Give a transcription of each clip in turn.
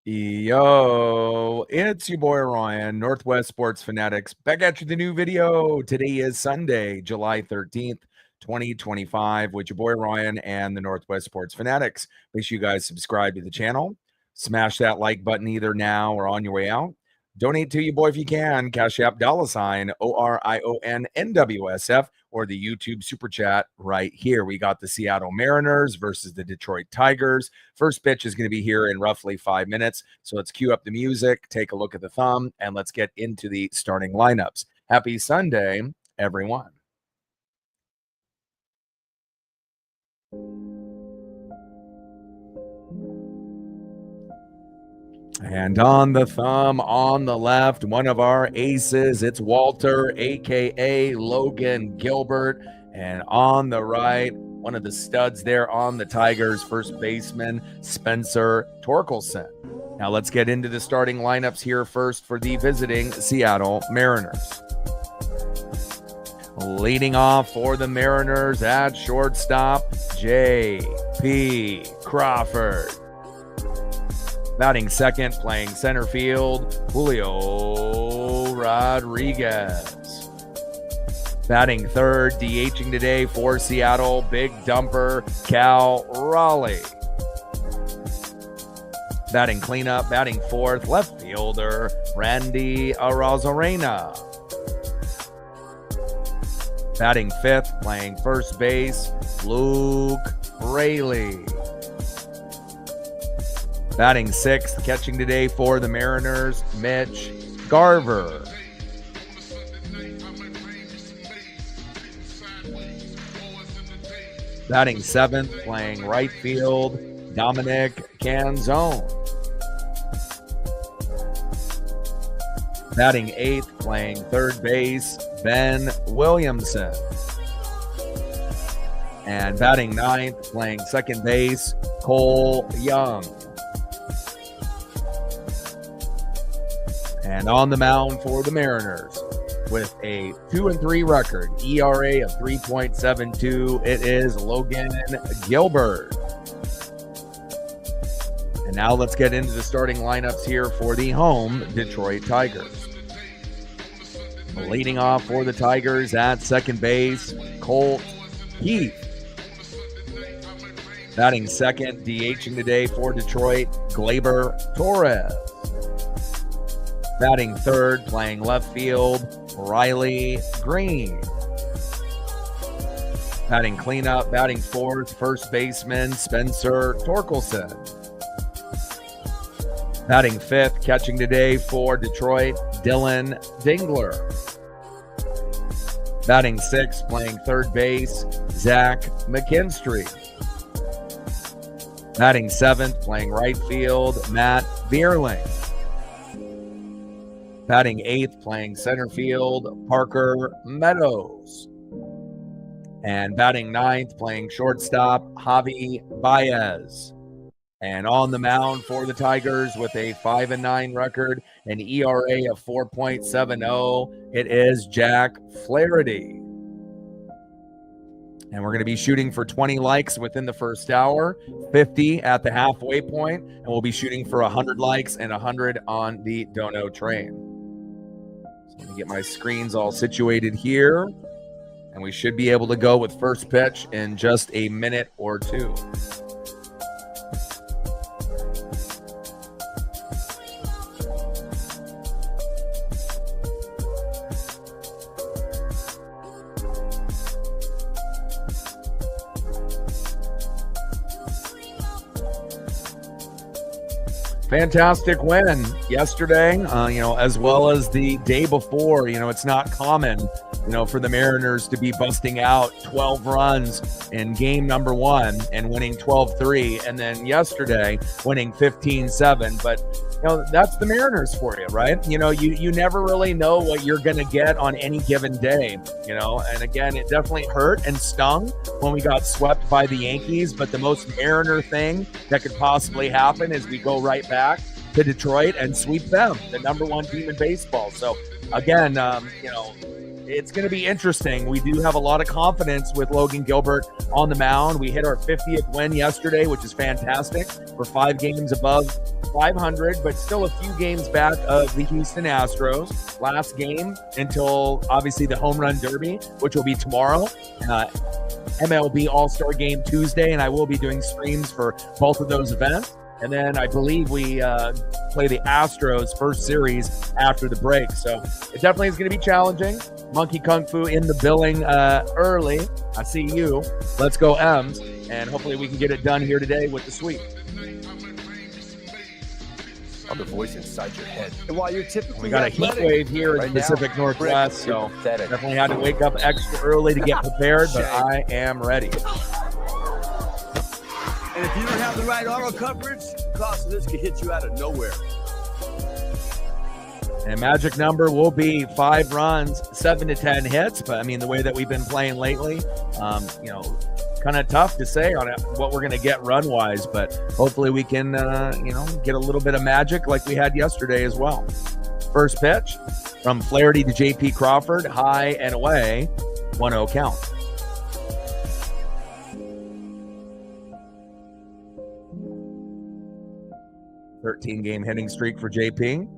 Yo, it's your boy Ryan, Northwest Sports Fanatics, back at you with a new video. Today is Sunday, July 13th, 2025, with your boy Ryan and the Northwest Sports Fanatics. Make sure you guys subscribe to the channel. Smash that like button either now or on your way out. Donate to your boy if you can. Cash App $ORIONNWSF or the YouTube Super Chat right here. We got the Seattle Mariners versus the Detroit Tigers. First pitch is going to be here in roughly 5 minutes. So let's cue up the music, take a look at the thumb, and let's get into the starting lineups. Happy Sunday, everyone. And on the thumb, on the left, one of our aces, it's Walter, a.k.a. Logan Gilbert. And on the right, one of the studs there on the Tigers, first baseman, Spencer Torkelson. Now let's get into the starting lineups here first for the visiting Seattle Mariners. Leading off for the Mariners at shortstop, J.P. Crawford. Batting second, playing center field, Julio Rodriguez. Batting third, DHing today for Seattle, big dumper, Cal Raleigh. Batting cleanup, batting fourth, left fielder, Randy Arozarena. Batting fifth, playing first base, Luke Raley. Batting sixth, catching today for the Mariners, Mitch Garver. Batting seventh, playing right field, Dominic Canzone. Batting eighth, playing third base, Ben Williamson. And batting ninth, playing second base, Cole Young. And on the mound for the Mariners, with a 2-3 record, ERA of 3.72, it is Logan Gilbert. And now let's get into the starting lineups here for the home Detroit Tigers. Leading off for the Tigers at second base, Colt Heath. Batting second, DHing today for Detroit, Gleyber Torres. Batting third, playing left field, Riley Green. Batting cleanup, batting fourth, first baseman, Spencer Torkelson. Batting fifth, catching today for Detroit, Dylan Dingler. Batting sixth, playing third base, Zach McKinstry. Batting seventh, playing right field, Matt Vierling. Batting eighth, playing center field, Parker Meadows. And batting ninth, playing shortstop, Javi Baez. And on the mound for the Tigers with a 5-9 record, an ERA of 4.70, it is Jack Flaherty. And we're going to be shooting for 20 likes within the first hour, 50 at the halfway point, and we'll be shooting for 100 likes and 100 on the Dono train. So let me get my screens all situated here, and we should be able to go with first pitch in just a minute or two. Fantastic win yesterday, as well as the day before. It's not common, for the Mariners to be busting out 12 runs in game number one and winning 12-3, and then yesterday winning 15-7. But, that's the Mariners for you, right? You never really know what you're going to get on any given day, and again, it definitely hurt and stung when we got swept by the Yankees. But the most Mariner thing that could possibly happen is we go right back to Detroit and sweep them, the number one team in baseball. So again, it's going to be interesting. We do have a lot of confidence with Logan Gilbert on the mound. We hit our 50th win yesterday, which is fantastic. We're 5 games above 500, but still a few games back of the Houston Astros. Last game until obviously the Home Run Derby, which will be tomorrow. MLB All-Star Game Tuesday, and I will be doing streams for both of those events. And then I believe we play the Astros first series after the break. So it definitely is going to be challenging. Monkey Kung Fu in the billing early. I see you. Let's go M's. And hopefully we can get it done here today with the sweep. I'm the voice inside your head. And while you're typically we got a heat wave here in the Pacific Northwest, so definitely had to wake up extra early to get prepared, but I am ready. And if you don't have the right auto coverage, the cost of this could hit you out of nowhere. And magic number will be 5 runs, 7 to 10 hits. But I mean, the way that we've been playing lately, kind of tough to say on what we're going to get run wise. But hopefully we can, get a little bit of magic like we had yesterday as well. First pitch from Flaherty to JP Crawford, high and away, 1-0 count. Game hitting streak for JP.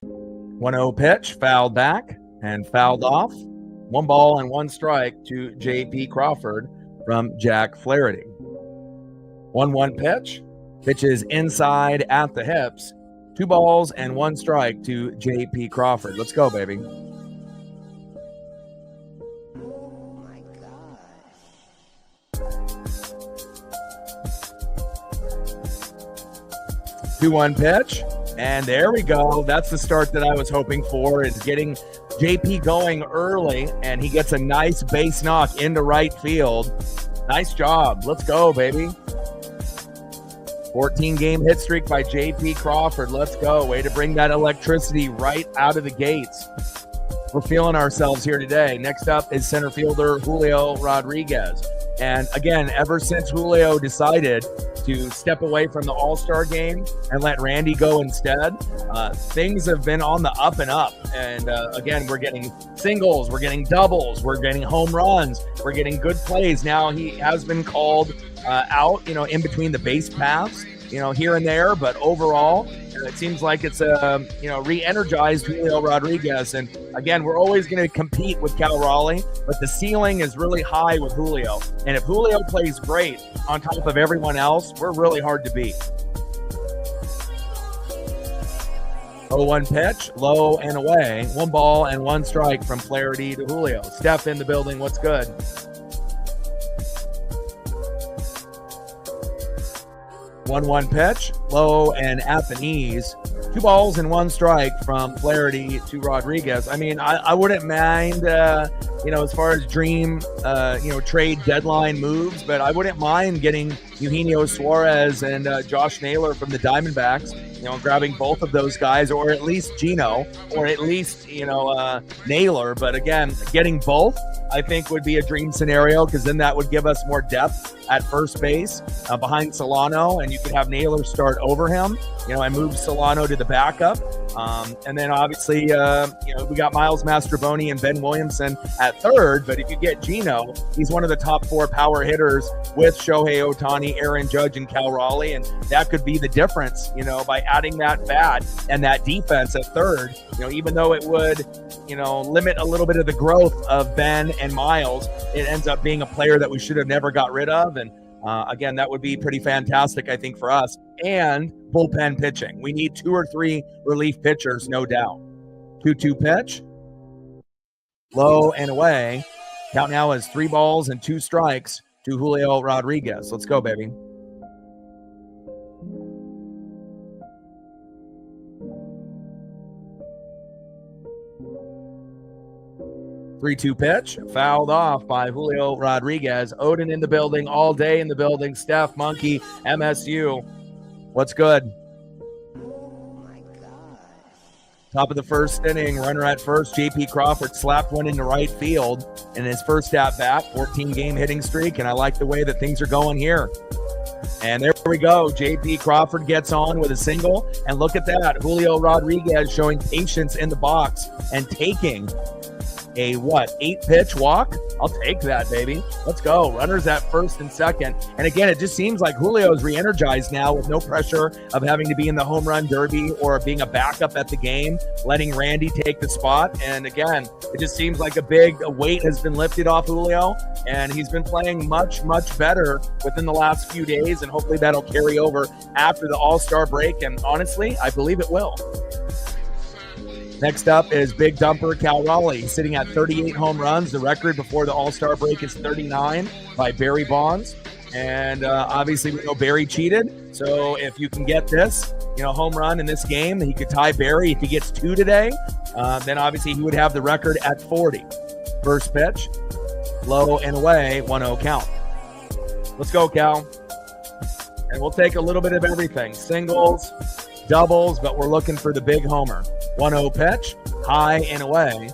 One 1-0 pitch, fouled back and fouled off. 1 ball and 1 strike to JP Crawford from Jack Flaherty. 1-1 pitch, pitches inside at the hips. 2 balls and 1 strike to JP Crawford. Let's go, baby. 2-1 pitch, and there we go. That's the start that I was hoping for, is getting JP going early, and he gets a nice base knock into right field. Nice job. Let's go, baby. 14-game hit streak by JP Crawford. Let's go. Way to bring that electricity right out of the gates. We're feeling ourselves here today. Next up is center fielder Julio Rodriguez. And again, ever since Julio decided to step away from the All-Star game and let Randy go instead, things have been on the up and up. And again, we're getting singles, we're getting doubles, we're getting home runs, we're getting good plays. Now he has been called out, in between the base paths, here and there, but overall, it seems like it's a, re-energized Julio Rodriguez. And again, we're always going to compete with Cal Raleigh, but the ceiling is really high with Julio. And if Julio plays great on top of everyone else, we're really hard to beat. 0-1 pitch, low and away. 1 ball and 1 strike from Flaherty to Julio. Steph in the building. What's good? 1-1 pitch, low and at the knees. 2 balls and 1 strike from Flaherty to Rodriguez. I mean, I wouldn't mind, as far as dream, trade deadline moves, but I wouldn't mind getting Eugenio Suarez and Josh Naylor from the Diamondbacks, grabbing both of those guys, or at least Gino, or at least, Naylor. But again, getting both, I think, would be a dream scenario, because then that would give us more depth at first base behind Solano, and you could have Naylor start over him, and move Solano to the backup. And then obviously, we got Miles Mastrobuoni and Ben Williamson at third. But if you get Gino, he's one of the top 4 power hitters with Shohei Ohtani, Aaron Judge, and Cal Raleigh. And that could be the difference, by adding that bat and that defense at third, even though it would, limit a little bit of the growth of Ben and Miles, it ends up being a player that we should have never got rid of. And again, that would be pretty fantastic, I think, for us. And bullpen pitching. We need 2 or 3 relief pitchers, no doubt. 2-2 pitch. Low and away. Count now is 3 balls and 2 strikes to Julio Rodriguez. Let's go, baby. Three-two pitch, fouled off by Julio Rodriguez. Odin in the building, all day in the building. Steph, Monkey, MSU. What's good? Oh my God. Top of the first inning, runner at first. JP Crawford slapped one into right field in his first at bat. 14-game hitting streak, and I like the way that things are going here. And there we go. JP Crawford gets on with a single. And look at that. Julio Rodriguez showing patience in the box and taking a 8-pitch walk? I'll take that, baby. Let's go. Runners at first and second. And again, it just seems like Julio is re-energized now with no pressure of having to be in the home run derby or being a backup at the game, letting Randy take the spot. And again, it just seems like a big weight has been lifted off Julio, and he's been playing much, much better within the last few days, and hopefully that'll carry over after the All-Star break. And honestly, I believe it will. Next up is big dumper Cal Raleigh, sitting at 38 home runs. The record before the All-Star break is 39 by Barry Bonds. And obviously we know Barry cheated. So if you can get this, home run in this game, he could tie Barry. If he gets 2 today, then obviously he would have the record at 40. First pitch, low and away, 1-0 count. Let's go, Cal. And we'll take a little bit of everything. Singles, doubles, but we're looking for the big homer. 1-0 pitch, high and away.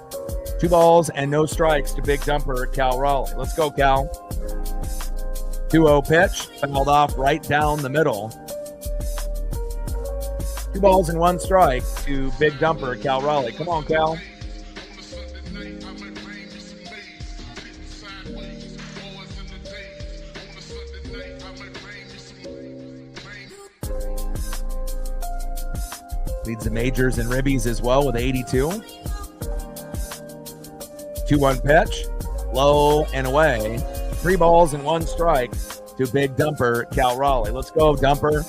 2 balls and no strikes to big dumper Cal Raleigh. Let's go, Cal. 2-0 pitch, fouled off right down the middle. 2 balls and 1 strike to big dumper Cal Raleigh. Come on, Cal. Leads the majors in ribbies as well with 82. 2-1 pitch, low and away. 3 balls and 1 strike to big dumper Cal Raleigh. Let's go, dumper.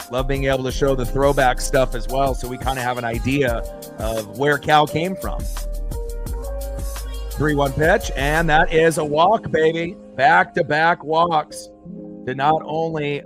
Love being able to show the throwback stuff as well, so we kind of have an idea of where Cal came from. 3-1 pitch, and that is a walk, baby. Back-to-back walks to not only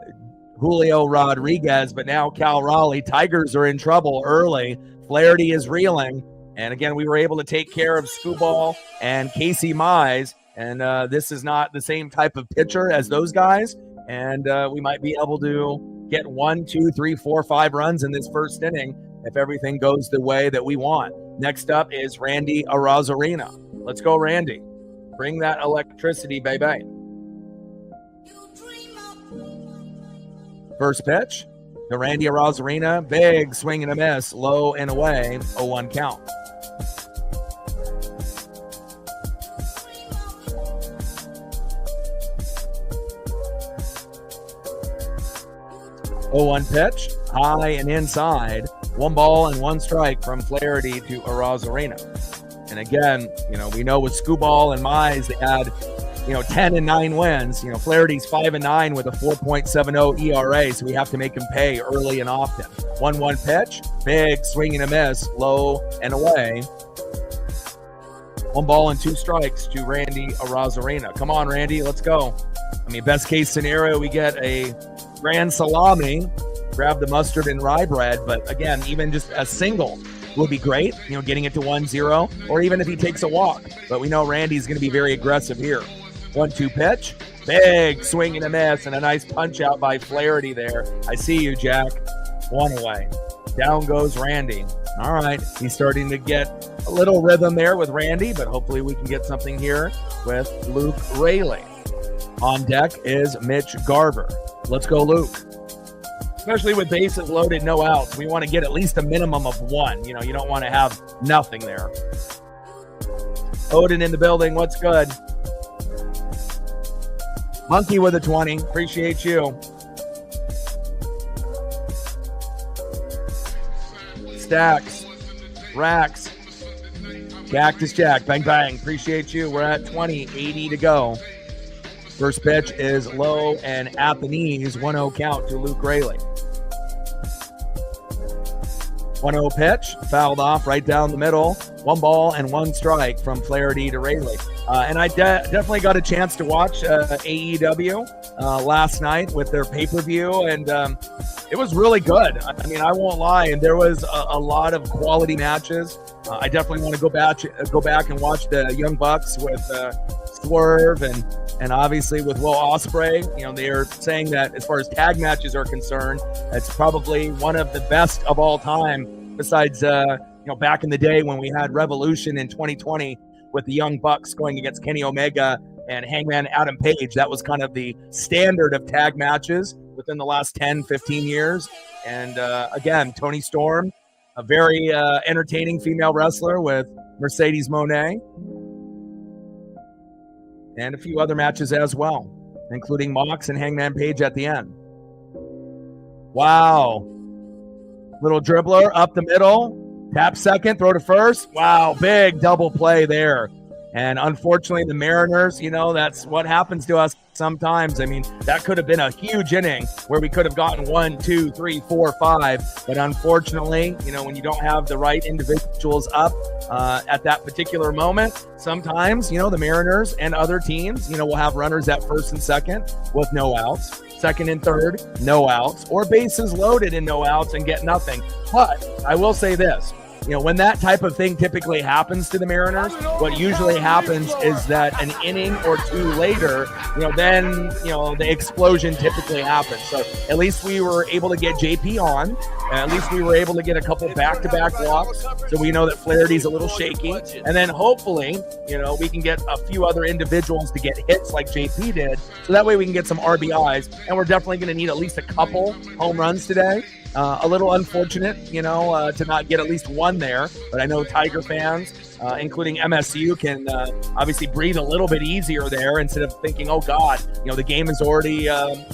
Julio Rodriguez, but now Cal Raleigh. Tigers are in trouble early. Flaherty is reeling. And again, we were able to take care of Scooball and Casey Mize. And this is not the same type of pitcher as those guys. And we might be able to get 1, 2, 3, 4, 5 runs in this first inning if everything goes the way that we want. Next up is Randy Arozarena. Let's go, Randy. Bring that electricity, baby. First pitch to Randy Arozarena. Big swing and a miss. Low and away. 0-1 count. Pitch. High and inside. 1 ball and 1 strike from Flaherty to Arozarena. And again, we know with Scooball and Mize, they had, 10 and 9 wins. Flaherty's 5-9 with a 4.70 ERA, so we have to make him pay early and often. 1-1 pitch, big swing and a miss, low and away. 1 ball and 2 strikes to Randy Arozarena. Come on, Randy, let's go. Best case scenario, we get a grand salami, grab the mustard and rye bread, but again, even just a single would be great, getting it to 1-0, or even if he takes a walk. But we know Randy's going to be very aggressive here. 1-2 pitch, big swing and a miss, and a nice punch out by Flaherty there. I see you, Jack. 1 away. Down goes Randy. All right, he's starting to get a little rhythm there with Randy, but hopefully we can get something here with Luke Raley. On deck is Mitch Garver. Let's go, Luke. Especially with bases loaded, no outs. We want to get at least a minimum of 1. You don't want to have nothing there. Odin in the building. What's good? Monkey with a 20. Appreciate you. Stacks. Racks. Cactus Jack. Bang, bang. Appreciate you. We're at 20. 80 to go. First pitch is low and at the knees. 1-0 count to Luke Raley. 1-0 pitch, fouled off right down the middle. 1 ball and 1 strike from Flaherty to Raley. And I definitely got a chance to watch AEW last night with their pay-per-view, and it was really good. I won't lie, and there was a lot of quality matches. I definitely want to go back and watch the Young Bucks with Swerve and obviously with Will Ospreay. They are saying that as far as tag matches are concerned, it's probably one of the best of all time, besides back in the day when we had Revolution in 2020 with the Young Bucks going against Kenny Omega and Hangman Adam Page, that was kind of the standard of tag matches within the last 10, 15 years. And again, Toni Storm, a very entertaining female wrestler with Mercedes Moné, and a few other matches as well, including Mox and Hangman Page at the end. Wow. Little dribbler up the middle, tap second, throw to first. Wow, big double play there. And unfortunately, the Mariners, that's what happens to us sometimes. I mean, that could have been a huge inning where we could have gotten 1, 2, 3, 4, 5. But unfortunately, when you don't have the right individuals up at that particular moment, sometimes, the Mariners and other teams, will have runners at first and second with no outs, second and third, no outs, or bases loaded and no outs and get nothing. But I will say this. When that type of thing typically happens to the Mariners, what usually happens is that an inning or two later, then, the explosion typically happens. So at least we were able to get JP on. At least we were able to get a couple back-to-back walks. So we know that Flaherty's a little shaky. And then hopefully, we can get a few other individuals to get hits like JP did. So that way we can get some RBIs. And we're definitely going to need at least a couple home runs today. A little unfortunate, to not get at least one there. But I know Tiger fans, including MSU, can obviously breathe a little bit easier there instead of thinking, oh, God, the game is already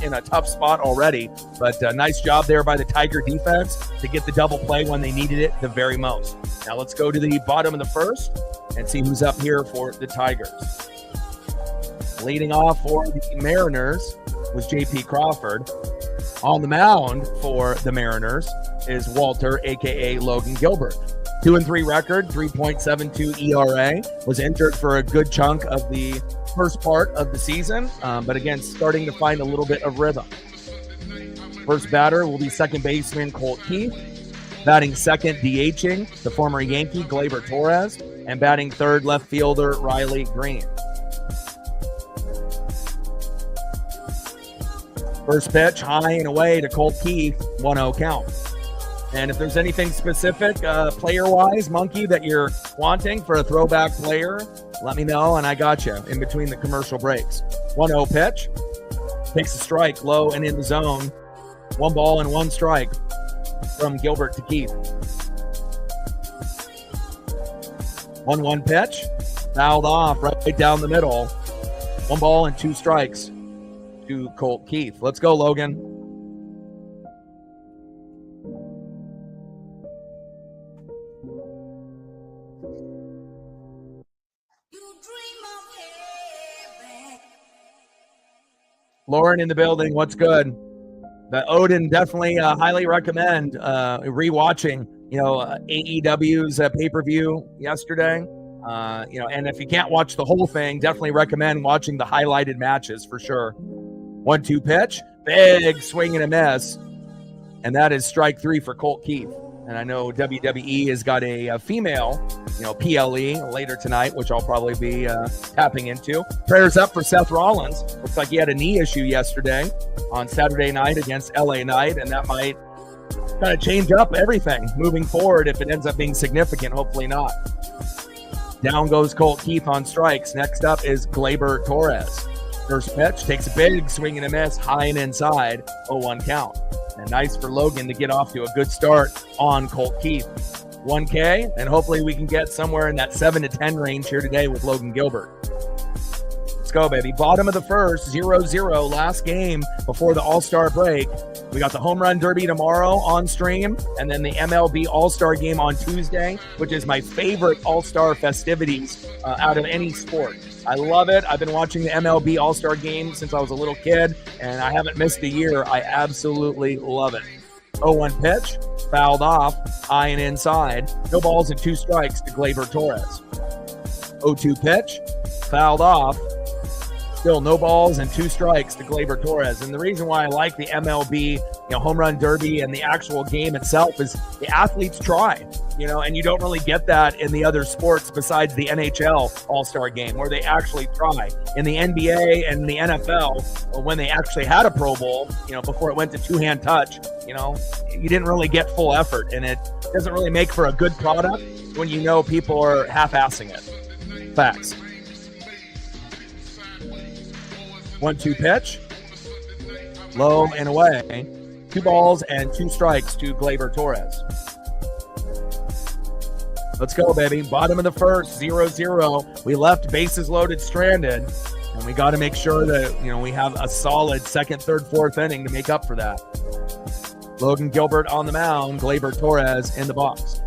in a tough spot already. But nice job there by the Tiger defense to get the double play when they needed it the very most. Now let's go to the bottom of the first and see who's up here for the Tigers. Leading off for the Mariners was J.P. Crawford. On the mound for the Mariners is Walter, a.k.a. Logan Gilbert. 2-3 record, 3.72 ERA, was injured for a good chunk of the first part of the season, but again, starting to find a little bit of rhythm. First batter will be second baseman Colt Keith. Batting second, DHing, the former Yankee Gleyber Torres, and batting third, left fielder Riley Green. First pitch, high and away to Colt Keith, 1-0 count. And if there's anything specific, player-wise, Monkey, that you're wanting for a throwback player, let me know, and I got you in between the commercial breaks. 1-0 pitch, takes a strike, low and in the zone. 1 ball and 1 strike from Gilbert to Keith. 1-1 pitch, fouled off right down the middle. 1 ball and 2 strikes to Colt Keith. Let's go, Logan. Lauren in the building. What's good? The Odin, definitely highly recommend rewatching, AEW's pay-per-view yesterday. And if you can't watch the whole thing, definitely recommend watching the highlighted matches for sure. 1-2 pitch, big swing and a miss. And that is strike 3 for Colt Keith. And I know WWE has got a female, PLE later tonight, which I'll probably be tapping into. Prayers up for Seth Rollins. Looks like he had a knee issue yesterday on Saturday night against LA Knight, and that might kind of change up everything moving forward if it ends up being significant. Hopefully not. Down goes Colt Keith on strikes. Next up is Gleyber Torres. First pitch, takes a big swing and a miss, high and inside, 0-1 count. And nice for Logan to get off to a good start on Colt Keith. 1K, and hopefully we can get somewhere in that 7 to 10 range here today with Logan Gilbert. Let's go, baby. Bottom of the first, 0-0, last game before the All-Star break. We got the Home Run Derby tomorrow on stream, and then the MLB All-Star Game on Tuesday, which is my favorite All-Star festivities out of any sport. I love it. I've been watching the MLB All-Star Game since I was a little kid, and I haven't missed a year. I absolutely love it. 0-1 pitch, fouled off, high and inside. No balls and 2 strikes to Gleyber Torres. 0-2 pitch, fouled off, Still no balls and 2 strikes to Gleyber Torres. And the reason why I like the MLB, home run derby and the actual game itself is the athletes try, and you don't really get that in the other sports besides the NHL All-Star game where they actually try. In the NBA and the NFL, when they actually had a Pro Bowl, before it went to two-hand touch, you didn't really get full effort, and it doesn't really make for a good product when people are half-assing it. Facts. 1-2 pitch. Low and away. 2 balls and 2 strikes to Gleyber Torres. Let's go, baby. Bottom of the first, 0-0. We left bases loaded, stranded, and we got to make sure that, we have a solid second, third, fourth inning to make up for that. Logan Gilbert on the mound, Gleyber Torres in the box.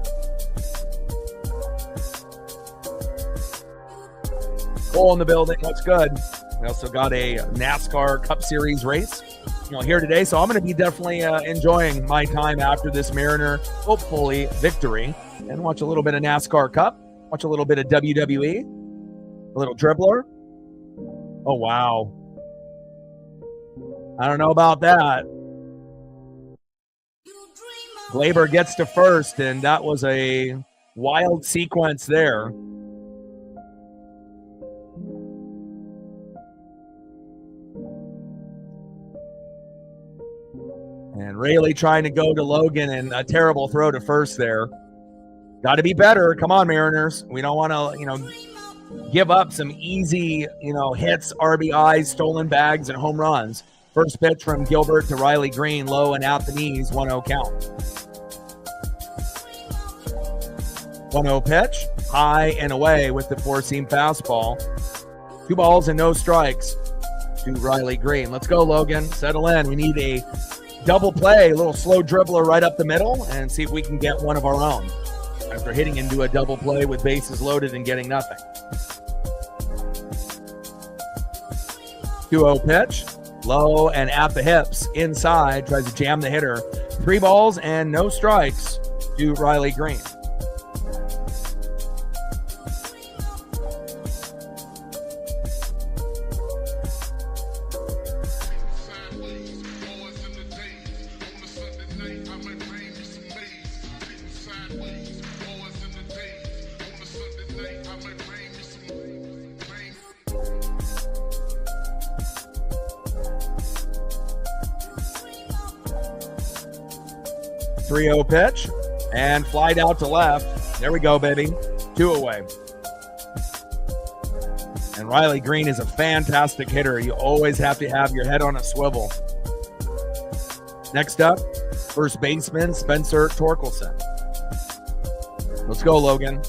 Cole in the building. What's good? We also got a NASCAR Cup Series race, here today. So I'm going to be definitely enjoying my time after this Mariner, hopefully, victory. And watch a little bit of NASCAR Cup. Watch a little bit of WWE. A little dribbler. Oh, wow. I don't know about that. Gleyber gets to first, and that was a wild sequence there. And Rayleigh trying to go to Logan, and a terrible throw to first there. Got to be better. Come on, Mariners. We don't want to, give up some easy, hits, RBIs, stolen bags, and home runs. First pitch from Gilbert to Riley Green, low and out the knees, 1-0 count. 1-0 pitch, high and away with the four-seam fastball. 2 balls and no strikes to Riley Green. Let's go, Logan. Settle in. We need a double play, a little slow dribbler right up the middle, and see if we can get one of our own after hitting into a double play with bases loaded and getting nothing. 2-0 pitch, low and at the hips, inside, tries to jam the hitter. 3 balls and no strikes to Riley Green. Three-0 pitch and flied out to left. There we go, baby. 2 away. And Riley Green is a fantastic hitter. You always have to have your head on a swivel. Next up, first baseman Spencer Torkelson. Let's go, Logan.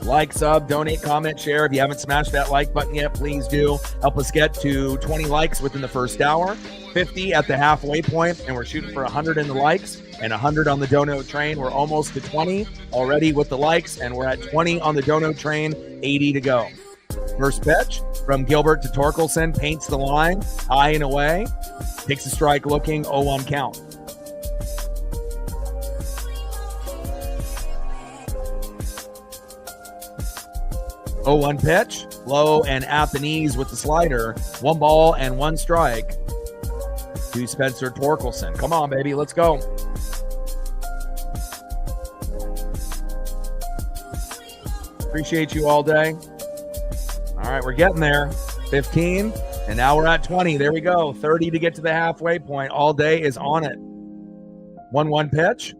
Like, sub, donate, comment, share. If you haven't smashed that like button yet, please do. Help us get to 20 likes within the first hour, 50 at the halfway point, and we're shooting for 100 in the likes and 100 on the dono train. We're almost to 20 already with the likes, and we're at 20 on the dono train, 80 to go. First pitch from Gilbert to Torkelson, paints the line, high and away, takes a strike looking, 0-1 count. Oh, 1 pitch, low and at the knees with the slider. 1 ball and 1 strike to Spencer Torkelson. Come on, baby, let's go. Appreciate you all day. All right, we're getting there. 15, and now we're at 20. There we go. 30 to get to the halfway point. All day is on it. 1-1 pitch.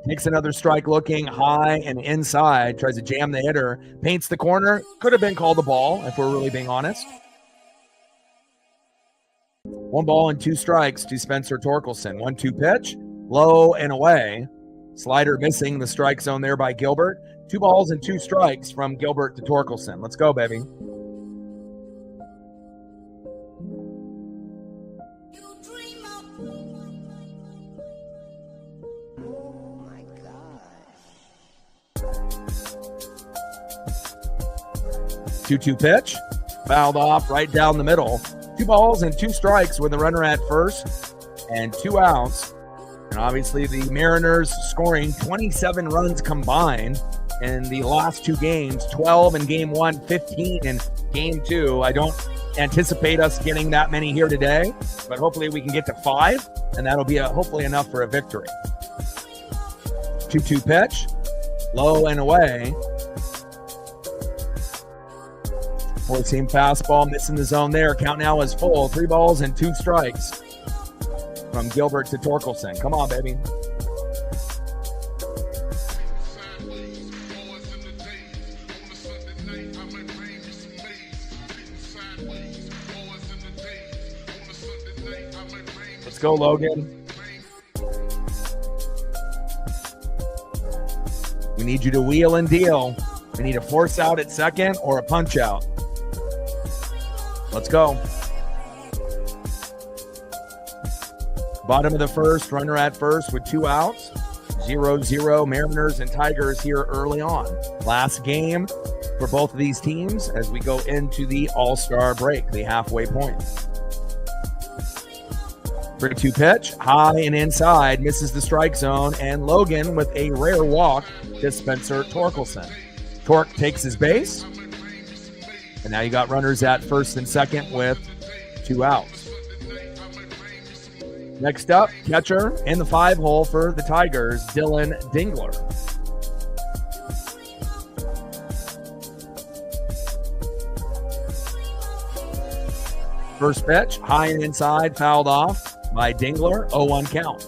Takes another strike looking, high and inside. Tries to jam the hitter. Paints the corner. Could have been called a ball, if we're really being honest. 1 ball and 2 strikes to Spencer Torkelson. 1-2 pitch. Low and away. Slider missing the strike zone there by Gilbert. 2 balls and 2 strikes from Gilbert to Torkelson. Let's go, baby. Oh my God. 2-2 pitch. Fouled off right down the middle. 2 balls and 2 strikes with a runner at first and 2 outs. And obviously the Mariners scoring 27 runs combined in the last 2 games, 12 in game 1, 15 in game 2. I don't anticipate us getting that many here today, but hopefully we can get to 5, and that'll be hopefully enough for a victory. 2-2 pitch, low and away. 4-seam fastball, missing the zone there. Count now is full. 3 balls and 2 strikes from Gilbert to Torkelson. Come on, baby. Let's go, Logan. We need you to wheel and deal. We need a force out at second or a punch out. Let's go. Bottom of the first, runner at first with 2 outs. 0-0 Mariners and Tigers here early on. Last game for both of these teams as we go into the All-Star break, the halfway point. 3-2 pitch, high and inside, misses the strike zone, and Logan with a rare walk to Spencer Torkelson. Torque takes his base, and now you got runners at first and second with 2 outs. Next up, catcher in the 5-hole for the Tigers, Dylan Dingler. First pitch, high and inside, fouled off by Dingler, 0-1 count.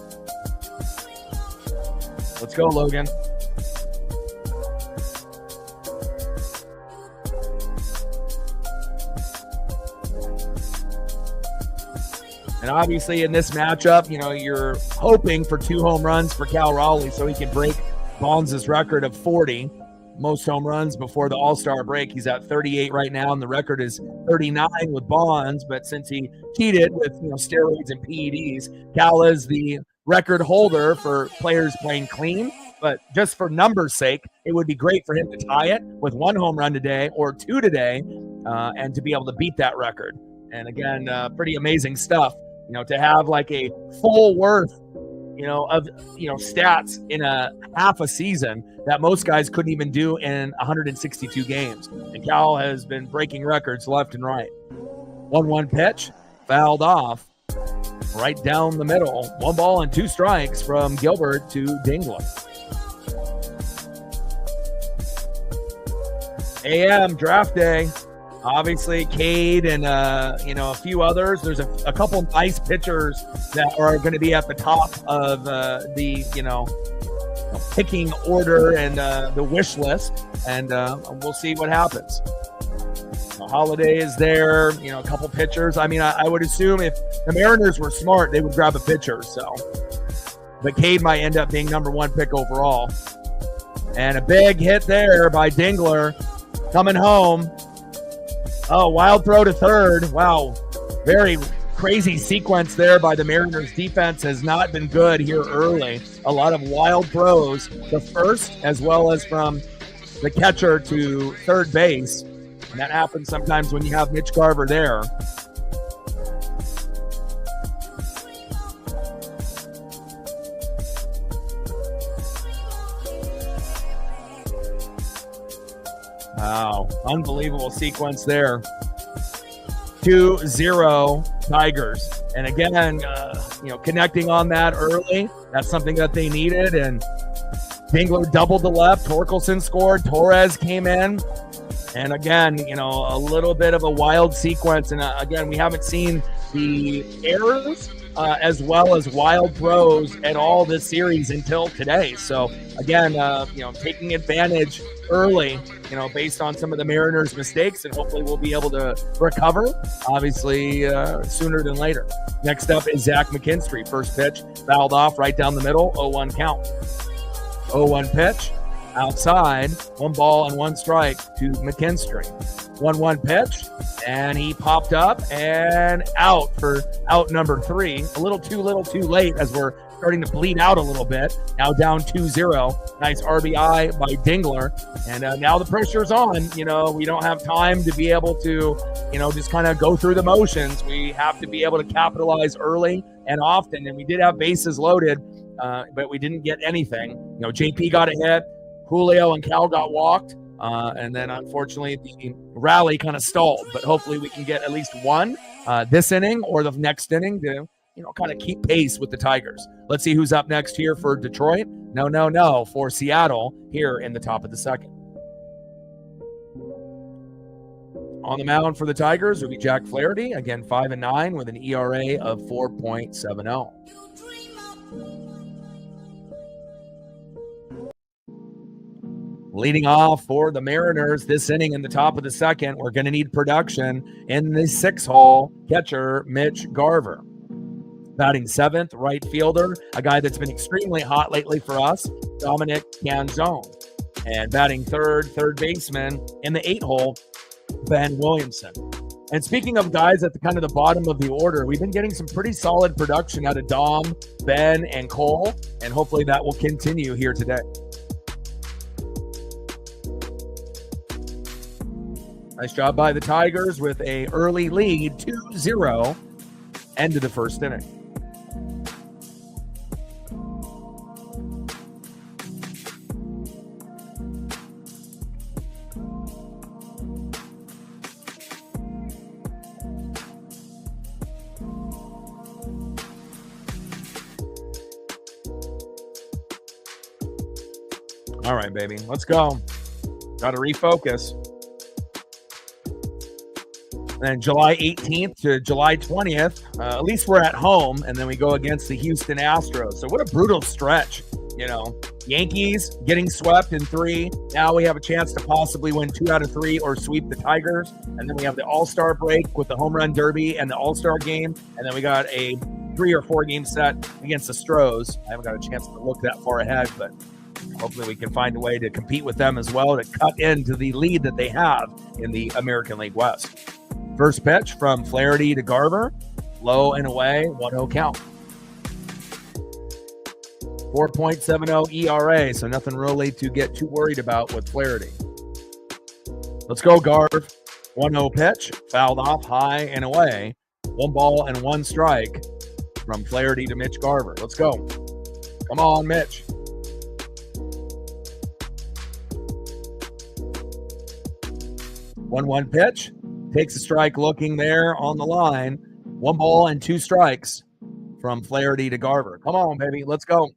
Let's go, Logan. And obviously in this matchup, you're hoping for 2 home runs for Cal Raleigh so he can break Bonds' record of 40. Most home runs before the All-Star break. He's at 38 right now, and the record is 39 with Bonds. But since he cheated with steroids and PEDs, Cal is the record holder for players playing clean. But just for numbers' sake, it would be great for him to tie it with 1 home run today or 2 today, and to be able to beat that record. And again, pretty amazing stuff. To have like a full worth, of stats in a half a season that most guys couldn't even do in 162 games. And Cal has been breaking records left and right. 1-1 pitch, fouled off, right down the middle. 1 ball and 2 strikes from Gilbert to Dingler. AM draft day. Obviously, Cade and, a few others. There's a couple nice pitchers that are going to be at the top of the picking order and the wish list. And we'll see what happens. Holiday is there, a couple pitchers. I mean, I would assume if the Mariners were smart, they would grab a pitcher. So, but Cade might end up being number 1 pick overall. And a big hit there by Dingler coming home. Oh, wild throw to third. Wow. Very crazy sequence there by the Mariners. Defense has not been good here early. A lot of wild throws to first as well as from the catcher to third base. And that happens sometimes when you have Mitch Garver there. Wow, unbelievable sequence there. 2-0 Tigers. And again, connecting on that early, that's something that they needed. And Dingler doubled the left. Torkelson scored. Torres came in. And again, a little bit of a wild sequence. And again, we haven't seen the errors as well as wild throws at all this series until today. So again, taking advantage early, based on some of the Mariners' mistakes, and hopefully we'll be able to recover, obviously, sooner than later. Next up is Zach McKinstry. First pitch, fouled off right down the middle, 0-1 count. 0-1 pitch, outside, 1 ball and 1 strike to McKinstry. 1-1 pitch, and he popped up and out for out number 3. A little too late as we're starting to bleed out a little bit. Now down 2-0. Nice RBI by Dingler. And now the pressure's on. We don't have time to be able to, just kind of go through the motions. We have to be able to capitalize early and often. And we did have bases loaded, but we didn't get anything. JP got a hit. Julio and Cal got walked. And then unfortunately the rally kind of stalled, but hopefully we can get at least one this inning or the next inning to kind of keep pace with the Tigers. Let's see who's up next here for Detroit. No, for Seattle here in the top of the second. On the mound for the Tigers will be Jack Flaherty, again 5-9 with an ERA of 4.70. Leading off for the Mariners this inning in the top of the second, we're going to need production in the 6-hole catcher, Mitch Garver. Batting 7th, right fielder, a guy that's been extremely hot lately for us, Dominic Canzone. And batting third baseman in the 8-hole, Ben Williamson. And speaking of guys at the kind of the bottom of the order, we've been getting some pretty solid production out of Dom, Ben, and Cole, and hopefully that will continue here today. Nice job by the Tigers with an early lead, 2-0, end of the first inning. All right, baby, let's go. Got to refocus. And July 18th to July 20th, at least we're at home, and then we go against the Houston Astros. So what a brutal stretch, Yankees getting swept in 3. Now we have a chance to possibly win 2 out of 3 or sweep the Tigers. And then we have the All-Star break with the Home Run Derby and the All-Star game. And then we got a 3 or 4 game set against the Stros. I haven't got a chance to look that far ahead, but hopefully we can find a way to compete with them as well to cut into the lead that they have in the American League West. First pitch from Flaherty to Garver. Low and away, 1-0 count. 4.70 ERA, so nothing really to get too worried about with Flaherty. Let's go, Garver. 1-0 pitch, fouled off high and away. 1 ball and 1 strike from Flaherty to Mitch Garver. Let's go. Come on, Mitch. 1-1 pitch. Takes a strike looking there on the line. 1 ball and 2 strikes from Flaherty to Garver. Come on, baby. Let's go.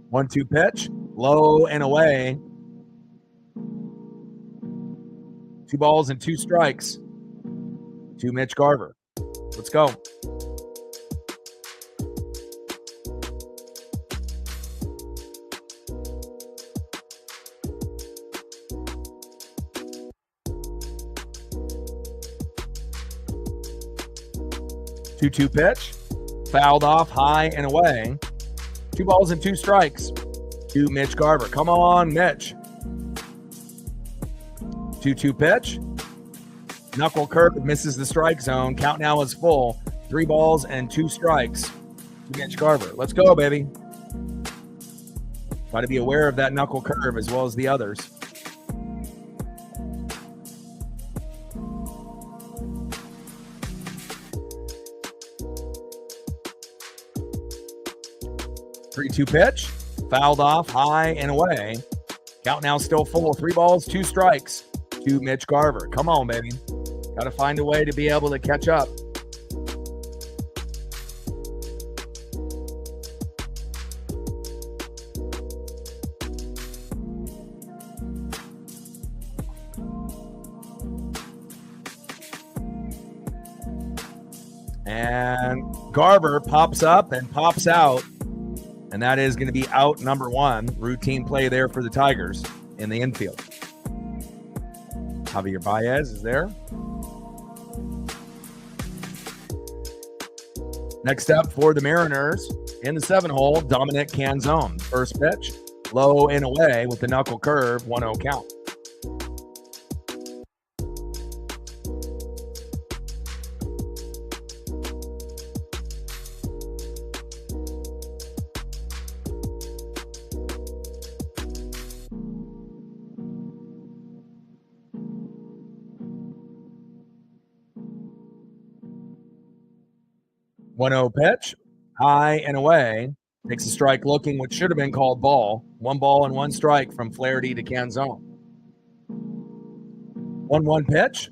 One-two pitch. Low and away. 2 balls and 2 strikes to Mitch Garver. Let's go. Two-two pitch, fouled off high and away. 2 balls and 2 strikes to Mitch Garver. Come on, Mitch. 2-2 pitch, knuckle curve, misses the strike zone. Count now is full. 3 balls and 2 strikes to Mitch Garver. Let's go, baby. Got to be aware of that knuckle curve as well as the others. Three-two pitch, fouled off high and away. Count now still full. 3 balls, 2 strikes to Mitch Garver. Come on, baby. Got to find a way to be able to catch up. And Garver pops up and pops out. And that is going to be out number 1. Routine play there for the Tigers in the infield. Javier Baez is there. Next up for the Mariners in the 7-hole, Dominic Canzone. First pitch, low and away with the knuckle curve, 1-0 count. One-zero pitch, high and away. Takes a strike looking, which should have been called ball. 1 ball and 1 strike from Flaherty to Canzone. 1-1 pitch.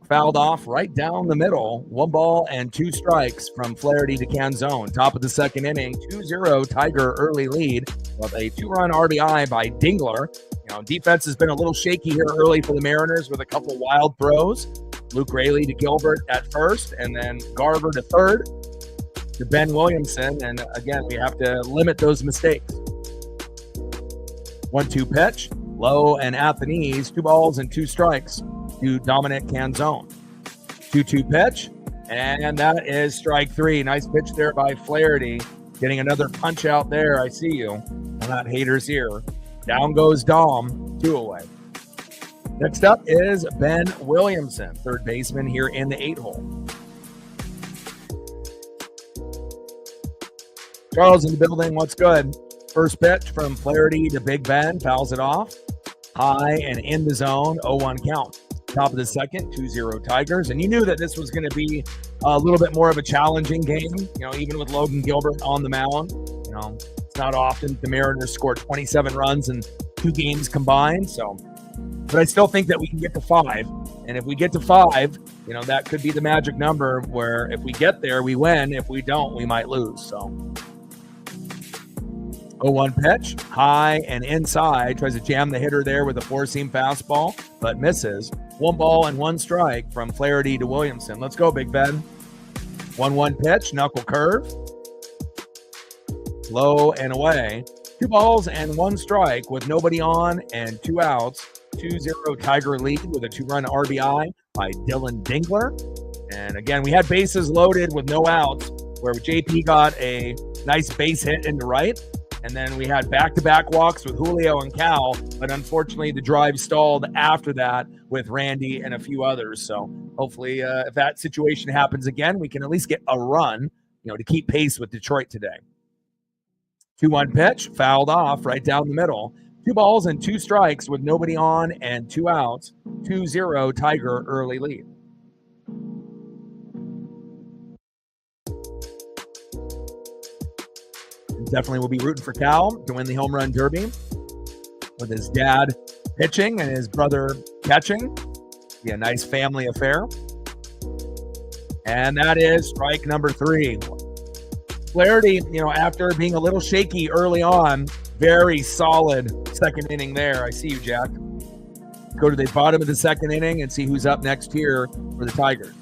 Fouled off right down the middle. 1 ball and 2 strikes from Flaherty to Canzone. Top of the second inning, 2-0 Tiger early lead with a 2-run RBI by Dingler. Defense has been a little shaky here early for the Mariners with a couple wild throws. Luke Raley to Gilbert at first, and then Garver to third to Ben Williamson. And again, we have to limit those mistakes. 1-2 pitch, low and Athens, 2 balls and 2 strikes to Dominic Canzone. 2-2 pitch, and that is strike 3. Nice pitch there by Flaherty. Getting another punch out there. I see you. We're not haters here. Down goes Dom, 2 away. Next up is Ben Williamson, third baseman here in the 8-hole. Charles in the building, what's good? First pitch from Flaherty to Big Ben, fouls it off. High and in the zone, 0-1 count. Top of the second, 2-0 Tigers. And you knew that this was going to be a little bit more of a challenging game, even with Logan Gilbert on the mound. It's not often the Mariners scored 27 runs in 2 games combined. But I still think that we can get to 5. And if we get to 5, that could be the magic number where if we get there, we win. If we don't, we might lose. 0-1 pitch, high and inside. Tries to jam the hitter there with a 4-seam fastball, but misses. 1 ball and 1 strike from Flaherty to Williamson. Let's go, Big Ben. 1-1 pitch, knuckle curve. Low and away. 2 balls and 1 strike with nobody on and 2 outs. 2-0 Tiger lead with a 2-run RBI by Dylan Dingler. And again, we had bases loaded with no outs where JP got a nice base hit into right. And then we had back-to-back walks with Julio and Cal, but unfortunately the drive stalled after that with Randy and a few others. So hopefully if that situation happens again, we can at least get a run, to keep pace with Detroit today. 2-1 pitch, fouled off right down the middle. 2 balls and 2 strikes with nobody on and 2 outs. 2-0 Tiger early lead. Definitely will be rooting for Cal to win the home run derby with his dad pitching and his brother catching. Be a nice family affair. And that is strike number 3. Flaherty, after being a little shaky early on, very solid second inning there. I see you, Jack. Go to the bottom of the second inning and see who's up next here for the Tigers.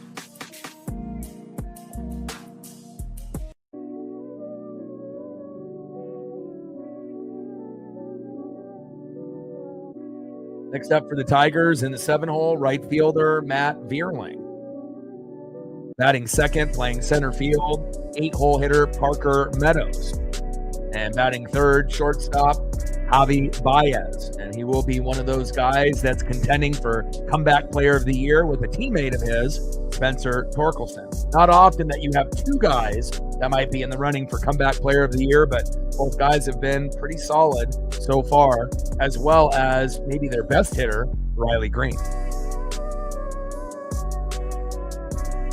Next up for the Tigers in the 7-hole, right fielder Matt Vierling. Batting second, playing center field, 8-hole hitter Parker Meadows. And batting third, shortstop Javi Baez. And he will be one of those guys that's contending for comeback player of the year with a teammate of his, Spencer Torkelson. Not often that you have 2 guys that might be in the running for comeback player of the year, but both guys have been pretty solid so far, as well as maybe their best hitter, Riley Green.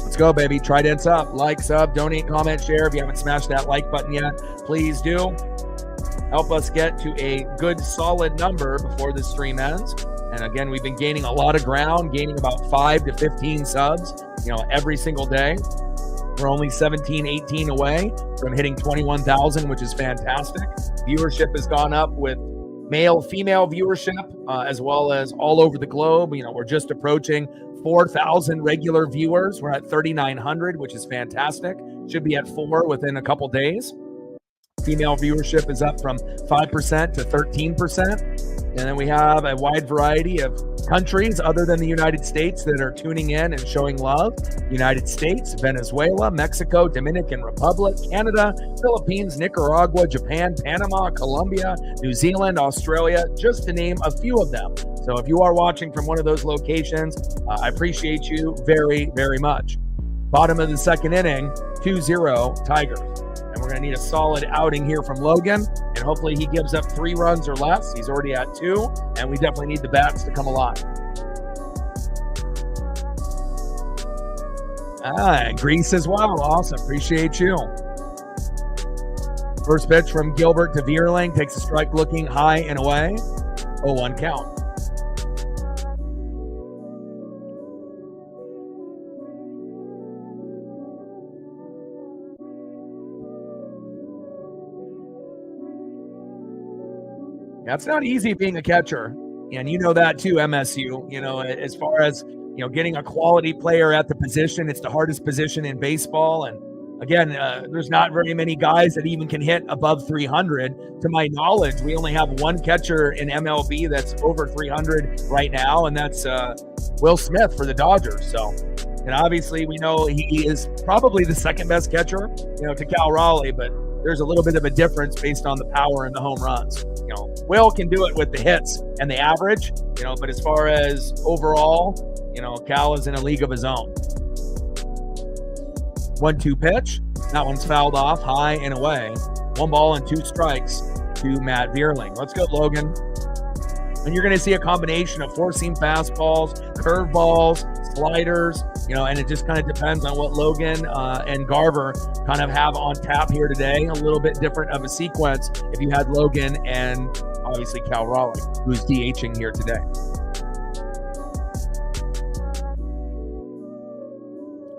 Let's go, baby. Trident's up. Like, sub, donate, comment, share. If you haven't smashed that like button yet, please do. Help us get to a good, solid number before the stream ends. And again, we've been gaining a lot of ground, gaining about 5 to 15 subs, every single day. We're only 17, 18 away from hitting 21,000, which is fantastic. Viewership has gone up with male, female viewership, as well as all over the globe. We're just approaching 4,000 regular viewers. We're at 3,900, which is fantastic. Should be at 4 within a couple days. Female viewership is up from 5% to 13%. And then we have a wide variety of countries other than the United States that are tuning in and showing love. United States, Venezuela, Mexico, Dominican Republic, Canada, Philippines, Nicaragua, Japan, Panama, Colombia, New Zealand, Australia, just to name a few of them. So if you are watching from one of those locations, I appreciate you very, very much. Bottom of the second inning, 2-0 Tigers. And we're going to need a solid outing here from Logan, and hopefully he gives up 3 runs or less. He's already at 2, and we definitely need the bats to come alive. And Greece as well. Awesome. Appreciate you. First pitch from Gilbert to Vierling. Takes a strike looking high and away. 0-1 count. That's not easy being a catcher. And you know that too, MSU. You know, as far as, you know, getting a quality player at the position, it's the hardest position in baseball. And again, there's not very many guys that even can hit above 300. To my knowledge, we only have one catcher in MLB that's over 300 right now, and that's Will Smith for the Dodgers. So, and obviously we know he is probably the second best catcher, you know, to Cal Raleigh, but there's a little bit of a difference based on the power and the home runs. You know, Will can do it with the hits and the average, you know, but as far as overall, you know, Cal is in a league of his own. 1-2 pitch. That one's fouled off high and away. 1 ball and 2 strikes to Matt Vierling. Let's go, Logan. And you're going to see a combination of four-seam fastballs, curveballs, sliders, you know, and it just kind of depends on what Logan and Garver kind of have on tap here today. A little bit different of a sequence if you had Logan and obviously Cal Raleigh, who's DHing here today.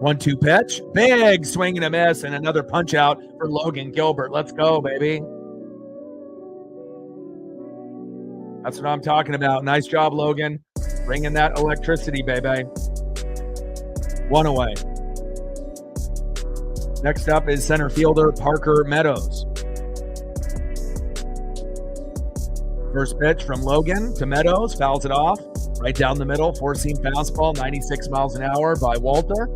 1-2 pitch. Big swing and a miss, and another punch out for Logan Gilbert. Let's go, baby. That's what I'm talking about. Nice job, Logan. Bringing that electricity, baby. 1 away. Next up is center fielder Parker Meadows. First pitch from Logan to Meadows. Fouls it off. Right down the middle. Four-seam fastball, 96 miles an hour by Walter.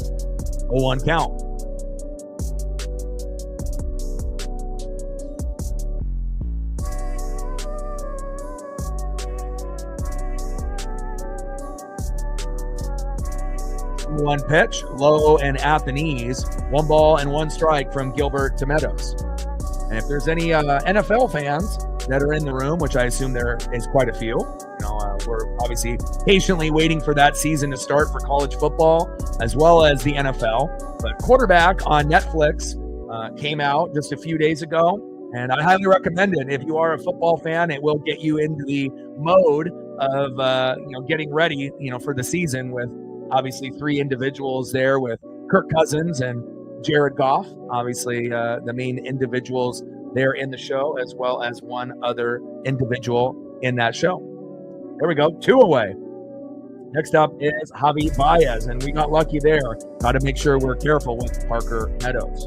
0-1 count. One pitch, low and at the knees. 1 ball and 1 strike from Gilbert to Meadows. And if there's any NFL fans that are in the room, which I assume there is quite a few, you know, we're obviously patiently waiting for that season to start for college football as well as the NFL. But Quarterback on Netflix came out just a few days ago, and I highly recommend it. If you are a football fan, it will get you into the mode of you know, getting ready, you know, for the season, with obviously 3 individuals there with Kirk Cousins and Jared Goff, obviously the main individuals there in the show, as well as 1 other individual in that show. There we go, 2 away. Next up is Javi Baez, and we got lucky there. Got to make sure we're careful with Parker Meadows.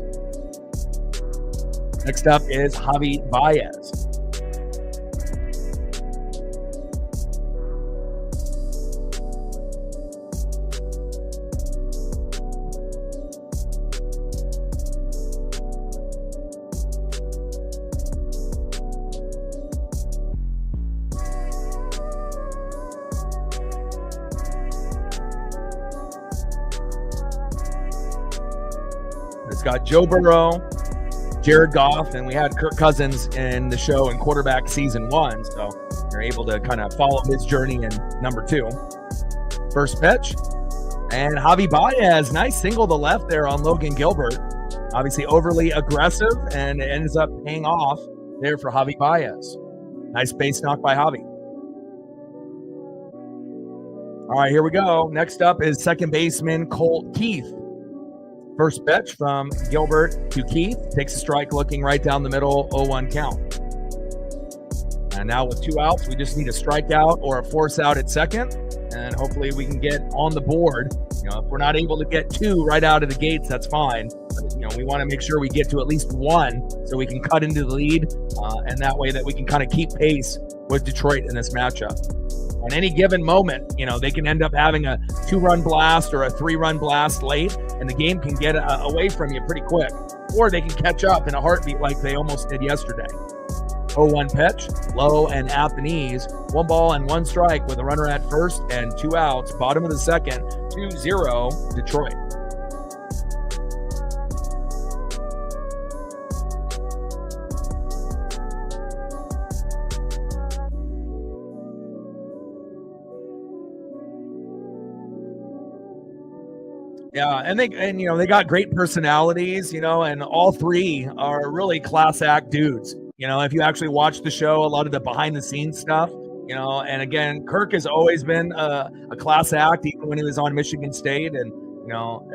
Next up is Javi Baez. It's got Joe Burrow, Jared Goff, and we had Kirk Cousins in the show in Quarterback Season 1, so you're able to kind of follow his journey in number 2. First pitch, and Javi Baez, nice single to left there on Logan Gilbert. Obviously overly aggressive, and it ends up paying off there for Javi Baez. Nice base knock by Javi. All right, here we go. Next up is second baseman Colt Keith. First pitch from Gilbert to Keith. Takes a strike looking right down the middle, 0-1 count. And now with 2 outs, we just need a strikeout or a force out at second, and hopefully we can get on the board. You know, if we're not able to get 2 right out of the gates, that's fine. But, you know, we want to make sure we get to at least 1 so we can cut into the lead, and that way that we can kind of keep pace with Detroit in this matchup. On any given moment, you know, they can end up having a 2-run blast or a 3-run blast late, and the game can get away from you pretty quick. Or they can catch up in a heartbeat like they almost did yesterday. 0-1 pitch, low and at the knees. 1 ball and 1 strike with a runner at first and 2 outs. Bottom of the second, 2-0 Detroit. Yeah, and they got great personalities, and all three are really class act dudes. If you actually watch the show, a lot of the behind the scenes stuff, and again, Kirk has always been a class act, even when he was on Michigan State, and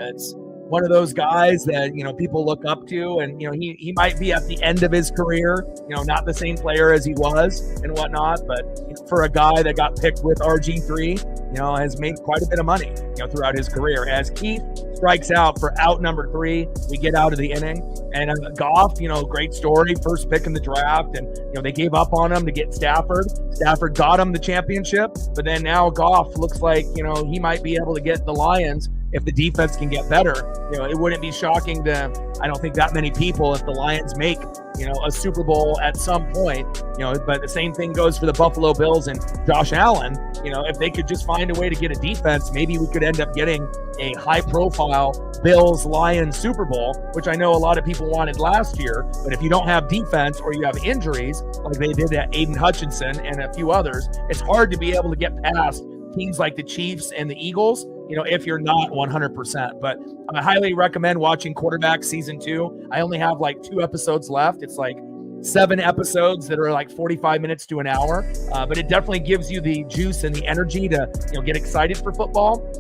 it's one of those guys that people look up to, and he might be at the end of his career, not the same player as he was and whatnot, but for a guy that got picked with RG3, has made quite a bit of money, throughout his career. As Keith strikes out for out number 3, we get out of the inning, and Goff, great story, first pick in the draft, and they gave up on him to get Stafford. Stafford got him the championship, but then now Goff looks like he might be able to get the Lions if the defense can get better. It wouldn't be shocking to, I don't think, that many people if the Lions make, a Super Bowl at some point, but the same thing goes for the Buffalo Bills and Josh Allen. If they could just find a way to get a defense, maybe we could end up getting a high-profile Bills-Lions Super Bowl, which I know a lot of people wanted last year. But if you don't have defense or you have injuries, like they did at Aiden Hutchinson and a few others, it's hard to be able to get past teams like the Chiefs and the Eagles, if you're not 100%. But I highly recommend watching Quarterback Season 2. I only have like 2 episodes left. It's like 7 episodes that are like 45 minutes to an hour. But it definitely gives you the juice and the energy to, get excited for football.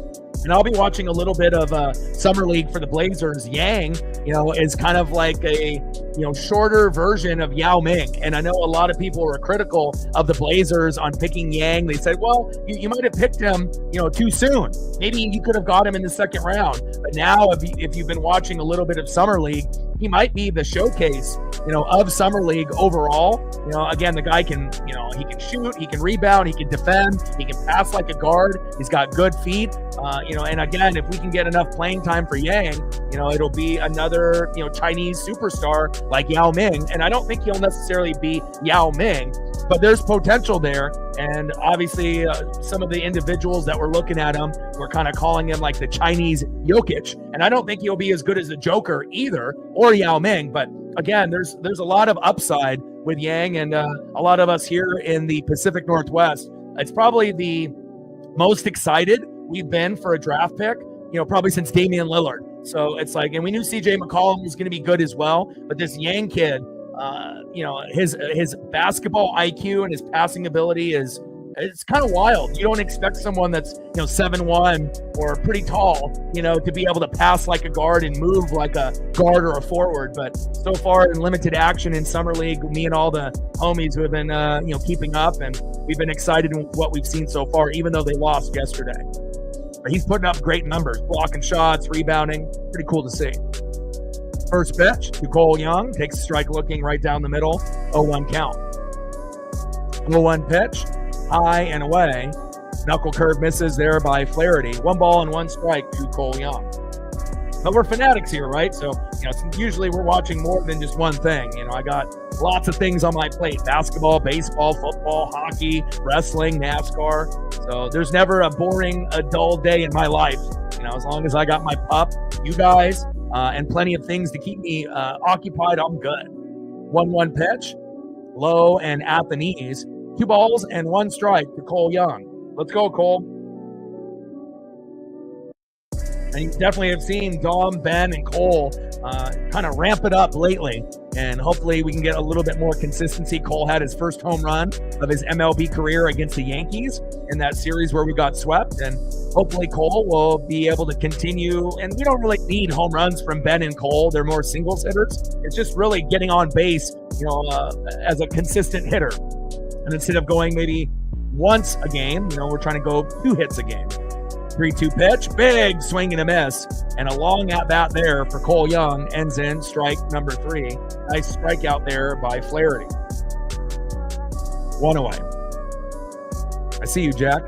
And I'll be watching a little bit of Summer League for the Blazers. Yang, is kind of like a, shorter version of Yao Ming. And I know a lot of people were critical of the Blazers on picking Yang. They said, well, you might have picked him, too soon. Maybe you could have got him in the second round. But now if you've been watching a little bit of Summer League, he might be the showcase, of Summer League overall. Again, the guy can, he can shoot, he can rebound, he can defend, he can pass like a guard. He's got good feet. And again, if we can get enough playing time for Yang, it'll be another, Chinese superstar like Yao Ming. And I don't think he'll necessarily be Yao Ming, but there's potential there. And obviously, some of the individuals that were looking at him were kind of calling him like the Chinese Jokic. And I don't think he'll be as good as the Joker either, or Yao Ming. But again, there's a lot of upside with Yang, and a lot of us here in the Pacific Northwest, it's probably the most excited we've been for a draft pick, probably since Damian Lillard. So it's like, and we knew CJ McCollum was going to be good as well, but this Yang kid, his basketball IQ and his passing ability it's kind of wild. You don't expect someone that's 7'1" or pretty tall, to be able to pass like a guard and move like a guard or a forward. But so far in limited action in Summer League, me and all the homies who have been keeping up, and we've been excited with what we've seen so far, even though they lost yesterday. But he's putting up great numbers, blocking shots, rebounding. Pretty cool to see. First pitch to Cole Young, takes a strike looking right down the middle, 0-1 count. 0-1 pitch, high and away. Knuckle curve misses there by Flaherty. 1 ball and 1 strike to Cole Young. But we're fanatics here, right? So, usually we're watching more than just one thing. I got lots of things on my plate: basketball, baseball, football, hockey, wrestling, NASCAR. So there's never a boring, a dull day in my life. As long as I got my pup, you guys, and plenty of things to keep me occupied, I'm good. 1-1 pitch, low and at the knees. 2 balls and 1 strike to Cole Young. Let's go, Cole. And you definitely have seen Dom, Ben, and Cole kind of ramp it up lately. And hopefully we can get a little bit more consistency. Cole had his first home run of his MLB career against the Yankees in that series where we got swept. And hopefully Cole will be able to continue. And we don't really need home runs from Ben and Cole. They're more singles hitters. It's just really getting on base, as a consistent hitter. And instead of going maybe once a game, we're trying to go 2 hits a game. 3-2 pitch, big swing and a miss, and a long at bat there for Cole Young ends in strike number 3. Nice strikeout there by Flaherty. 1 away. I see you, Jack.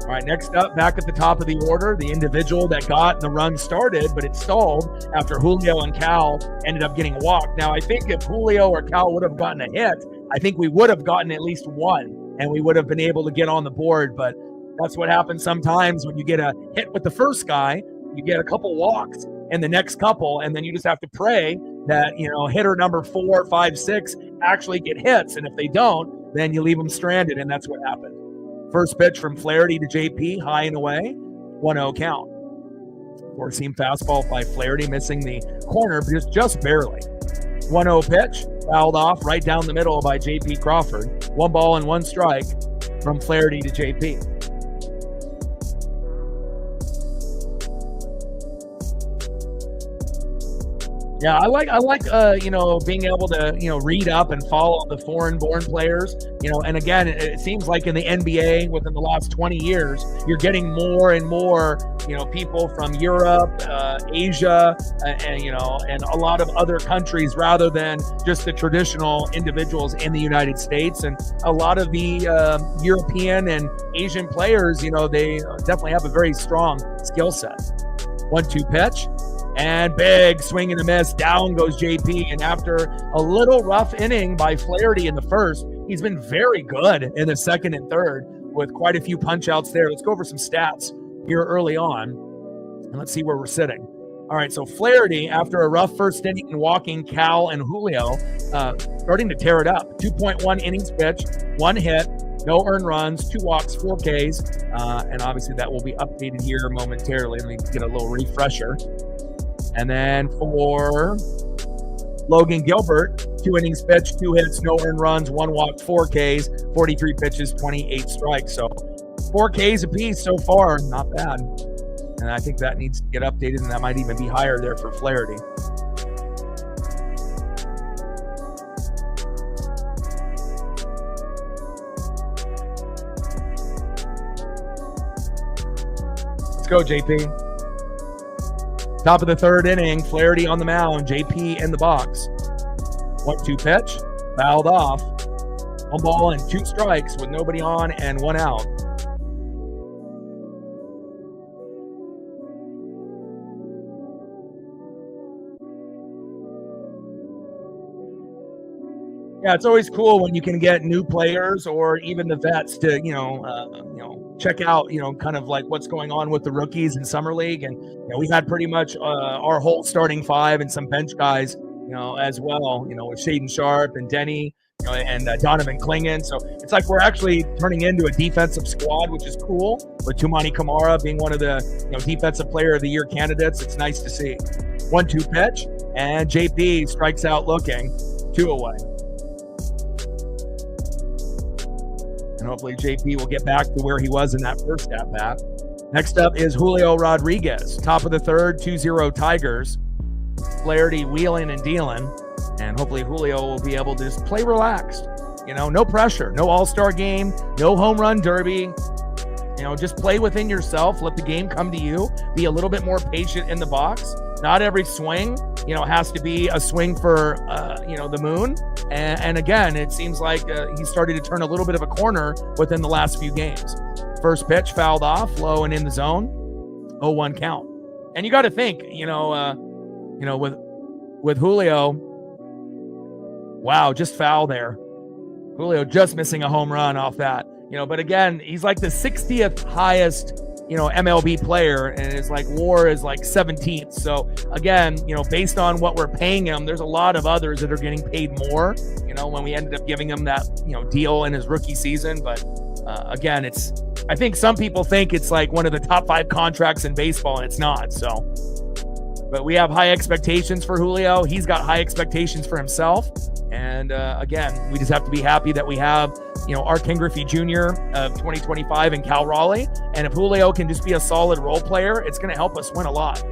All right, next up, back at the top of the order, the individual that got the run started, but it stalled after Julio and Cal ended up getting walked. Now, I think if Julio or Cal would have gotten a hit, I think we would have gotten at least 1, and we would have been able to get on the board, but that's what happens sometimes when you get a hit with the first guy. You get a couple walks in the next couple, and then you just have to pray that, hitter number 4, 5, 6 actually get hits. And if they don't, then you leave them stranded, and that's what happened. First pitch from Flaherty to JP, high and away, 1-0 count. Four-seam fastball by Flaherty, missing the corner, just barely. 1-0 pitch, fouled off right down the middle by J.P. Crawford. 1 ball and 1 strike from Flaherty to J.P. Yeah, I like being able to, read up and follow the foreign-born players, and again, it seems like in the NBA within the last 20 years, you're getting more and more, people from Europe, Asia, and a lot of other countries rather than just the traditional individuals in the United States. And a lot of the European and Asian players, they definitely have a very strong skill set. 1-2 pitch. And big swing and a miss. Down goes JP. And after a little rough inning by Flaherty in the first, he's been very good in the second and third with quite a few punch outs there. Let's go over some stats here early on. And let's see where we're sitting. All right, so Flaherty, after a rough first inning and walking Cal and Julio, starting to tear it up. 2.1 innings pitched, 1 hit, no earned runs, 2 walks, 4 Ks. And obviously that will be updated here momentarily. Let me get a little refresher. And then for Logan Gilbert, 2 innings pitched, 2 hits, no earned runs, 1 walk, 4 Ks, 43 pitches, 28 strikes. So 4 Ks apiece so far, not bad. And I think that needs to get updated, and that might even be higher there for Flaherty. Let's go, JP. Top of the third inning, Flaherty on the mound, JP in the box. 1-2 pitch, fouled off. 1 ball and 2 strikes with nobody on and 1 out. Yeah, it's always cool when you can get new players or even the vets to, check out, kind of like what's going on with the rookies in Summer League. And, we had pretty much our whole starting 5 and some bench guys, as well, with Shaden Sharp and Denny, and Donovan Klingon. So it's like we're actually turning into a defensive squad, which is cool. With Tumani Kamara being one of the, defensive player of the year candidates. It's nice to see. 1-2 pitch, and JP strikes out looking, 2 away. And hopefully JP will get back to where he was in that first at-bat. Next up is Julio Rodriguez. Top of the third, 2-0 Tigers. Flaherty wheeling and dealing. And hopefully Julio will be able to just play relaxed. No pressure, no all-star game, no home run derby. Just play within yourself. Let the game come to you. Be a little bit more patient in the box. Not every swing, has to be a swing for, the moon. And again, it seems like he started to turn a little bit of a corner within the last few games. First pitch fouled off, low and in the zone, 0-1 count. And you got to think, with Julio, wow, just foul there. Julio just missing a home run off that. But again, he's like the 60th highest, MLB player, and it's like WAR is like 17th. So again, based on what we're paying him, there's a lot of others that are getting paid more, when we ended up giving him that, deal in his rookie season. But again, I think some people think it's like one of the top 5 contracts in baseball, and it's not. So, but we have high expectations for Julio. He's got high expectations for himself. And again, we just have to be happy that we have, Art Ken Griffey Jr. of 2025 and Cal Raleigh. And if Julio can just be a solid role player, it's going to help us win a lot.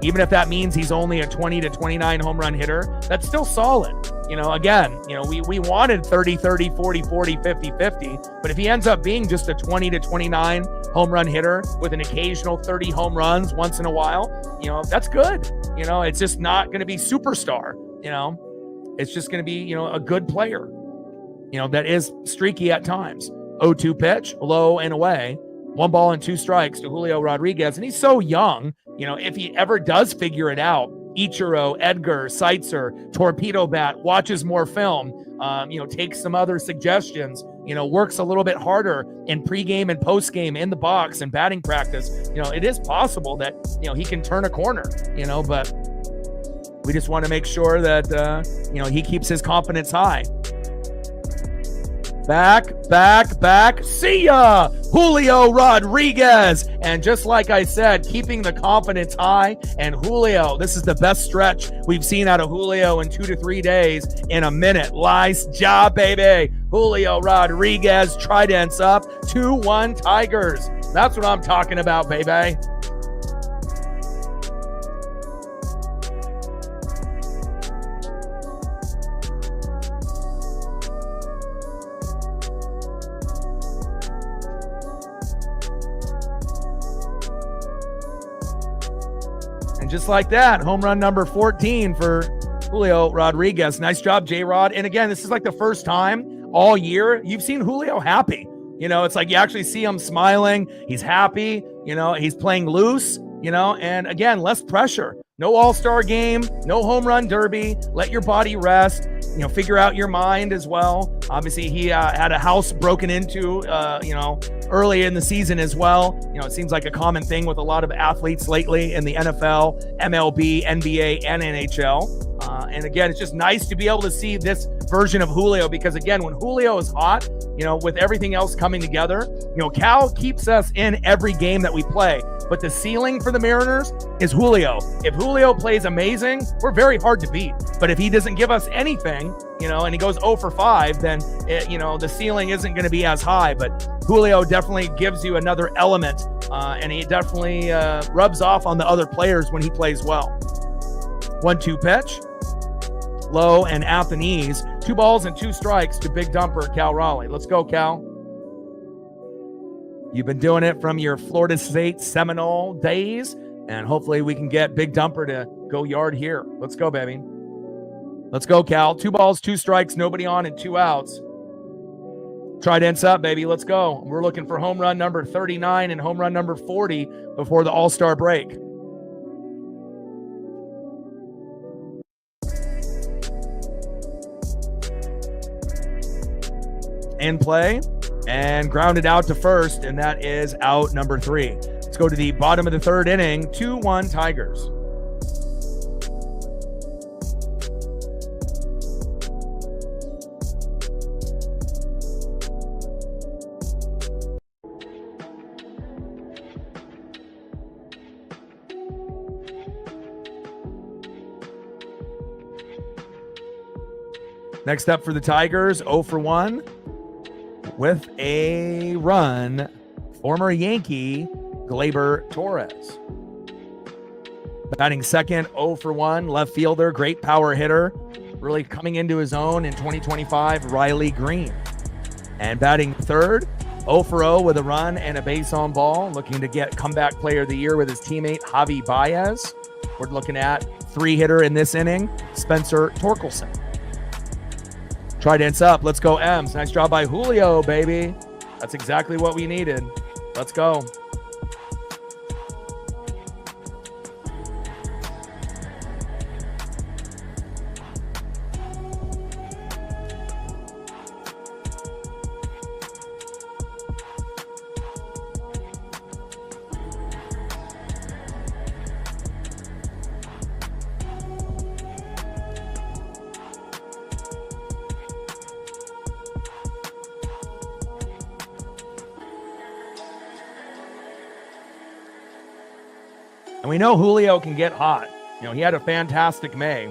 Even if that means he's only a 20 to 29 home run hitter, that's still solid. Again, we wanted 30, 30, 40, 40, 50, 50. But if he ends up being just a 20 to 29 home run hitter with an occasional 30 home runs once in a while, that's good. It's just not going to be superstar, It's just going to be, a good player, that is streaky at times. 0-2 pitch, low and away. 1 ball and 2 strikes to Julio Rodriguez. And he's so young, if he ever does figure it out, Ichiro, Edgar, Seitzer, Torpedo Bat, watches more film, takes some other suggestions, works a little bit harder in pregame and postgame in the box and batting practice, it is possible that, he can turn a corner, but we just want to make sure that, he keeps his confidence high. Back. See ya, Julio Rodriguez. And just like I said, keeping the confidence high. And Julio, this is the best stretch we've seen out of Julio in 2 to 3 days in a minute. Nice job, baby. Julio Rodriguez, tridents up, 2-1 Tigers. That's what I'm talking about, baby. And just like that, home run number 14 for Julio Rodriguez. Nice job, J-Rod. And again, this is like the first time all year you've seen Julio happy. You know, it's like you actually see him smiling. He's happy. You know, he's playing loose, you know, and again, less pressure. No all-star game, no home run derby. Let your body rest, you know, figure out your mind as well. Obviously, he had a house broken into, you know, early in the season as well. You know, it seems like a common thing with a lot of athletes lately in the NFL, MLB, NBA, and NHL. And again, it's just nice to be able to see this version of Julio because, again, when Julio is hot, you know, with everything else coming together, you know, Cal keeps us in every game that we play. But the ceiling for the Mariners is Julio. If Julio plays amazing, we're very hard to beat. But if he doesn't give us anything, you know, and he goes 0 for 5, then, you know, the ceiling isn't going to be as high. But Julio definitely gives you another element, and he definitely rubs off on the other players when he plays well. 1-2 pitch. Low and at the knees. 2 balls and 2 strikes to big dumper Cal Raleigh. Let's go, Cal. You've been doing it from your Florida State Seminole days, and hopefully we can get big dumper to go yard here. Let's go, baby. Let's go, Cal. 2 balls, 2 strikes, nobody on, and 2 outs. Tridents up, baby. Let's go. We're looking for home run number 39 and home run number 40 before the All-Star break. In play and grounded out to first, and that is out number 3. Let's go to the bottom of the 3rd inning. 2-1 Tigers. Next up for the Tigers, 0 for 1. With a run, former Yankee Gleyber Torres. Batting second, 0 for 1, left fielder, great power hitter, really coming into his own in 2025, Riley Green. And batting third, 0 for 0 with a run and a base on ball, looking to get comeback player of the year with his teammate Javi Baez. We're looking at 3-hitter in this inning, Spencer Torkelson. Tridents up. Let's go, M's. Nice job by Julio, baby. That's exactly what we needed. Let's go. And we know Julio can get hot. You know, he had a fantastic May,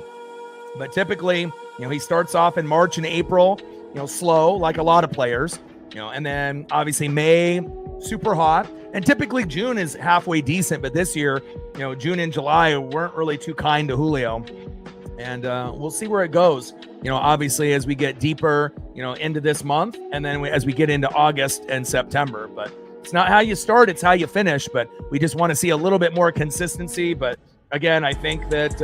but typically, you know, he starts off in March and April, you know, slow, like a lot of players, you know, and then obviously May, super hot. And typically June is halfway decent, but this year, you know, June and July weren't really too kind to Julio. And we'll see where it goes, you know, obviously as we get deeper, you know, into this month, and then as we get into August and September. But it's not how you start, it's how you finish. But we just want to see a little bit more consistency. But again, I think that,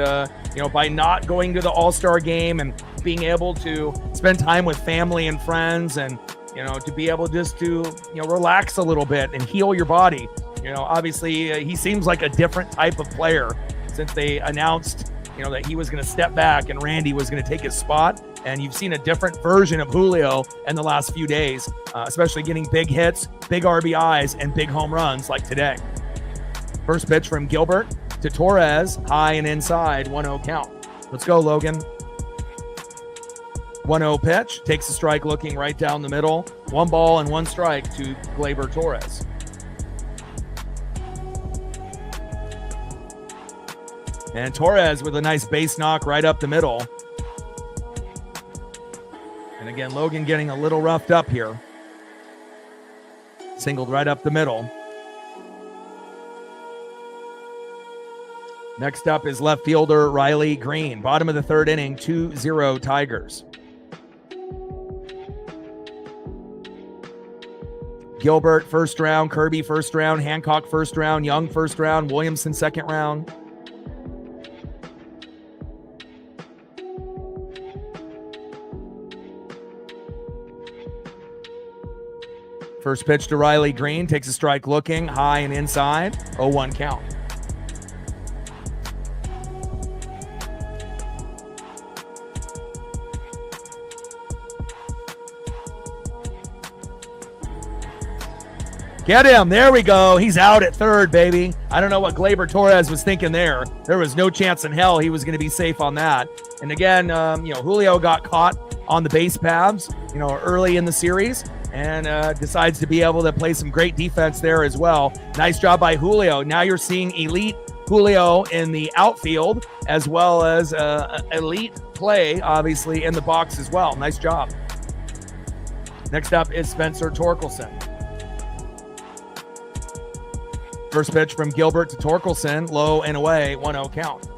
you know, by not going to the All-Star game and being able to spend time with family and friends and, you know, to be able just to, you know, relax a little bit and heal your body. You know, obviously he seems like a different type of player since they announced, you know, that he was going to step back and Randy was going to take his spot. And you've seen a different version of Julio in the last few days, especially getting big hits, big RBIs, and big home runs like today. First pitch from Gilbert to Torres, high and inside, 1-0 count. Let's go, Logan. 1-0 pitch, takes a strike looking right down the middle. 1 ball and 1 strike to Gleyber Torres. And Torres with a nice base knock right up the middle. And again, Logan getting a little roughed up here. Singled right up the middle. Next up is left fielder Riley Green. Bottom of the 3rd inning, 2-0 Tigers. Gilbert, 1st round. Kirby, 1st round. Hancock, 1st round. Young, 1st round. Williamson, 2nd round. First pitch to Riley Green. Takes a strike looking high and inside. 0-1 count. Get him. There we go. He's out at 3rd, baby. I don't know what Gleyber Torres was thinking there. There was no chance in hell he was going to be safe on that. And again, Julio got caught on the base paths, early in the series, and decides to be able to play some great defense there as well. Nice job by Julio. Now you're seeing elite Julio in the outfield, as well as elite play, obviously, in the box as well. Nice job. Next up is Spencer Torkelson. First pitch from Gilbert to Torkelson, low and away, 1-0 count.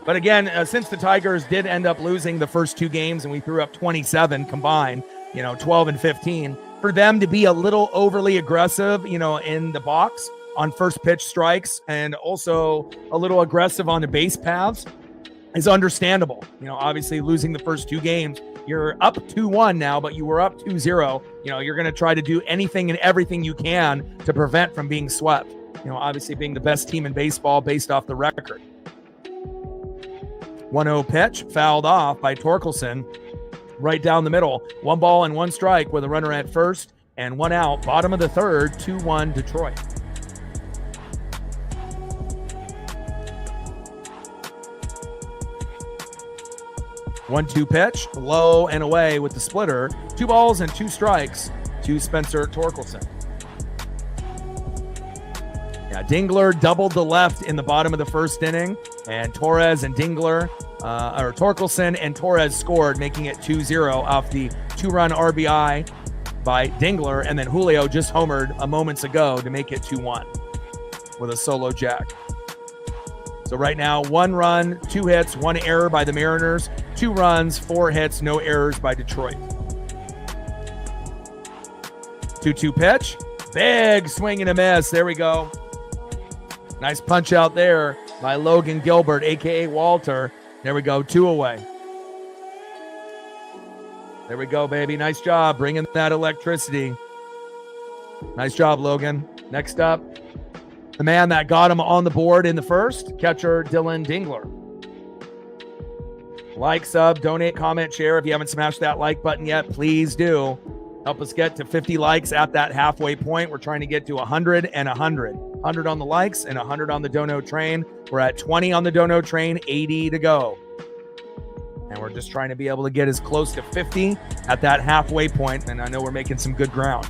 But again, since the Tigers did end up losing the first 2 games and we threw up 27 combined, 12 and 15, for them to be a little overly aggressive, in the box on first pitch strikes and also a little aggressive on the base paths is understandable. Obviously losing the first 2 games, you're up 2-1 now, but you were up 2-0. You're going to try to do anything and everything you can to prevent from being swept. Obviously being the best team in baseball based off the record. 1-0 pitch, fouled off by Torkelson, right down the middle. 1 ball and 1 strike with a runner at 1st and 1 out. Bottom of the 3rd, 2-1 Detroit. One-two pitch, low and away with the splitter. 2 balls and 2 strikes to Spencer Torkelson. Dingler doubled the left in the bottom of the 1st inning, and Torres and Torkelson and Torres scored, making it 2-0 off the 2-run RBI by Dingler, and then Julio just homered a moments ago to make it 2-1 with a solo jack. So right now, 1 run, 2 hits, 1 error by the Mariners, 2 runs, 4 hits, no errors by Detroit. 2-2 pitch, big swing and a miss. There we go. Nice punch out there by Logan Gilbert, a.k.a. Walter. There we go, 2 away. There we go, baby. Nice job bringing that electricity. Nice job, Logan. Next up, the man that got him on the board in the 1st, catcher Dylan Dingler. Like, sub, donate, comment, share. If you haven't smashed that like button yet, please do. Help us get to 50 likes at that halfway point. We're trying to get to 100 and 100. 100 on the likes and 100 on the dono train. We're at 20 on the dono train, 80 to go. And we're just trying to be able to get as close to 50 at that halfway point, and I know we're making some good ground.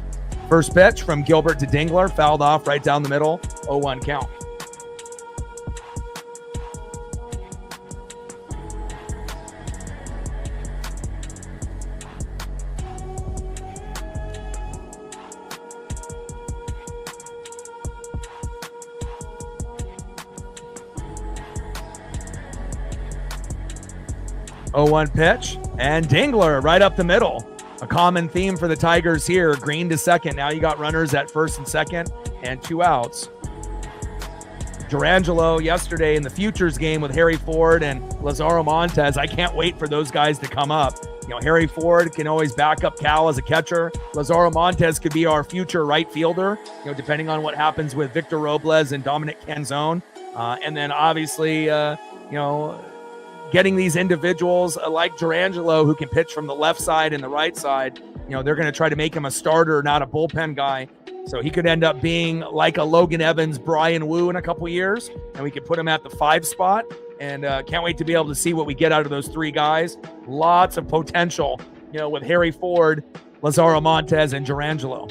First pitch from Gilbert to Dingler, fouled off right down the middle, 0-1 count. Oh, 0-1 pitch, and Dingler right up the middle. A common theme for the Tigers here. Green to 2nd. Now you got runners at 1st and 2nd and 2 outs. Durangelo yesterday in the Futures game with Harry Ford and Lazaro Montez. I can't wait for those guys to come up. Harry Ford can always back up Cal as a catcher. Lazaro Montez could be our future right fielder, depending on what happens with Victor Robles and Dominic Canzone. And then obviously, getting these individuals like Durangelo who can pitch from the left side and the right side, they're going to try to make him a starter, not a bullpen guy. So he could end up being like a Logan Evans, Brian Wu in a couple years, and we could put him at the 5 spot. And can't wait to be able to see what we get out of those 3 guys. Lots of potential with Harry Ford, Lazaro Montez, and Durangelo.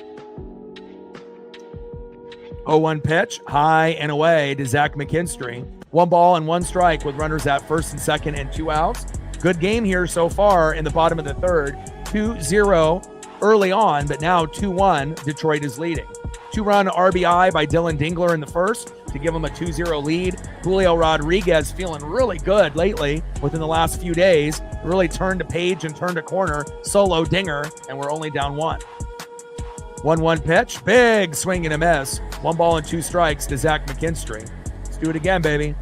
0-1 pitch, high and away to Zach McKinstry. 1 ball and 1 strike with runners at first and second and 2 outs. Good game here so far in the bottom of the third. 2-0 early on, but now 2-1, Detroit is leading. 2-run RBI by Dylan Dingler in the first to give them a 2-0 lead. Julio Rodriguez feeling really good lately within the last few days. Really turned a page and turned a corner. Solo dinger, and we're only down 1. 1-1 pitch, big swing and a miss. 1 ball and 2 strikes to Zach McKinstry. Let's do it again, baby.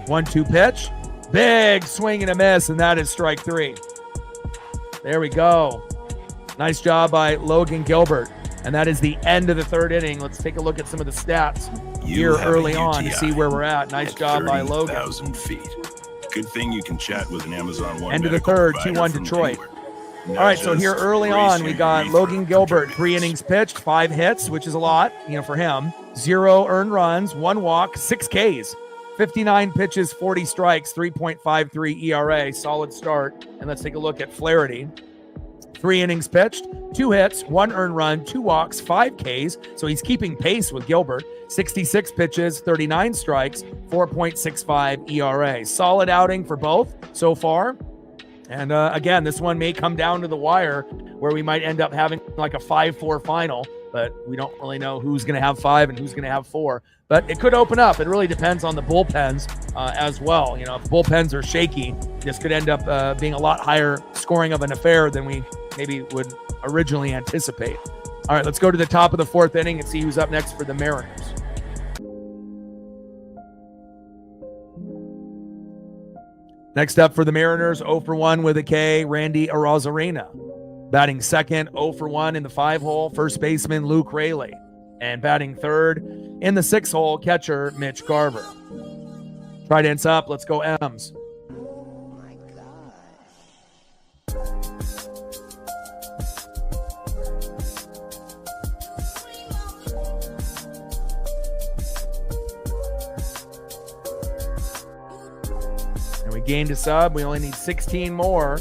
1-2 pitch, big swing and a miss, and that is strike 3. There we go. Nice job by Logan Gilbert. And that is the end of the third inning. Let's take a look at some of the stats here early on to see where we're at. Nice job by Logan. 30,000 feet. Good thing you can chat with an Amazon One. End of the third, 2-1 Detroit. All right, so here early on, we got Logan Gilbert, 3 innings pitched, 5 hits, which is a lot, for him. 0 earned runs, 1 walk, 6 Ks. 59 pitches, 40 strikes, 3.53 ERA. Solid start. And let's take a look at Flaherty. 3 innings pitched, 2 hits, 1 earned run, 2 walks, 5 Ks. So he's keeping pace with Gilbert. 66 pitches, 39 strikes, 4.65 ERA. Solid outing for both so far. And again, this one may come down to the wire where we might end up having like a 5-4 final, but we don't really know who's going to have 5 and who's going to have 4. But it could open up. It really depends on the bullpens as well. If bullpens are shaky, this could end up being a lot higher scoring of an affair than we maybe would originally anticipate. All right, let's go to the top of the 4th inning and see who's up next for the Mariners. Next up for the Mariners, 0 for 1 with a K, Randy Arozarena. Batting second, 0 for 1 in the 5-hole, first baseman Luke Raley. And batting third in the 6-hole, catcher Mitch Garver. Trident's up, let's go M's. Oh my God. And we gained a sub. We only need 16 more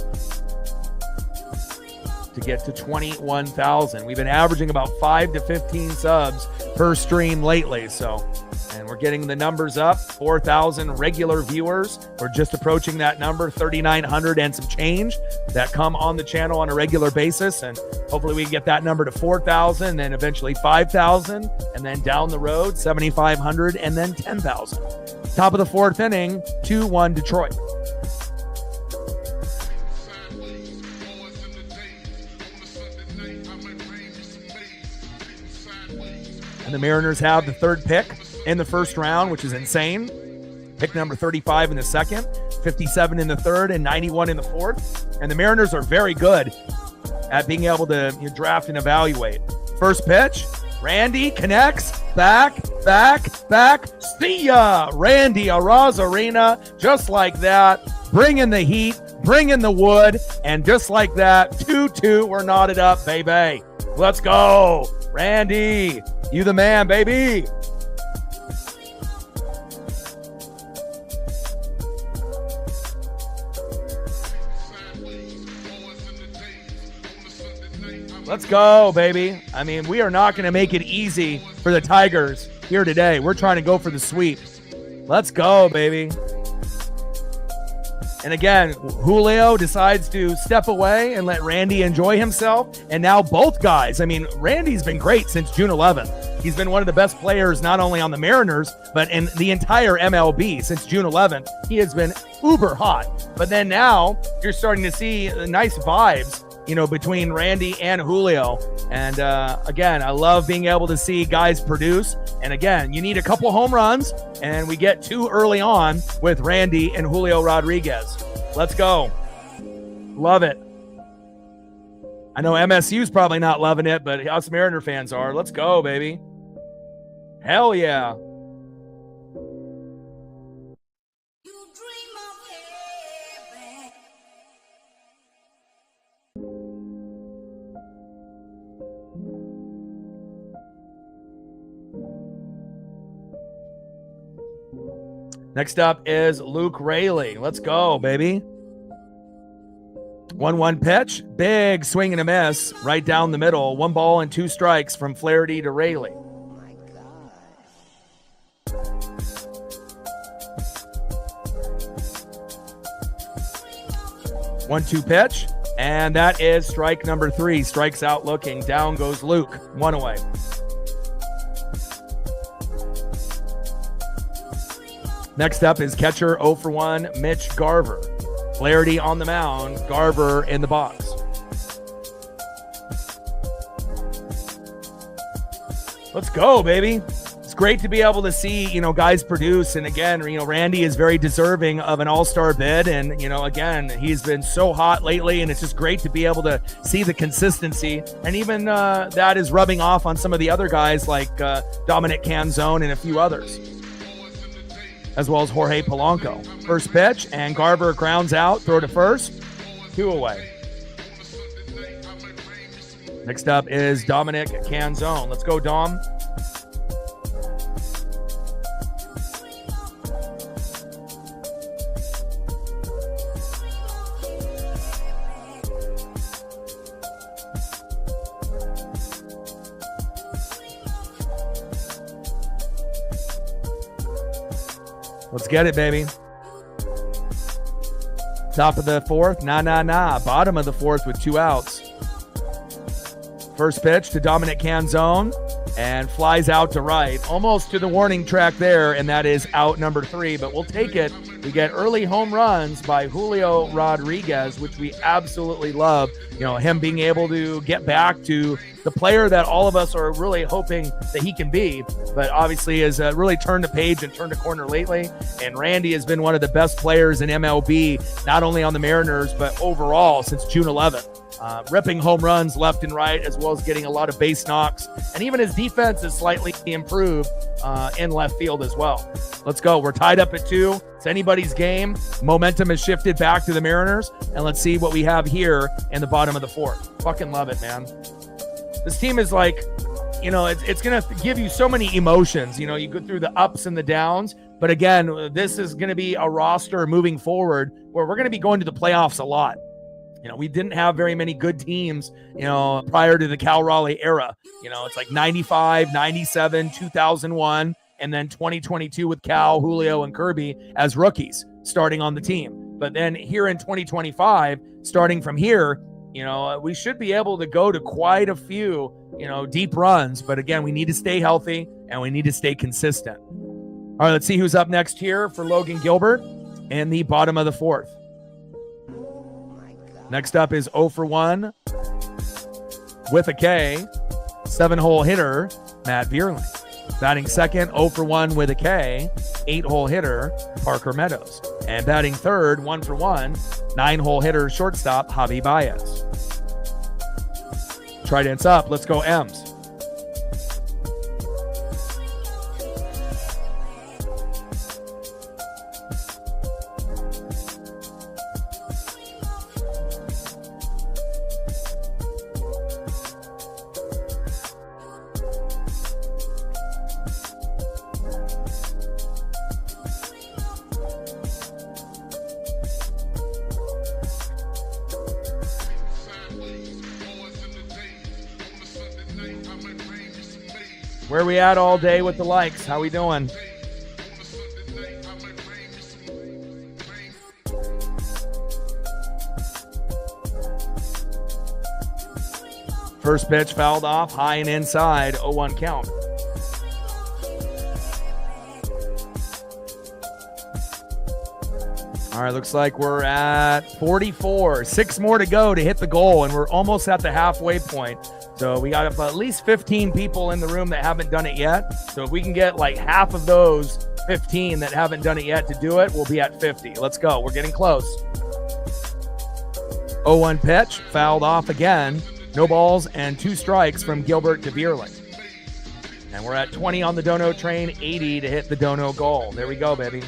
to get to 21,000. We've been averaging about 5 to 15 subs per stream lately. And we're getting the numbers up. 4,000 regular viewers. We're just approaching that number, 3,900 and some change that come on the channel on a regular basis. And hopefully we can get that number to 4,000, then eventually 5,000, and then down the road, 7,500, and then 10,000. Top of the 4th inning, 2-1 Detroit. And the Mariners have the 3rd pick in the 1st round, which is insane. Pick number 35 in the 2nd, 57 in the 3rd, and 91 in the 4th. And the Mariners are very good at being able to draft and evaluate. First pitch, Randy connects, back, see ya! Randy Arozarena, just like that, bringing the heat, bringing the wood, and just like that, 2-2, we're knotted up, baby. Let's go, Randy, you the man, baby. Let's go, baby. I mean, we are not going to make it easy for the Tigers here today. We're trying to go for the sweep. Let's go, baby. And again, Julio decides to step away and let Randy enjoy himself. And now both guys, I mean, Randy's been great since June 11th. He's been one of the best players, not only on the Mariners, but in the entire MLB since June 11th. He has been uber hot. But then now you're starting to see nice vibes, between Randy and Julio. And again, I love being able to see guys produce. And again, you need a couple home runs, and we get 2 early on with Randy and Julio Rodriguez. Let's go. Love it. I know MSU's probably not loving it, but us Mariner fans are. Let's go, baby. Hell yeah. Next up is Luke Raley. Let's go, baby. 1-1 pitch. Big swing and a miss right down the middle. 1 ball and 2 strikes from Flaherty to Rayleigh. Oh my God. 1-2 pitch. And that is strike number 3. Strikes out looking. Down goes Luke. 1 away. Next up is catcher 0 for 1, Mitch Garver. Flaherty on the mound, Garver in the box. Let's go, baby. It's great to be able to see, guys produce. And again, Randy is very deserving of an all-star bid. And, again, he's been so hot lately, and it's just great to be able to see the consistency. And even that is rubbing off on some of the other guys like Dominic Canzone and a few others, as well as Jorge Polanco. First pitch, and Garver grounds out, throw to first, 2 away. Next up is Dominic Canzone. Let's go, Dom. Let's get it, baby. Top of the 4th, nah. Bottom of the 4th with 2 outs. First pitch to Dominic Canzone, and flies out to right, almost to the warning track there, and that is out number 3, but we'll take it. We get early home runs by Julio Rodriguez, which we absolutely love. Him being able to get back to the player that all of us are really hoping that he can be, but obviously has really turned the page and turned a corner lately. And Randy has been one of the best players in MLB, not only on the Mariners, but overall since June 11th. Ripping home runs left and right, as well as getting a lot of base knocks. And even his defense is slightly improved in left field as well. Let's go. We're tied up at 2. It's anybody's game. Momentum has shifted back to the Mariners. And let's see what we have here in the bottom of the 4th. Fucking love it, man. This team is like, it's going to give you so many emotions. You go through the ups and the downs. But again, this is going to be a roster moving forward where we're going to be going to the playoffs a lot. We didn't have very many good teams, prior to the Cal Raleigh era. It's like 95, 97, 2001, and then 2022 with Cal, Julio, and Kirby as rookies starting on the team. But then here in 2025, starting from here, we should be able to go to quite a few, deep runs. But again, we need to stay healthy and we need to stay consistent. All right, let's see who's up next here for Logan Gilbert in the bottom of the 4th. Next up is 0 for 1 with a K, 7-hole hitter, Matt Vierling. Batting second, 0 for 1 with a K, 8-hole hitter, Parker Meadows. And batting third, 1 for 1, 9-hole hitter, shortstop, Javi Baez. Trident's up. Let's go, M's. Where we at all day with the likes? How we doing? First pitch fouled off, high and inside, 0-1 count. All right, looks like we're at 44. 6 more to go to hit the goal, and we're almost at the halfway point. So we got at least 15 people in the room that haven't done it yet. So if we can get like half of those 15 that haven't done it yet to do it, we'll be at 50. Let's go. We're getting close. 0-1 pitch, fouled off again. No balls and 2 strikes from Gilbert to Vierling. And we're at 20 on the Dono train, 80 to hit the Dono goal. There we go, baby.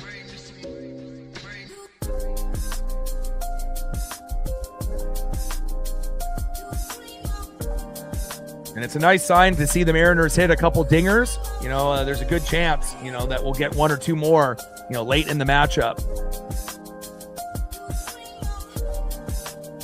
And it's a nice sign to see the Mariners hit a couple dingers. There's a good chance, that we'll get 1 or 2 more, late in the matchup.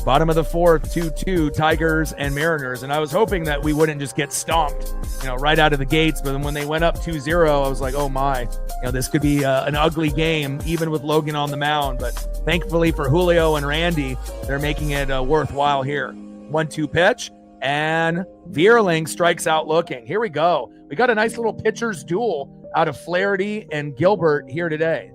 Bottom of the fourth, 2-2, Tigers and Mariners. And I was hoping that we wouldn't just get stomped, right out of the gates. But then when they went up 2-0, I was like, oh my, this could be an ugly game, even with Logan on the mound. But thankfully for Julio and Randy, they're making it worthwhile here. 1-2 pitch, and Vierling strikes out looking. Here we go. We got a nice little pitcher's duel out of Flaherty and Gilbert here today.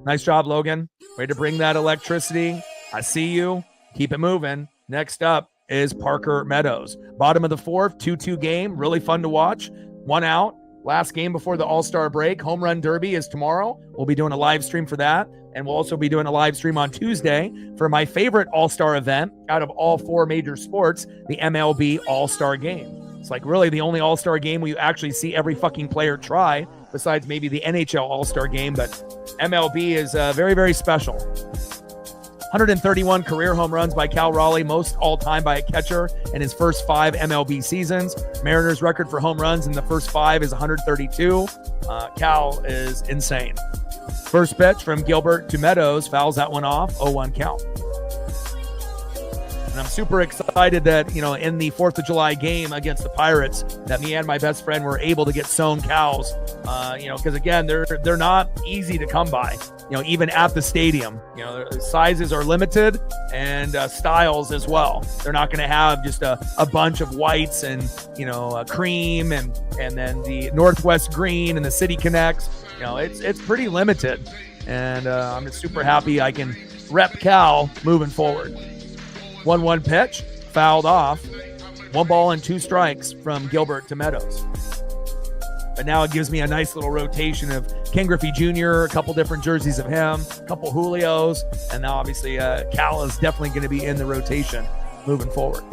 Nice job, Logan. Way to bring that electricity. I see you. Keep it moving. Next up is Parker Meadows. Bottom of the fourth, 2-2 game. Really fun to watch. 1 out. Last game before the All-Star break. Home Run Derby is tomorrow. We'll be doing a live stream for that. And we'll also be doing a live stream on Tuesday for my favorite All-Star event out of all 4 major sports, the MLB All-Star Game. It's like really the only All-Star game where you actually see every fucking player try, besides maybe the NHL All-Star Game. But MLB is very, very special. 131 career home runs by Cal Raleigh, most all-time by a catcher in his first 5 MLB seasons. Mariners' record for home runs in the first 5 is 132. Cal is insane. First pitch from Gilbert to Meadows, fouls that one off, 0-1 count. And I'm super excited that, in the 4th of July game against the Pirates, that me and my best friend were able to get sown cows, because again, they're not easy to come by, even at the stadium. Sizes are limited and styles as well. They're not going to have just a bunch of whites and, a cream and then the Northwest green and the City Connects. It's pretty limited. And I'm just super happy I can rep Cal moving forward. 1-1 pitch, fouled off. 1 ball and 2 strikes from Gilbert to Meadows. But now it gives me a nice little rotation of Ken Griffey Jr., a couple different jerseys of him, a couple Julios, and now obviously Cal is definitely going to be in the rotation moving forward.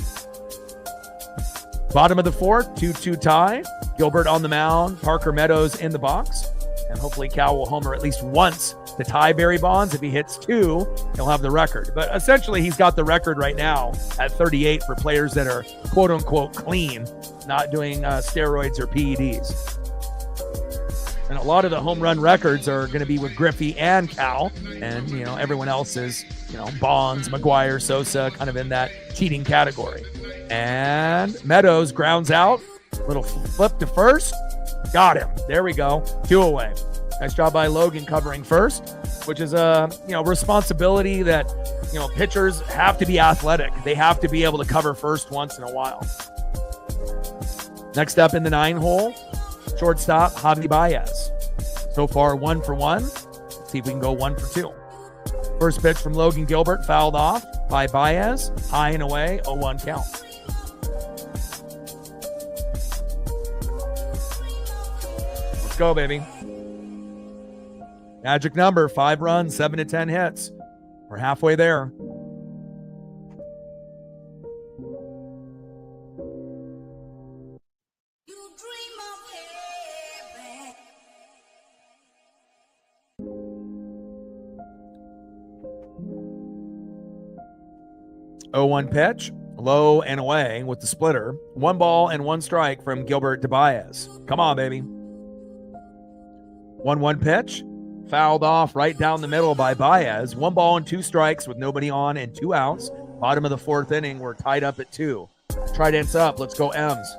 Bottom of the fourth, 2-2 tie. Gilbert on the mound, Parker Meadows in the box. And hopefully Cal will homer at least once to tie Barry Bonds. If he hits 2, he'll have the record. But essentially, he's got the record right now at 38 for players that are quote-unquote clean, not doing steroids or PEDs. And a lot of the home run records are going to be with Griffey and Cal. And, everyone else is, Bonds, McGuire, Sosa, kind of in that cheating category. And Meadows grounds out. Little flip to first. Got him. There we go. 2 away. Nice job by Logan covering first, which is a responsibility that pitchers have to be athletic. They have to be able to cover first once in a while. Next up in the 9 hole, shortstop Javi Baez. So far 1 for 1. Let's see if we can go 1 for 2. First pitch from Logan Gilbert, fouled off by Baez. High and away, 0-1 count. Let's go, baby. Magic number, 5 runs, 7 to 10 hits. We're halfway there. You dream of heaven. 0-1 pitch, low and away with the splitter. 1 ball and 1 strike from Gilbert to Baez. Come on, baby. 1-1 pitch, fouled off right down the middle by Baez. 1 ball and 2 strikes with nobody on and 2 outs. Bottom of the 4th inning, we're tied up at 2. Trident's up. Let's go M's.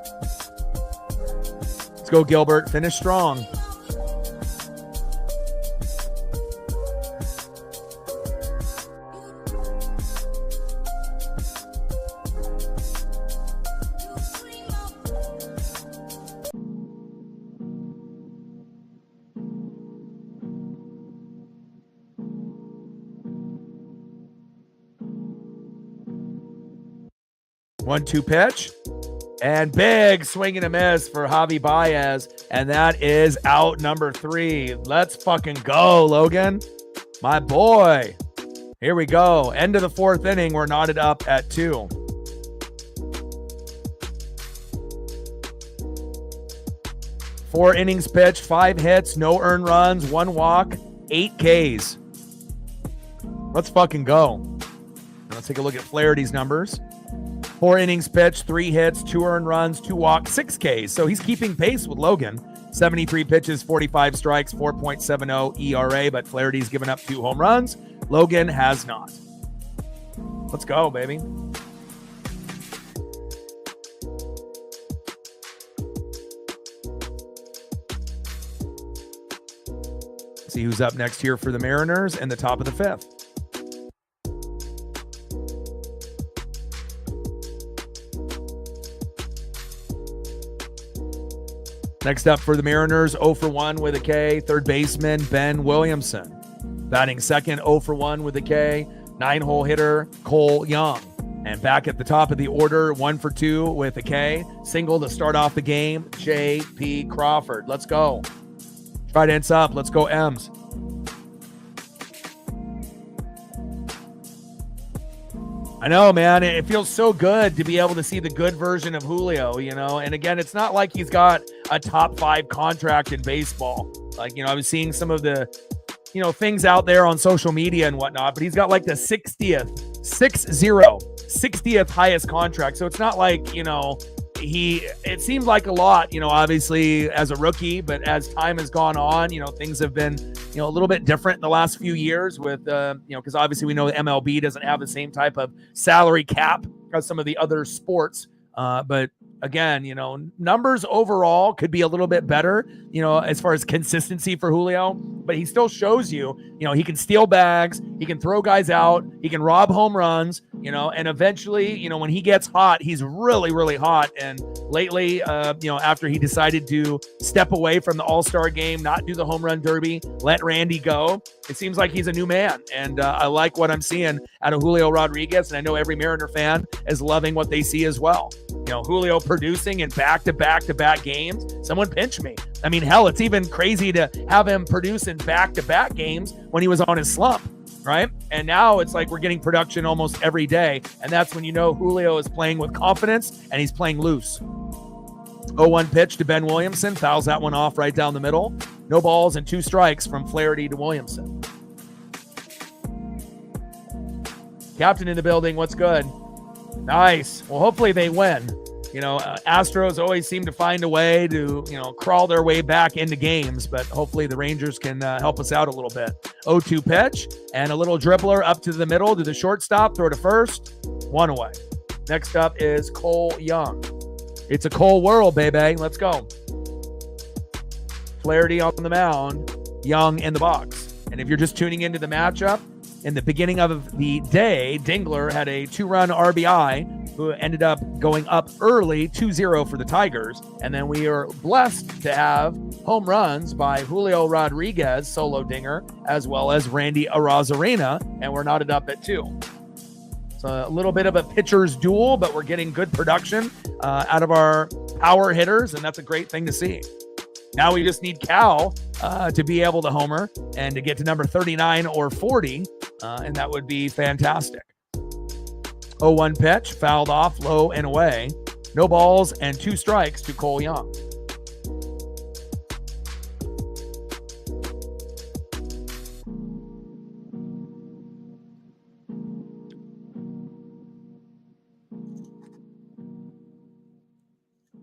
Let's go Gilbert. Finish strong. One-two pitch, and big swing and a miss for Javi Baez, and that is out number 3. Let's fucking go, Logan. My boy. Here we go. End of the 4th inning. We're knotted up at 2. Four innings pitched, 5 hits, no earned runs, 1 walk, 8 Ks. Let's fucking go. Let's take a look at Flaherty's numbers. 4 innings pitched, 3 hits, 2 earned runs, 2 walks, 6 Ks. So he's keeping pace with Logan. 73 pitches, 45 strikes, 4.70 ERA, but Flaherty's given up 2 home runs. Logan has not. Let's go, baby. See who's up next here for the Mariners in the top of the 5th. Next up for the Mariners, 0 for 1 with a K, third baseman Ben Williamson. Batting second, 0 for 1 with a K, 9-hole hitter Cole Young. And back at the top of the order, 1 for 2 with a K, single to start off the game, J.P. Crawford. Let's go. Trident's up. Let's go, M's. I know, man. It feels so good to be able to see the good version of Julio, you know. And again, it's not like he's got a top 5 contract in baseball. Like, you know, I was seeing some of the, you know, things out there on social media and whatnot, but he's got like the 60th highest contract. So it's not like, you know, it seemed like a lot, you know, obviously as a rookie, but as time has gone on, you know, things have been, you know, a little bit different in the last few years with, you know, because obviously we know the MLB doesn't have the same type of salary cap as some of the other sports. But again, you know, numbers overall could be a little bit better, you know, as far as consistency for Julio, but he still shows you, you know, he can steal bags, he can throw guys out, he can rob home runs, you know, and eventually, you know, when he gets hot, he's really, really hot. And lately, you know, after he decided to step away from the All-Star game, not do the home run derby, let Randy go, it seems like he's a new man. And I like what I'm seeing out of Julio Rodriguez. And I know every Mariner fan is loving what they see as well. You know, Julio producing in back-to-back-to-back games. Someone pinch me. I mean, hell, it's even crazy to have him produce in back-to-back games when he was on his slump, right? And now it's like we're getting production almost every day. And that's when you know Julio is playing with confidence and he's playing loose. 0-1 pitch to Ben Williamson. Fouls that one off right down the middle. No balls and 2 strikes from Flaherty to Williamson. Captain in the building. What's good? Nice. Well, hopefully they win. You know, Astros always seem to find a way to, you know, crawl their way back into games, but hopefully the Rangers can help us out a little bit. 0-2 pitch and a little dribbler up to the middle to the shortstop, throw to first, 1 away. Next up is Cole Young. It's a Cole world, baby. Let's go. Flaherty on the mound, Young in the box. And if you're just tuning into the matchup, in the beginning of the day, Dingler had a 2-run RBI who ended up going up early 2-0 for the Tigers. And then we are blessed to have home runs by Julio Rodriguez, solo dinger, as well as Randy Arozarena, and we're knotted up at 2. So a little bit of a pitcher's duel, but we're getting good production out of our power hitters, and that's a great thing to see. Now we just need Cal to be able to homer and to get to number 39 or 40, and that would be fantastic. 0-1 pitch, fouled off, low and away. No balls and 2 strikes to Cole Young.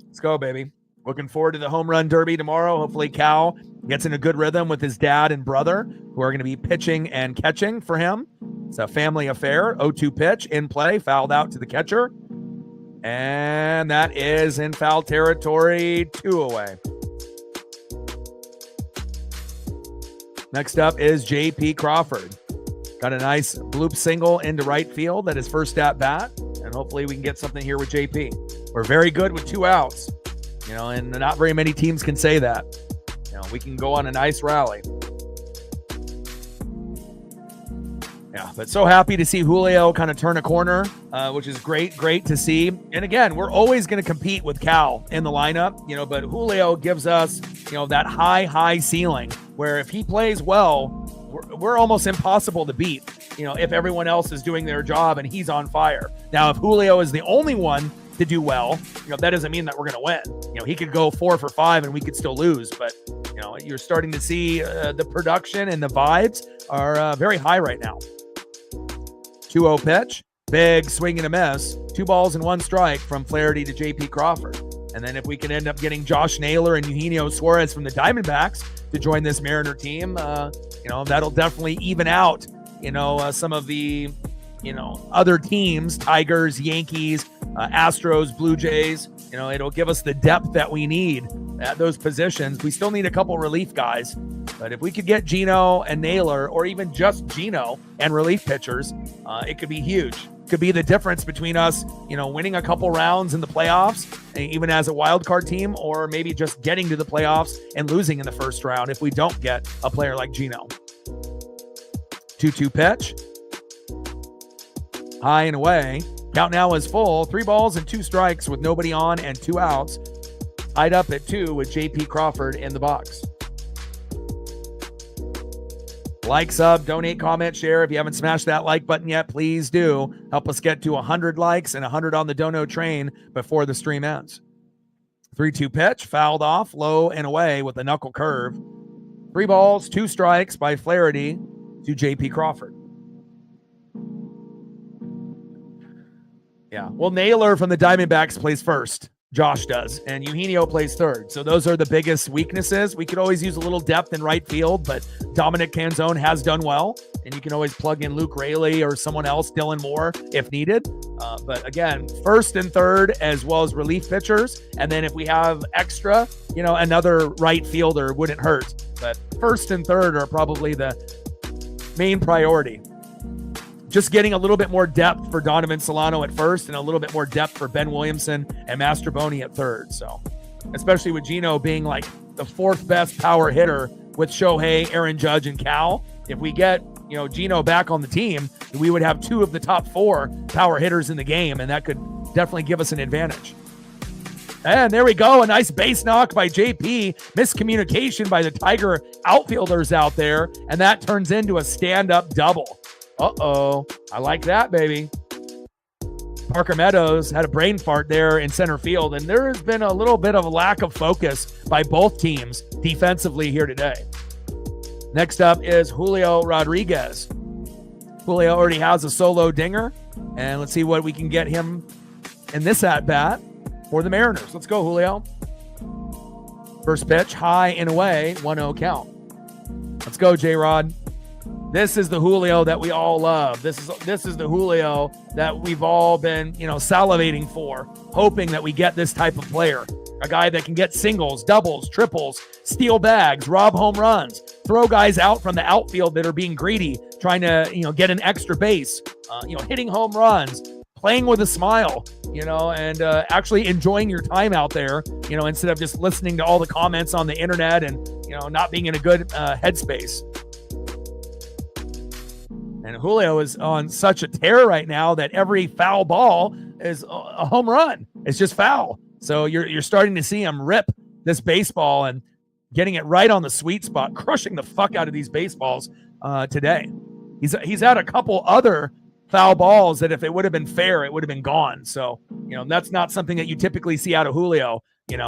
Let's go, baby. Looking forward to the home run derby tomorrow. Hopefully Cal gets in a good rhythm with his dad and brother, who are going to be pitching and catching for him. It's a family affair. 0-2 pitch in play, fouled out to the catcher. And that is in foul territory, 2 away. Next up is J.P. Crawford. Got a nice bloop single into right field at his first at bat. And hopefully we can get something here with J.P. We're very good with 2 outs. You know, and not very many teams can say that. You know, we can go on a nice rally. Yeah, but so happy to see Julio kind of turn a corner, which is great to see. And again, we're always going to compete with Cal in the lineup, you know, but Julio gives us, you know, that high ceiling where if he plays well, we're almost impossible to beat, you know, if everyone else is doing their job and he's on fire. Now, if Julio is the only one to do well, you know, that doesn't mean that we're going to win. You know, he could go 4 for 5 and we could still lose, but you know, you're starting to see the production and the vibes are very high right now. 2-0 pitch, big swing and a miss, 2 balls and 1 strike from Flaherty to J.P. Crawford. And then if we can end up getting Josh Naylor and Eugenio Suarez from the Diamondbacks to join this Mariner team, you know, that'll definitely even out, you know, some of the other teams, Tigers, Yankees, Astros, Blue Jays. It'll give us the depth that we need at those positions. We still need a couple relief guys, but if we could get Gino and Naylor, or even just Gino and relief pitchers, it could be huge. Could be the difference between us, winning a couple rounds in the playoffs, even as a wild card team, or maybe just getting to the playoffs and losing in the first round if we don't get a player like Gino. 2-2 pitch. High and away. Count now is full. 3 balls and 2 strikes with nobody on and 2 outs. Tied up at 2 with J.P. Crawford in the box. Like, sub, donate, comment, share. If you haven't smashed that like button yet, please do. Help us get to 100 likes and 100 on the dono train before the stream ends. 3-2 pitch. Fouled off. Low and away with a knuckle curve. 3 balls, 2 strikes by Flaherty to J.P. Crawford. Yeah, well, Naylor from the Diamondbacks plays first. Josh does. And Eugenio plays third. So those are the biggest weaknesses. We could always use a little depth in right field, but Dominic Canzone has done well. And you can always plug in Luke Raley or someone else, Dylan Moore, if needed. But again, first and third, as well as relief pitchers. And then if we have extra, another right fielder wouldn't hurt. But first and third are probably the main priority. Just getting a little bit more depth for Donovan Solano at first and a little bit more depth for Ben Williamson and Mastroboni at third. So, especially with Gino being like the 4th best power hitter with Shohei, Aaron Judge, and Cal. If we get, Gino back on the team, we would have 2 of the top 4 power hitters in the game, and that could definitely give us an advantage. And there we go. A nice base knock by JP. Miscommunication by the Tiger outfielders out there, and that turns into a stand-up double. Uh-oh. I like that, baby. Parker Meadows had a brain fart there in center field, and there has been a little bit of a lack of focus by both teams defensively here today. Next up is Julio Rodriguez. Julio already has a solo dinger, and let's see what we can get him in this at-bat for the Mariners. Let's go, Julio. First pitch, high and away, 1-0 count. Let's go, J-Rod. This is the Julio that we all love. This is the Julio that we've all been, salivating for, hoping that we get this type of player. A guy that can get singles, doubles, triples, steal bags, rob home runs, throw guys out from the outfield that are being greedy, trying to, get an extra base, hitting home runs, playing with a smile, and actually enjoying your time out there, instead of just listening to all the comments on the internet and, not being in a good headspace. And Julio is on such a tear right now that every foul ball is a home run. It's just foul. So you're starting to see him rip this baseball and getting it right on the sweet spot, crushing the fuck out of these baseballs today. He's had a couple other foul balls that if it would have been fair, it would have been gone. So, that's not something that you typically see out of Julio.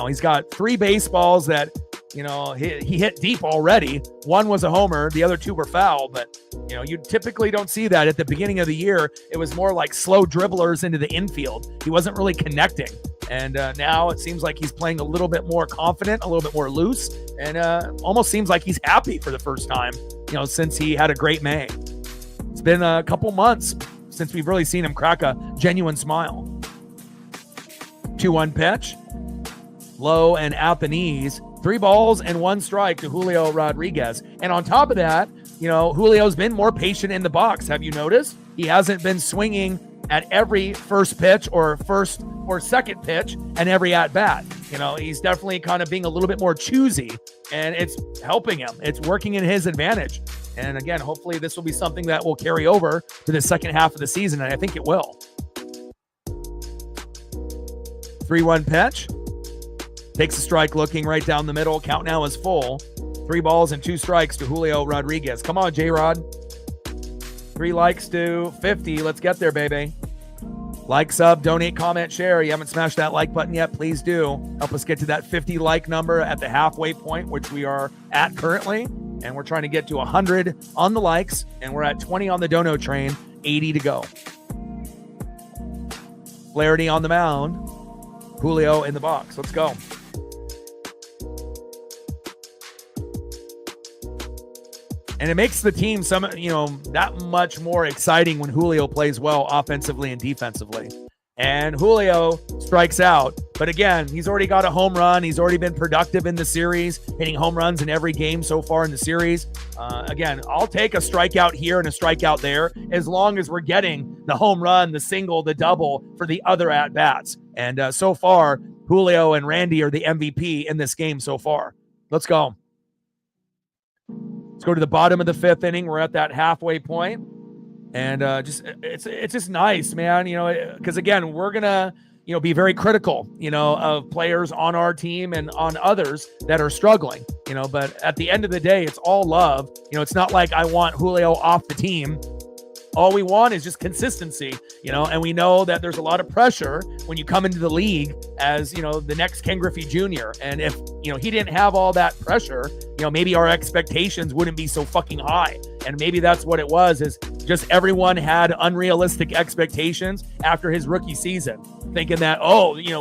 He's got 3 baseballs that, he hit deep already. 1 was a homer. The other 2 were foul, but, you typically don't see that. At the beginning of the year, it was more like slow dribblers into the infield. He wasn't really connecting. And now it seems like he's playing a little bit more confident, a little bit more loose, and almost seems like he's happy for the first time, since he had a great May. It's been a couple months since we've really seen him crack a genuine smile. 2-1 pitch. Low and at the knees. 3 balls and 1 strike to Julio Rodriguez. And on top of that, Julio's been more patient in the box. Have you noticed? He hasn't been swinging at every first pitch or first or second pitch and every at-bat. He's definitely kind of being a little bit more choosy, and it's helping him. It's working in his advantage. And again, hopefully this will be something that will carry over to the second half of the season, and I think it will. 3-1 pitch. Takes a strike looking right down the middle. Count now is full. 3 balls and 2 strikes to Julio Rodriguez. Come on, J-Rod. 3 likes to 50. Let's get there, baby. Like, sub, donate, comment, share. You haven't smashed that like button yet, please do. Help us get to that 50 like number at the halfway point, which we are at currently. And we're trying to get to 100 on the likes, and we're at 20 on the dono train, 80 to go. Flaherty on the mound. Julio in the box. Let's go. And it makes the team that much more exciting when Julio plays well offensively and defensively. And Julio strikes out. But again, he's already got a home run. He's already been productive in the series, hitting home runs in every game so far in the series. Again, I'll take a strikeout here and a strikeout there as long as we're getting the home run, the single, the double for the other at-bats. And so far, Julio and Randy are the MVP in this game so far. Let's go. Let's go to the bottom of the fifth inning. We're at that halfway point. And it's just nice, man, because again, we're going to, be very critical, of players on our team and on others that are struggling, but at the end of the day, it's all love. It's not like I want Julio off the team. All we want is just consistency, and we know that there's a lot of pressure when you come into the league as, the next Ken Griffey Jr. And if, he didn't have all that pressure, maybe our expectations wouldn't be so fucking high. And maybe that's what it was, is just everyone had unrealistic expectations after his rookie season, thinking that,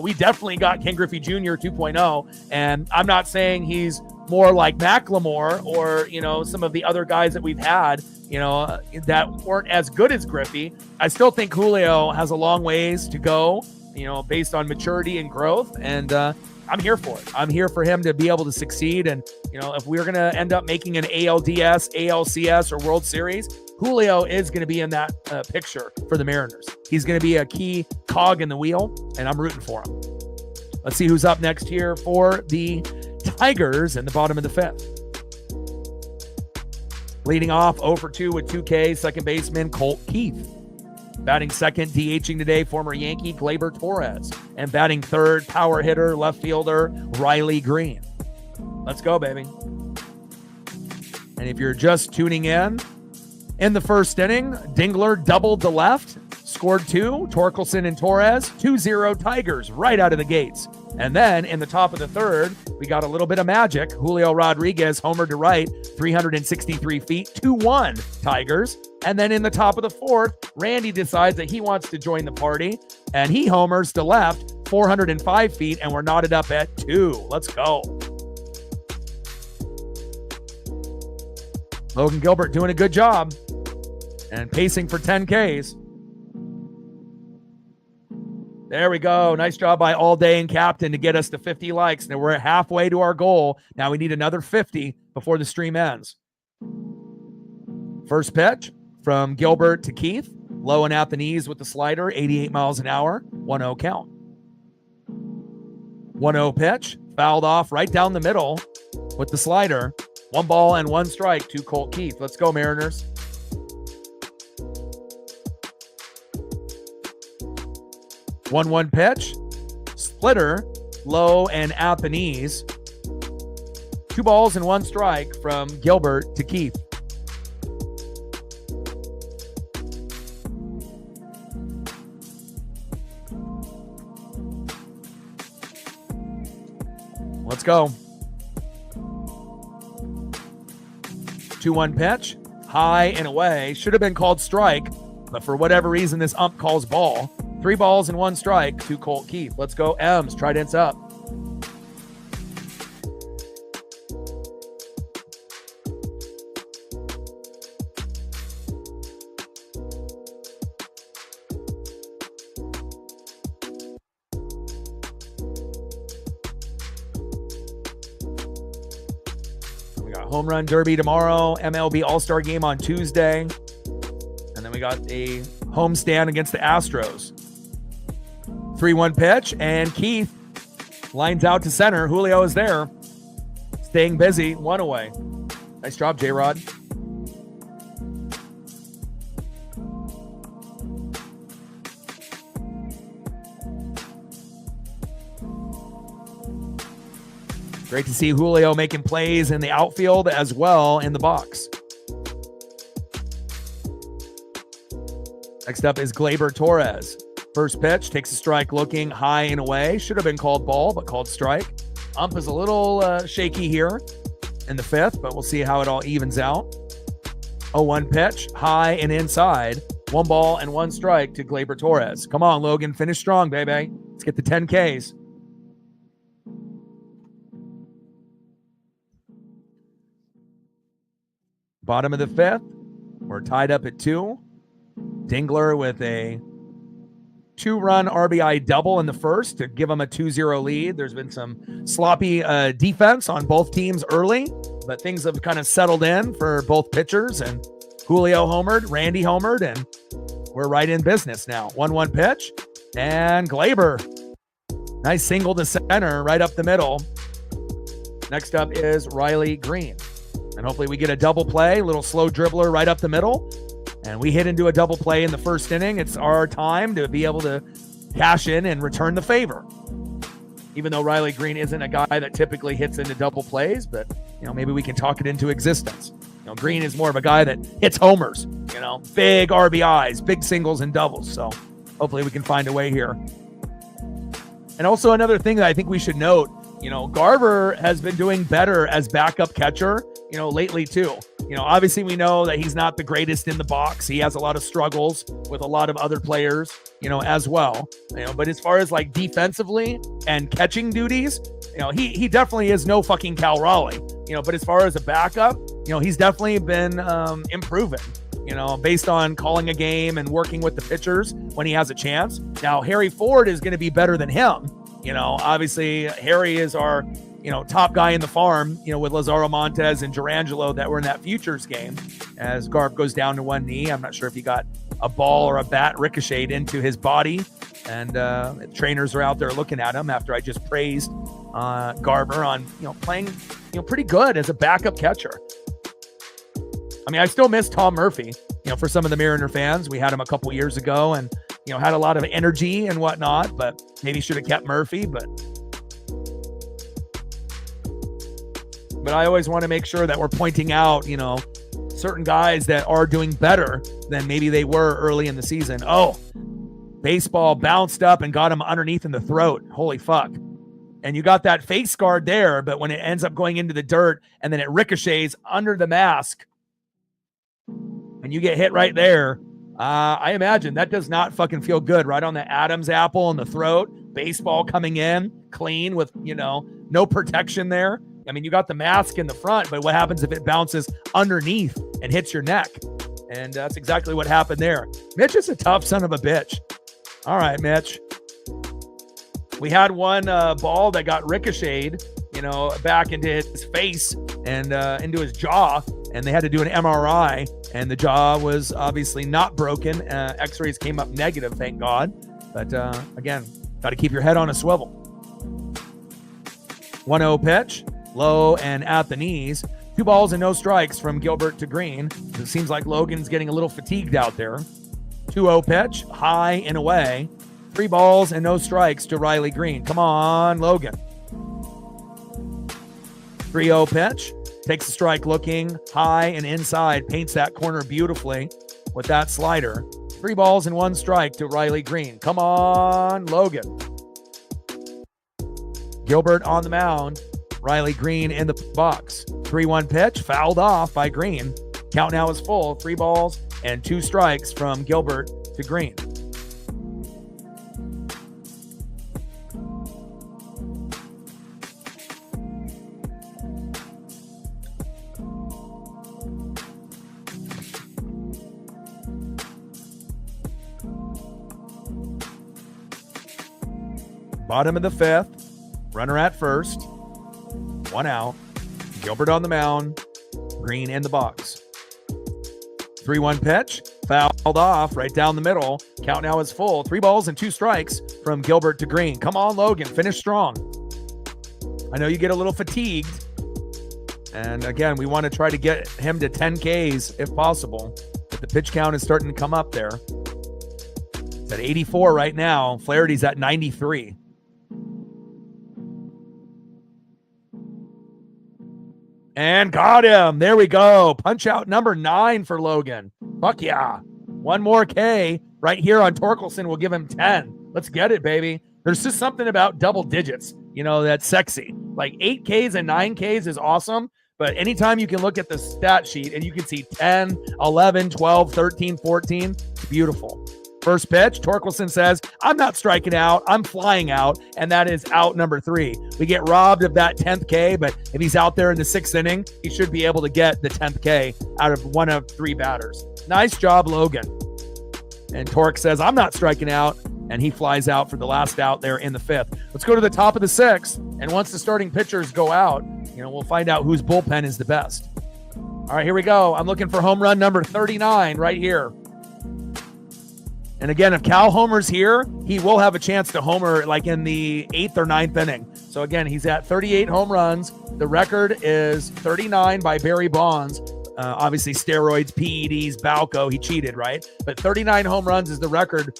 we definitely got Ken Griffey Jr. 2.0. And I'm not saying he's more like Macklemore or, some of the other guys that we've had, that weren't as good as Griffey. I still think Julio has a long ways to go, based on maturity and growth. And I'm here for it. I'm here for him to be able to succeed. And, if we're going to end up making an ALDS, ALCS, or World Series, Julio is going to be in that picture for the Mariners. He's going to be a key cog in the wheel, and I'm rooting for him. Let's see who's up next here for the Tigers in the bottom of the fifth. Leading off 0 for 2 with 2 Ks, second baseman Colt Keith. Batting second, DHing today, former Yankee Gleyber Torres. And batting third, power hitter, left fielder Riley Green. Let's go, baby. And if you're just tuning in the first inning, Dingler doubled to left, scored 2, Torkelson and Torres, 2-0 Tigers right out of the gates. And then in the top of the third, we got a little bit of magic. Julio Rodriguez homered to right, 363 feet, 2-1 Tigers. And then in the top of the fourth, Randy decides that he wants to join the party, and he homers to left, 405 feet, and we're knotted up at 2. Let's go. Logan Gilbert doing a good job and pacing for 10 Ks. There we go. Nice job by All Day and Captain to get us to 50 likes. Now we're halfway to our goal. Now we need another 50 before the stream ends. First pitch from Gilbert to Keith. Low and at the knees with the slider, 88 miles an hour, 1-0 count. 1-0 pitch, fouled off right down the middle with the slider. 1 ball and 1 strike to Colt Keith. Let's go, Mariners. One pitch, splitter, low and at the knees. 2 balls and 1 strike from Gilbert to Keith. Let's go. 2-1 pitch, high and away. Should have been called strike, but for whatever reason, this ump calls ball. 3 balls and 1 strike to Colt Keith. Let's go, M's. Trident's up. We got Home Run Derby tomorrow, MLB All-Star Game on Tuesday, and then we got a homestand against the Astros. 3-1 pitch, and Keith lines out to center. Julio is there, staying busy, 1 away. Nice job, J-Rod. Great to see Julio making plays in the outfield as well in the box. Next up is Gleyber Torres. First pitch, takes a strike looking high and away. Should have been called ball, but called strike. Ump is a little shaky here in the fifth, but we'll see how it all evens out. 0-1 pitch, high and inside. 1 ball and 1 strike to Gleyber Torres. Come on, Logan, finish strong, baby. Let's get the 10 Ks. Bottom of the fifth, we're tied up at 2. Dingler with a 2-run RBI double in the first to give them a 2-0 lead. There's been some sloppy defense on both teams early, but things have kind of settled in for both pitchers, and Julio homered, Randy homered, and we're right in business now. 1-1 pitch, and Glaber. Nice single to center right up the middle. Next up is Riley Green. And hopefully we get a double play, little slow dribbler right up the middle. And we hit into a double play in the first inning. It's our time to be able to cash in and return the favor. Even though Riley Green isn't a guy that typically hits into double plays, but maybe we can talk it into existence. Green is more of a guy that hits homers, big RBIs, big singles and doubles. So hopefully we can find a way here. And also another thing that I think we should note, Garver has been doing better as backup catcher, lately too. Obviously we know that he's not the greatest in the box. He has a lot of struggles with a lot of other players, as well. But as far as like defensively and catching duties, he definitely is no fucking Cal Raleigh. But as far as a backup, he's definitely been improving, based on calling a game and working with the pitchers when he has a chance. Now, Harry Ford is going to be better than him. Obviously Harry is our, top guy in the farm, with Lazaro Montes and Durangelo that were in that futures game as Garv goes down to one knee. I'm not sure if he got a ball or a bat ricocheted into his body. And trainers are out there looking at him after I just praised Garver on, playing, pretty good as a backup catcher. I mean, I still miss Tom Murphy, for some of the Mariner fans. We had him a couple years ago and, had a lot of energy and whatnot, but maybe should have kept Murphy. But I always want to make sure that we're pointing out, certain guys that are doing better than maybe they were early in the season. Oh, baseball bounced up and got him underneath in the throat. Holy fuck. And you got that face guard there, but when it ends up going into the dirt and then it ricochets under the mask and you get hit right there, I imagine that does not fucking feel good. Right on the Adam's apple in the throat, baseball coming in clean with, no protection there. I mean, you got the mask in the front, but what happens if it bounces underneath and hits your neck? And that's exactly what happened there. Mitch is a tough son of a bitch. All right, Mitch. We had one ball that got ricocheted, back into his face and into his jaw, and they had to do an MRI, and the jaw was obviously not broken. X-rays came up negative, thank God. But again, got to keep your head on a swivel. 1-0 pitch, low and at the knees. 2 balls and no strikes from Gilbert to Green. It seems like Logan's getting a little fatigued out there. 2-0 pitch, high and away. 3 balls and no strikes to Riley Green. Come on, Logan. 3-0 pitch. Takes a strike looking high and inside. Paints that corner beautifully with that slider. 3 balls and 1 strike to Riley Green. Come on, Logan. Gilbert on the mound. Riley Green in the box. 3-1 pitch. Fouled off by Green. Count now is full. 3 balls and 2 strikes from Gilbert to Green. Bottom of the 5th, runner at first, 1 out. Gilbert on the mound, Green in the box. 3-1 pitch, fouled off right down the middle. Count now is full. 3 balls and 2 strikes from Gilbert to Green. Come on, Logan, finish strong. I know you get a little fatigued. And again, we want to try to get him to 10 Ks if possible. But the pitch count is starting to come up there. It's at 84 right now. Flaherty's at 93. And got him. There we go. Punch out number 9 for Logan. Fuck yeah. 1 more K right here on Torkelson will give him 10. Let's get it, baby. There's just something about double digits, that's sexy. Like 8 Ks and 9 Ks is awesome. But anytime you can look at the stat sheet and you can see 10, 11, 12, 13, 14, it's beautiful. First pitch, Torkelson says, I'm not striking out, I'm flying out, and that is out number 3. We get robbed of that 10th K, but if he's out there in the 6th inning, he should be able to get the 10th K out of one of 3 batters. Nice job, Logan. And Torque says, I'm not striking out, and he flies out for the last out there in the 5th. Let's go to the top of the 6th, and once the starting pitchers go out, we'll find out whose bullpen is the best. All right, here we go. I'm looking for home run number 39 right here. And again, if Cal homers here, he will have a chance to homer like in the 8th or 9th inning. So again, he's at 38 home runs. The record is 39 by Barry Bonds. Obviously, steroids, PEDs, Balco, he cheated, right? But 39 home runs is the record,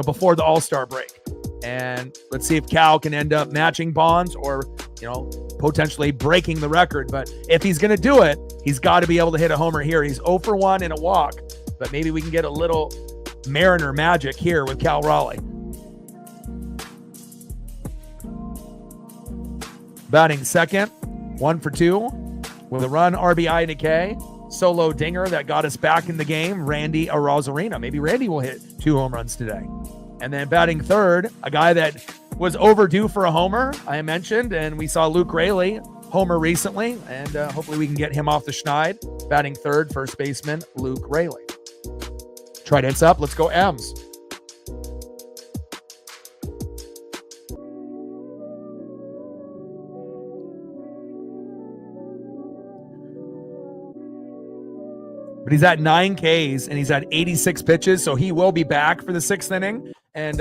before the All-Star break. And let's see if Cal can end up matching Bonds or, potentially breaking the record. But if he's going to do it, he's got to be able to hit a homer here. He's 0 for 1 in a walk, but maybe we can get a little Mariner magic here with Cal Raleigh. Batting second, 1 for 2 with a run, RBI, and a K. Solo dinger that got us back in the game, Randy Arozarena. Maybe Randy will hit 2 home runs today. And then batting third, a guy that was overdue for a homer, I mentioned, and we saw Luke Raley homer recently, and hopefully we can get him off the schneid. Batting third, first baseman Luke Raley. Trident's up. Let's go M's. But he's at 9 Ks and he's at 86 pitches, so he will be back for the 6th inning. And,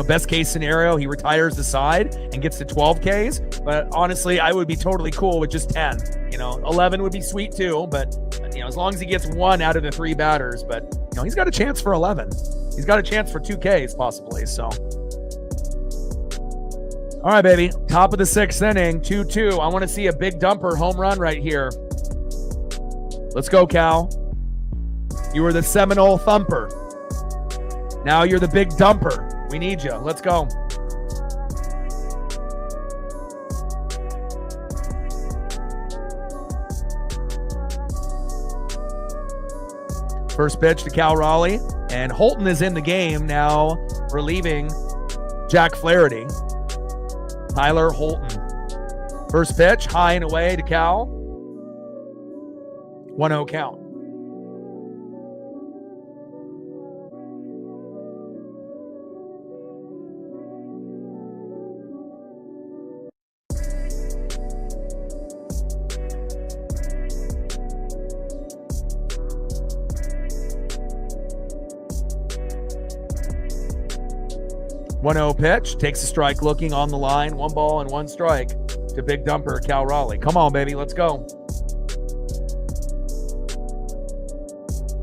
best case scenario, he retires the side and gets to 12 Ks. But honestly, I would be totally cool with just 10. 11 would be sweet too, but, as long as he gets 1 out of the 3 batters. But, he's got a chance for 11. He's got a chance for 2 Ks possibly, so. All right, baby. Top of the 6th inning, 2-2. I want to see a big dumper home run right here. Let's go, Cal. You were the Seminole thumper. Now you're the big dumper. We need you. Let's go. First pitch to Cal Raleigh, and Holton is in the game now, relieving Jack Flaherty. Tyler Holton. First pitch, high and away to Cal. 1-0 count. Pitch, takes a strike, looking on the line, 1 ball and 1 strike to big dumper Cal Raleigh. Come on, baby, let's go.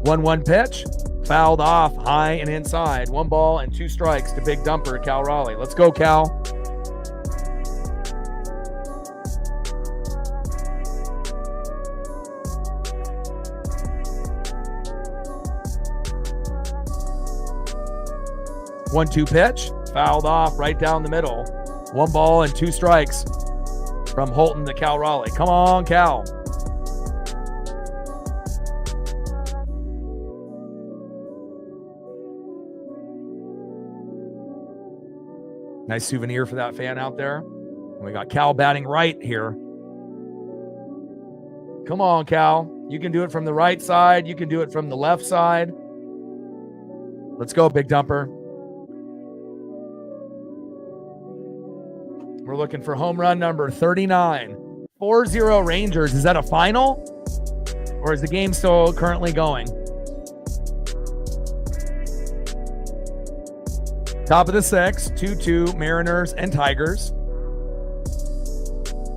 1-1 pitch, fouled off high and inside, 1 ball and 2 strikes to big dumper Cal Raleigh. Let's go, Cal. One-two pitch, fouled off right down the middle. 1 ball and 2 strikes from Holton to Cal Raleigh. Come on, Cal. Nice souvenir for that fan out there. And we got Cal batting right here. Come on, Cal. You can do it from the right side. You can do it from the left side. Let's go, big dumper. We're looking for home run number 39. 4-0 Rangers. Is that a final? Or is the game still currently going? Top of the 6th, 2-2 Mariners and Tigers.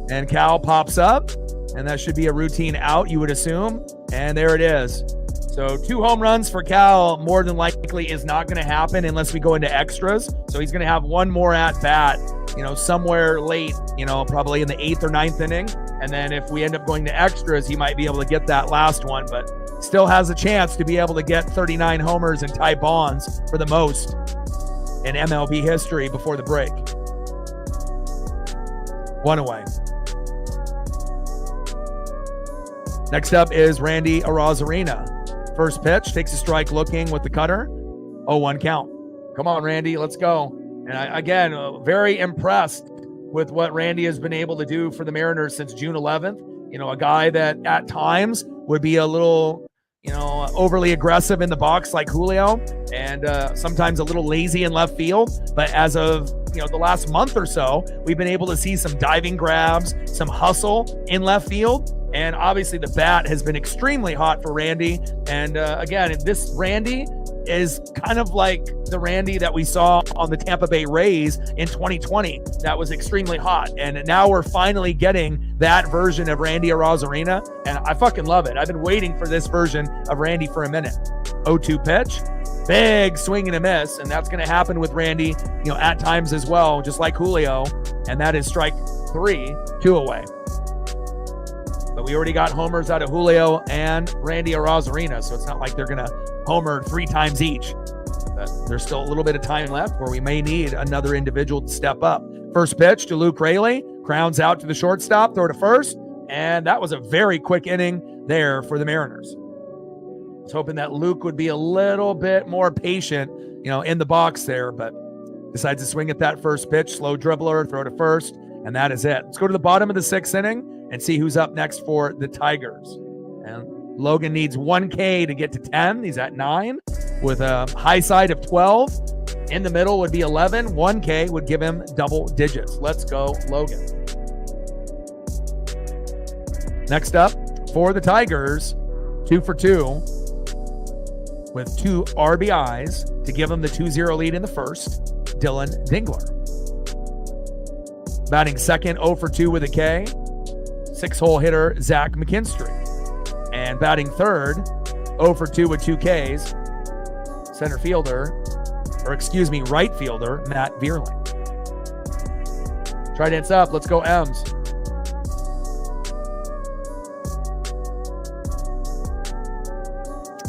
And Cal pops up, and that should be a routine out, you would assume. And there it is. So 2 home runs for Cal more than likely is not going to happen unless we go into extras. So he's going to have 1 more at bat, somewhere late, probably in the 8th or 9th inning. And then if we end up going to extras, he might be able to get that last one, but still has a chance to be able to get 39 homers and tie Bonds for the most in MLB history before the break. 1 away. Next up is Randy Arozarena. First pitch, takes a strike looking with the cutter. 0-1 count. Come on, Randy, let's go. And again, very impressed with what Randy has been able to do for the Mariners since June 11th. You know, a guy that at times would be a little, overly aggressive in the box like Julio, and sometimes a little lazy in left field. But as of, the last month or so, we've been able to see some diving grabs, some hustle in left field. And obviously the bat has been extremely hot for Randy. And again, this Randy is kind of like the Randy that we saw on the Tampa Bay Rays in 2020. That was extremely hot. And now we're finally getting that version of Randy Arozarena. And I fucking love it. I've been waiting for this version of Randy for a minute. 0-2 pitch. Big swing and a miss. And that's going to happen with Randy, at times as well, just like Julio. And that is strike 3, 2 away. But we already got homers out of Julio and Randy Arozarena, so it's not like they're going to homer 3 times each. But there's still a little bit of time left where we may need another individual to step up. First pitch to Luke Raley, grounds out to the shortstop, throw to first, and that was a very quick inning there for the Mariners. I was hoping that Luke would be a little bit more patient, in the box there, but decides to swing at that first pitch, slow dribbler, throw to first, and that is it. Let's go to the bottom of the 6th inning and see who's up next for the Tigers. And Logan needs 1K to get to 10. He's at 9 with a high side of 12. In the middle would be 11. 1K would give him double digits. Let's go, Logan. Next up for the Tigers, 2 for 2 with 2 RBIs to give him the 2-0 lead in the first, Dylan Dingler. Batting second, 0 for 2 with a K, 6-hole hitter Zach McKinstry. And batting third, 0 for 2 with 2 Ks, right fielder Matt Vierling. Trident's up. Let's go, M's.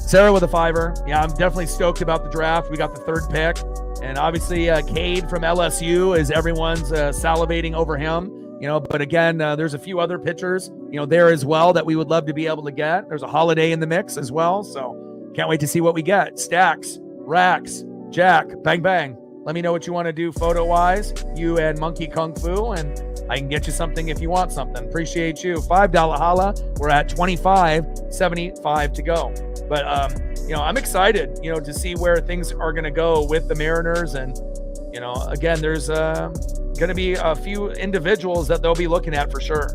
Sarah with a 5er. Yeah, I'm definitely stoked about the draft. We got the 3rd pick. And obviously, Cade from LSU is everyone's salivating over him. But again, there's a few other pitchers, there as well that we would love to be able to get. There's a Holiday in the mix as well. So can't wait to see what we get. Stacks, Racks, Jack, bang, bang. Let me know what you want to do photo-wise, you and Monkey Kung Fu, and I can get you something if you want something. Appreciate you. $5 holla. We're at $25.75 to go. But, I'm excited, to see where things are going to go with the Mariners. And, again, there's going to be a few individuals that they'll be looking at for sure.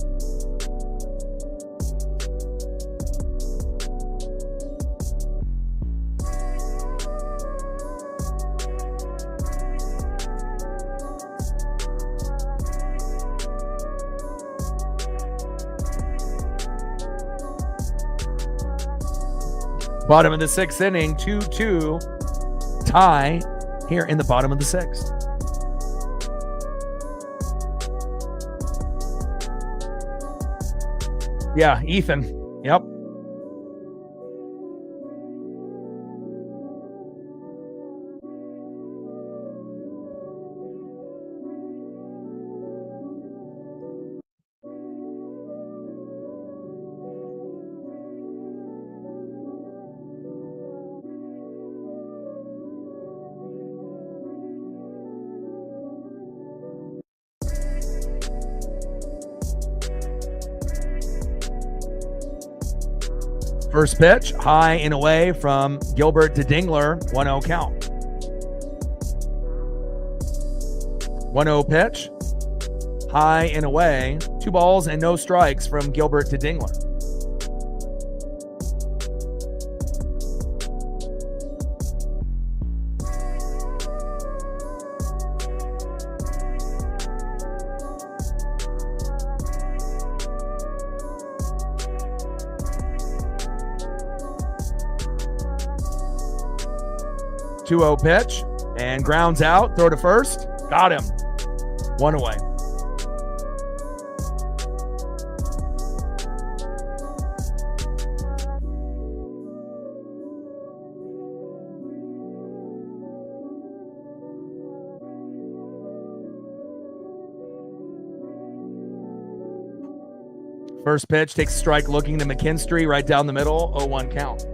Bottom of the 6th inning, 2-2 tie here in the bottom of the 6th. Yeah, Ethan. Yep. First pitch, high and away from Gilbert to Dingler, 1-0 count. 1-0 pitch, high and away, 2 balls and no strikes from Gilbert to Dingler. Two-0 pitch and grounds out. Throw to first. Got him. 1 away. First pitch takes a strike looking to McKinstry right down the middle. 0-1 count.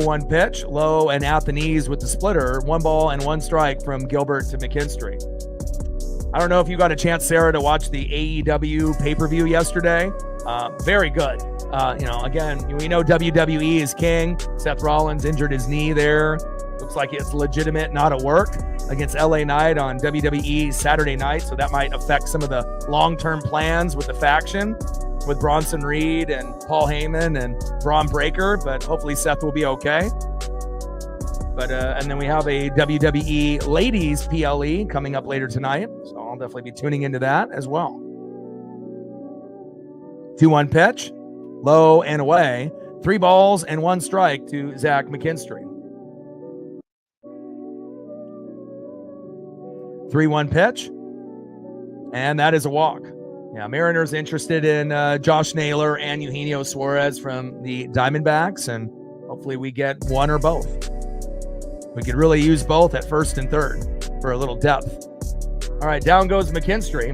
0-1 pitch, low and at the knees with the splitter. 1 ball and 1 strike from Gilbert to McKinstry. I don't know if you got a chance, Sarah, to watch the AEW pay-per-view yesterday. Very good. Again, we know WWE is king. Seth Rollins injured his knee there. Looks like it's legitimate, not at work, against LA Knight on WWE Saturday night. So that might affect some of the long-term plans with the faction, with Bronson Reed and Paul Heyman and Braun Breaker, but hopefully Seth will be okay. But and then we have a WWE Ladies PLE coming up later tonight, so I'll definitely be tuning into that as well. 2-1 pitch, low and away. 3 balls and 1 strike to Zach McKinstry. 3-1 pitch, and that is a walk. Yeah, Mariners interested in Josh Naylor and Eugenio Suarez from the Diamondbacks, and hopefully we get one or both. We could really use both at first and third for a little depth. All right, down goes McKinstry.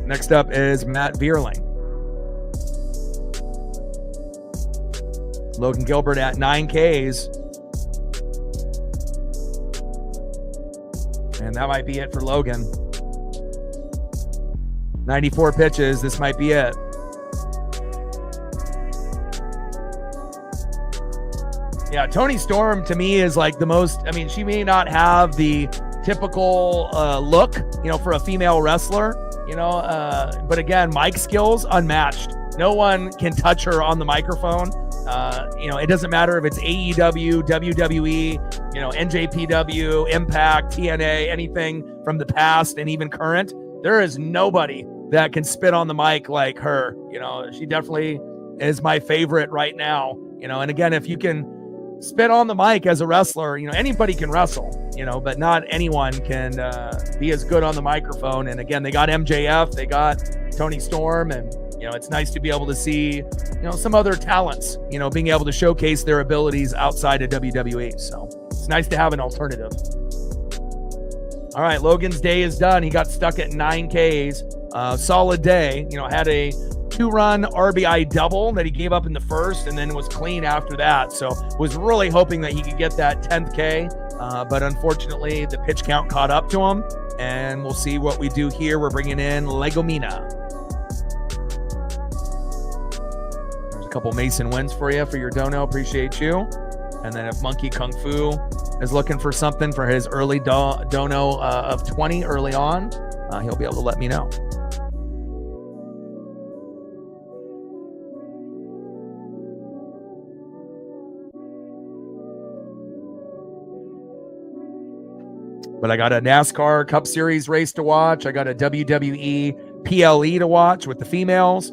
Next up is Matt Vierling. Logan Gilbert at 9 Ks. And that might be it for Logan. 94 pitches. This might be it. Yeah, Toni Storm to me is like the most, I mean, she may not have the typical look, for a female wrestler, but again, mic skills unmatched. No one can touch her on the microphone. It doesn't matter if it's AEW, WWE, NJPW, Impact, TNA, anything from the past and even current. There is nobody that can spit on the mic like her. She definitely is my favorite right now. And again, if you can spit on the mic as a wrestler, anybody can wrestle, but not anyone can be as good on the microphone. And again, they got MJF, they got Toni Storm, and it's nice to be able to see some other talents being able to showcase their abilities outside of WWE. So it's nice to have an alternative. All right, Logan's day is done. He got stuck at 9 Ks. Solid day. Had a 2-run RBI double that he gave up in the first and then was clean after that. So was really hoping that he could get that 10th K, but unfortunately the pitch count caught up to him, and we'll see what we do here. We're bringing in Legomina. There's a couple Mason wins for you for your dono. Appreciate you. And then if Monkey Kung Fu is looking for something for his early dono of 20 early on, he'll be able to let me know. But I got a NASCAR Cup Series race to watch. I got a WWE PLE to watch with the females.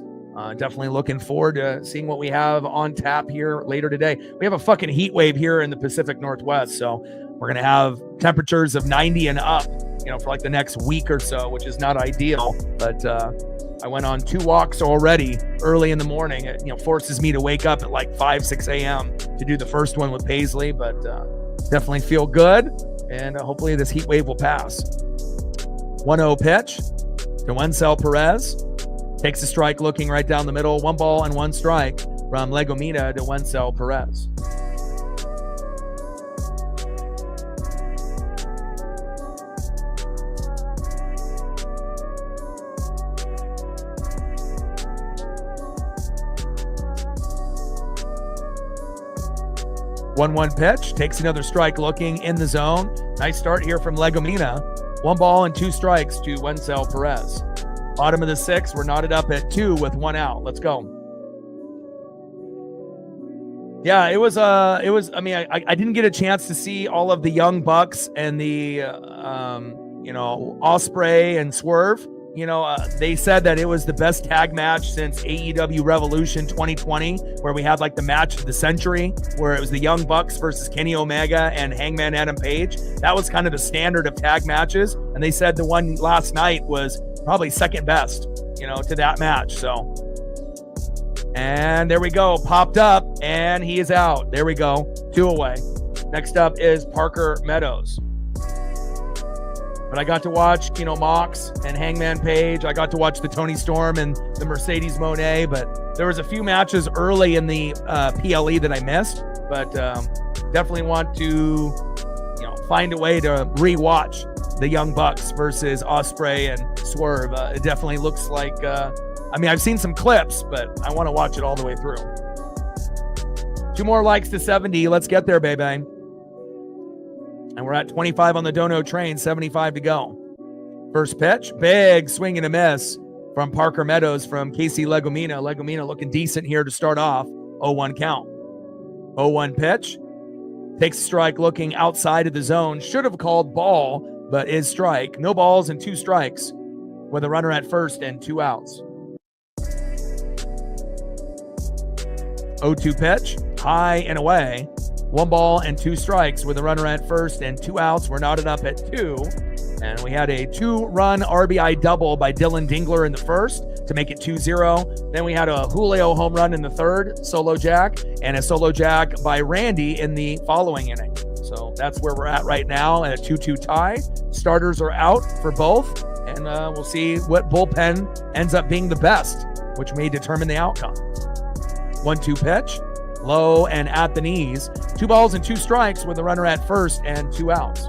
Definitely looking forward to seeing what we have on tap here later today. We have a fucking heat wave here in the Pacific Northwest, so we're going to have temperatures of 90 and up, for like the next week or so, which is not ideal. But I went on 2 walks already early in the morning. It, forces me to wake up at like 5, 6 a.m. to do the first one with Paisley, but definitely feel good. And hopefully this heat wave will pass. 1-0 pitch to Wencel Perez. Takes a strike looking right down the middle. 1 ball and 1 strike from Legomina to Wencel Perez. One pitch, takes another strike looking in the zone. Nice start here from Legomina. 1 ball and 2 strikes to Wencel Perez. Bottom of the 6th, we're knotted up at 2 with 1 out. Let's go. Yeah, it was, I didn't get a chance to see all of the Young Bucks and the, Ospreay and Swerve. They said that it was the best tag match since AEW Revolution 2020, where we had like the match of the century, where it was the Young Bucks versus Kenny Omega and Hangman Adam Page. That was kind of the standard of tag matches. And they said the one last night was probably second best, to that match. So, and there we go. Popped up and he is out. There we go. 2 away. Next up is Parker Meadows. But I got to watch, Mox and Hangman Page. I got to watch the Toni Storm and the Mercedes Moné, but There was a few matches early in the PLE that I missed, but definitely want to, find a way to rewatch the Young Bucks versus Ospreay and Swerve. It definitely looks like, I've seen some clips, but I want to watch it all the way through. 2 more likes to 70. Let's get there, baby. And we're at 25 on the Dono train, 75 to go. First pitch, big swing and a miss from Parker Meadows from Casey Legomina. Legomina looking decent here to start off. 0-1 count. 0-1 pitch. Takes a strike looking outside of the zone. Should have called ball, but is strike. No balls and 2 strikes with a runner at first and 2 outs. 0-2 pitch. High and away. 1 ball and 2 strikes with a runner at first and 2 outs. We're knotted up at 2. And we had a 2-run RBI double by Dylan Dingler in the first to make it 2-0. Then we had a Julio home run in the third, solo jack, and a solo jack by Randy in the following inning. So that's where we're at right now at a 2-2 tie. Starters are out for both, and we'll see what bullpen ends up being the best, which may determine the outcome. 1-2 pitch, low and at the knees. 2 balls and 2 strikes with a runner at first and 2 outs.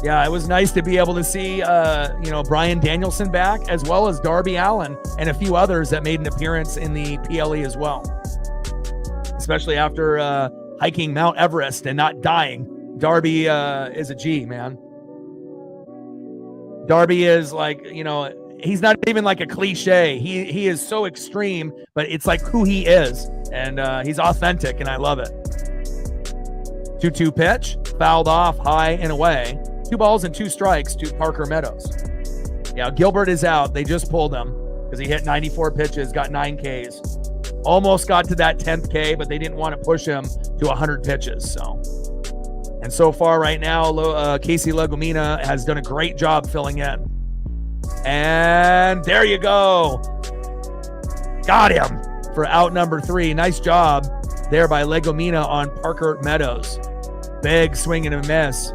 Yeah, it was nice to be able to see, Brian Danielson back, as well as Darby Allen and a few others that made an appearance in the PLE as well. Especially after hiking Mount Everest and not dying. Darby is a G, man. Darby is like, he's not even like a cliche. He is so extreme, but it's like who he is. And he's authentic, and I love it. 2-2 pitch, fouled off high and away. 2 balls and 2 strikes to Parker Meadows. Yeah, Gilbert is out. They just pulled him because he hit 94 pitches, got 9 Ks. Almost got to that 10th K, but they didn't want to push him to 100 pitches. And so far right now, Casey Legomina has done a great job filling in. And there you go. Got him for out number 3. Nice job there by Legomina on Parker Meadows. Big swing and a miss.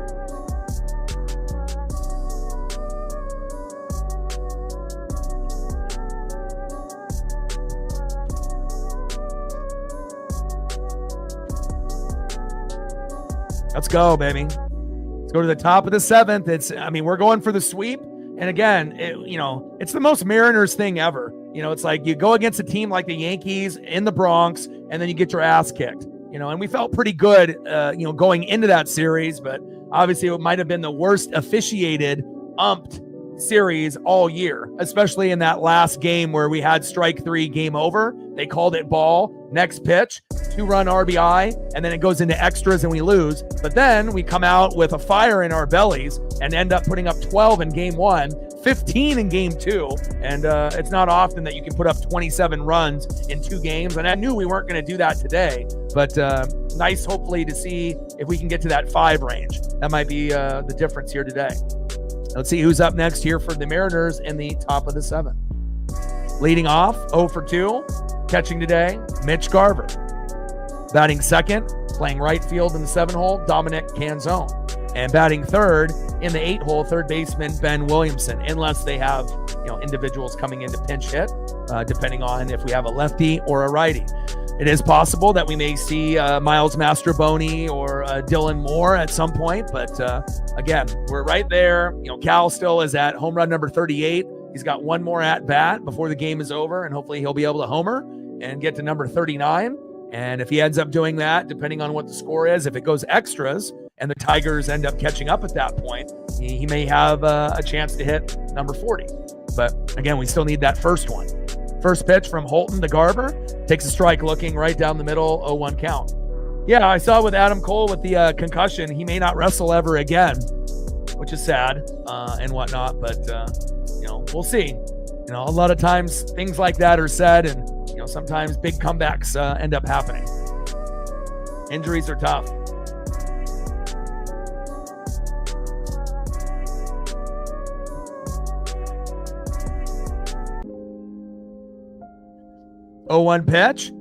Let's go, baby. Let's go to the top of the 7th. We're going for the sweep. And again, it's the most Mariners thing ever. It's like you go against a team like the Yankees in the Bronx, and then you get your ass kicked. And we felt pretty good, going into that series, but obviously it might have been the worst officiated umped series all year, especially in that last game where we had strike 3, game over. They called it ball. Next pitch, 2-run RBI, and then it goes into extras and we lose. But then we come out with a fire in our bellies and end up putting up 12 in game 1, 15 in game 2. And it's not often that you can put up 27 runs in 2 games. And I knew we weren't going to do that today, but nice hopefully to see if we can get to that 5 range. That might be the difference here today. Let's see who's up next here for the Mariners in the top of the 7th. Leading off, 0 for 2. Catching today, Mitch Garver. Batting second, playing right field in the 7-hole, Dominic Canzone. And batting third in the 8-hole, third baseman Ben Williamson, unless they have individuals coming in to pinch hit, depending on if we have a lefty or a righty. It is possible that we may see Miles Mastroboni or Dylan Moore at some point, but again, we're right there. Cal still is at home run number 38. He's got 1 more at bat before the game is over, and hopefully he'll be able to homer and get to number 39. And if he ends up doing that, depending on what the score is, if it goes extras and the Tigers end up catching up at that point, he may have a chance to hit number 40. But again, we still need that first one. First pitch from Holton to Garver. Takes a strike looking right down the middle, 0-1 count. Yeah, I saw with Adam Cole with the concussion, he may not wrestle ever again, which is sad and whatnot. But, we'll see. A lot of times things like that are said, and, sometimes big comebacks end up happening. Injuries are tough. Oh, 1 pitch.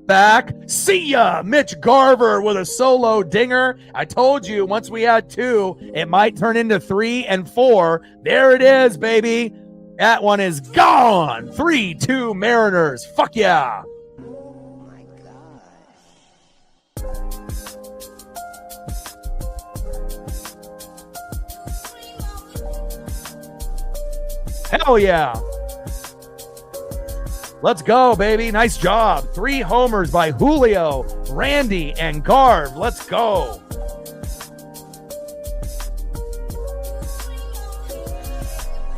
Back. See ya. Mitch Garver with a solo dinger. I told you once we had 2, it might turn into 3 and 4. There it is, baby. That one is gone. 3-2 Mariners. Fuck yeah. Oh my gosh. Hell yeah. Let's go, baby. Nice job. 3 homers by Julio, Randy, and Garv. Let's go.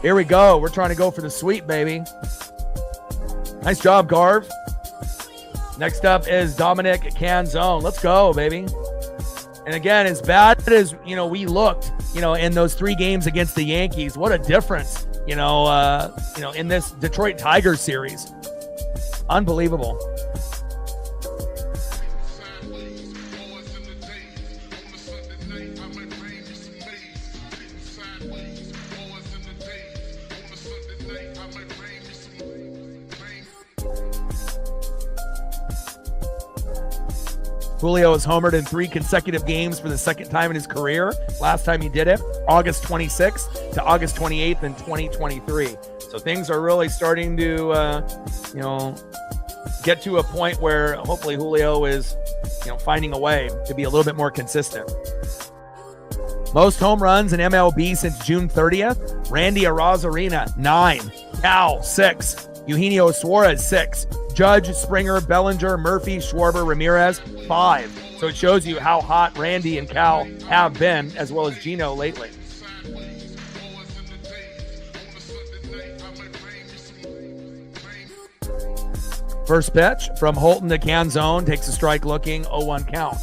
Here we go. We're trying to go for the sweep, baby. Nice job, Garv. Next up is Dominic Canzone. Let's go, baby. And again, as bad as, we looked, in those 3 games against the Yankees, what a difference, in this Detroit Tigers series. Unbelievable. Julio has homered in 3 consecutive games for the second time in his career. Last time he did it, August 26th to August 28th in 2023. So things are really starting to, get to a point where hopefully Julio is, finding a way to be a little bit more consistent. Most home runs in MLB since June 30th. Randy Arozarena, 9. Cal, 6. Eugenio Suarez, 6. Judge, Springer, Bellinger, Murphy, Schwarber, Ramirez, 5. So it shows you how hot Randy and Cal have been, as well as Gino lately. First pitch from Holton to Canzone, takes a strike looking, 0-1 count.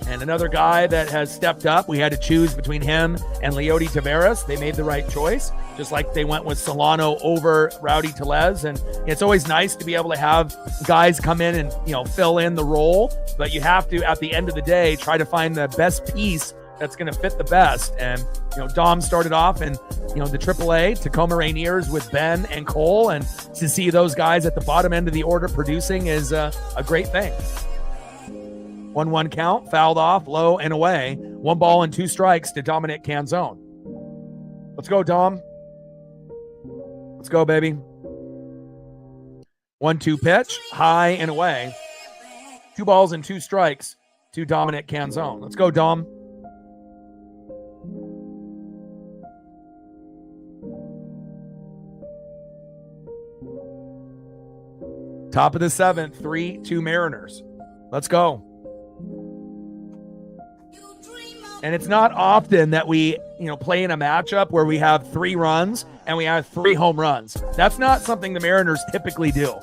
And another guy that has stepped up, we had to choose between him and Leody Taveras. They made the right choice, just like they went with Solano over Rowdy Tellez. And it's always nice to be able to have guys come in and, fill in the role. But you have to, at the end of the day, try to find the best piece that's going to fit the best. And, Dom started off in, the AAA Tacoma Rainiers with Ben and Cole. And to see those guys at the bottom end of the order producing is a great thing. 1-1 count, fouled off, low and away. 1 ball and 2 strikes to Dominic Canzone. Let's go, Dom. Let's go, baby. 1-2 pitch, high and away. 2 balls and 2 strikes to Dominic Canzone. Let's go, Dom. Top of the 7th, 3-2 Mariners. Let's go. And it's not often that we, play in a matchup where we have 3 runs and we have 3 home runs. That's not something the Mariners typically do.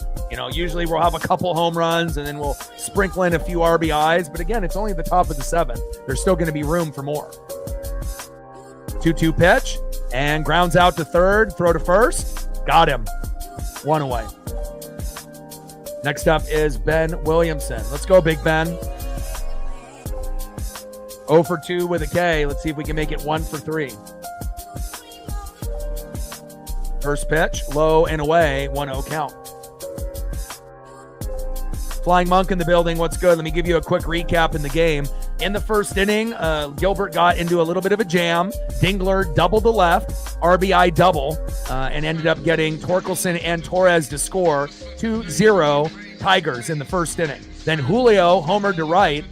Usually we'll have a couple home runs and then we'll sprinkle in a few RBIs. But again, it's only the top of the 7th. There's still going to be room for more. 2-2 pitch and grounds out to third, throw to first. Got him. 1 away. Next up is Ben Williamson. Let's go, Big Ben. 0 for 2 with a K. Let's see if we can make it 1 for 3. First pitch, low and away, 1-0 count. Flying Monk in the building. What's good? Let me give you a quick recap in the game. In the first inning, Gilbert got into a little bit of a jam. Dingler doubled the left, RBI double, and ended up getting Torkelson and Torres to score. 2-0 Tigers in the first inning. Then Julio homered to right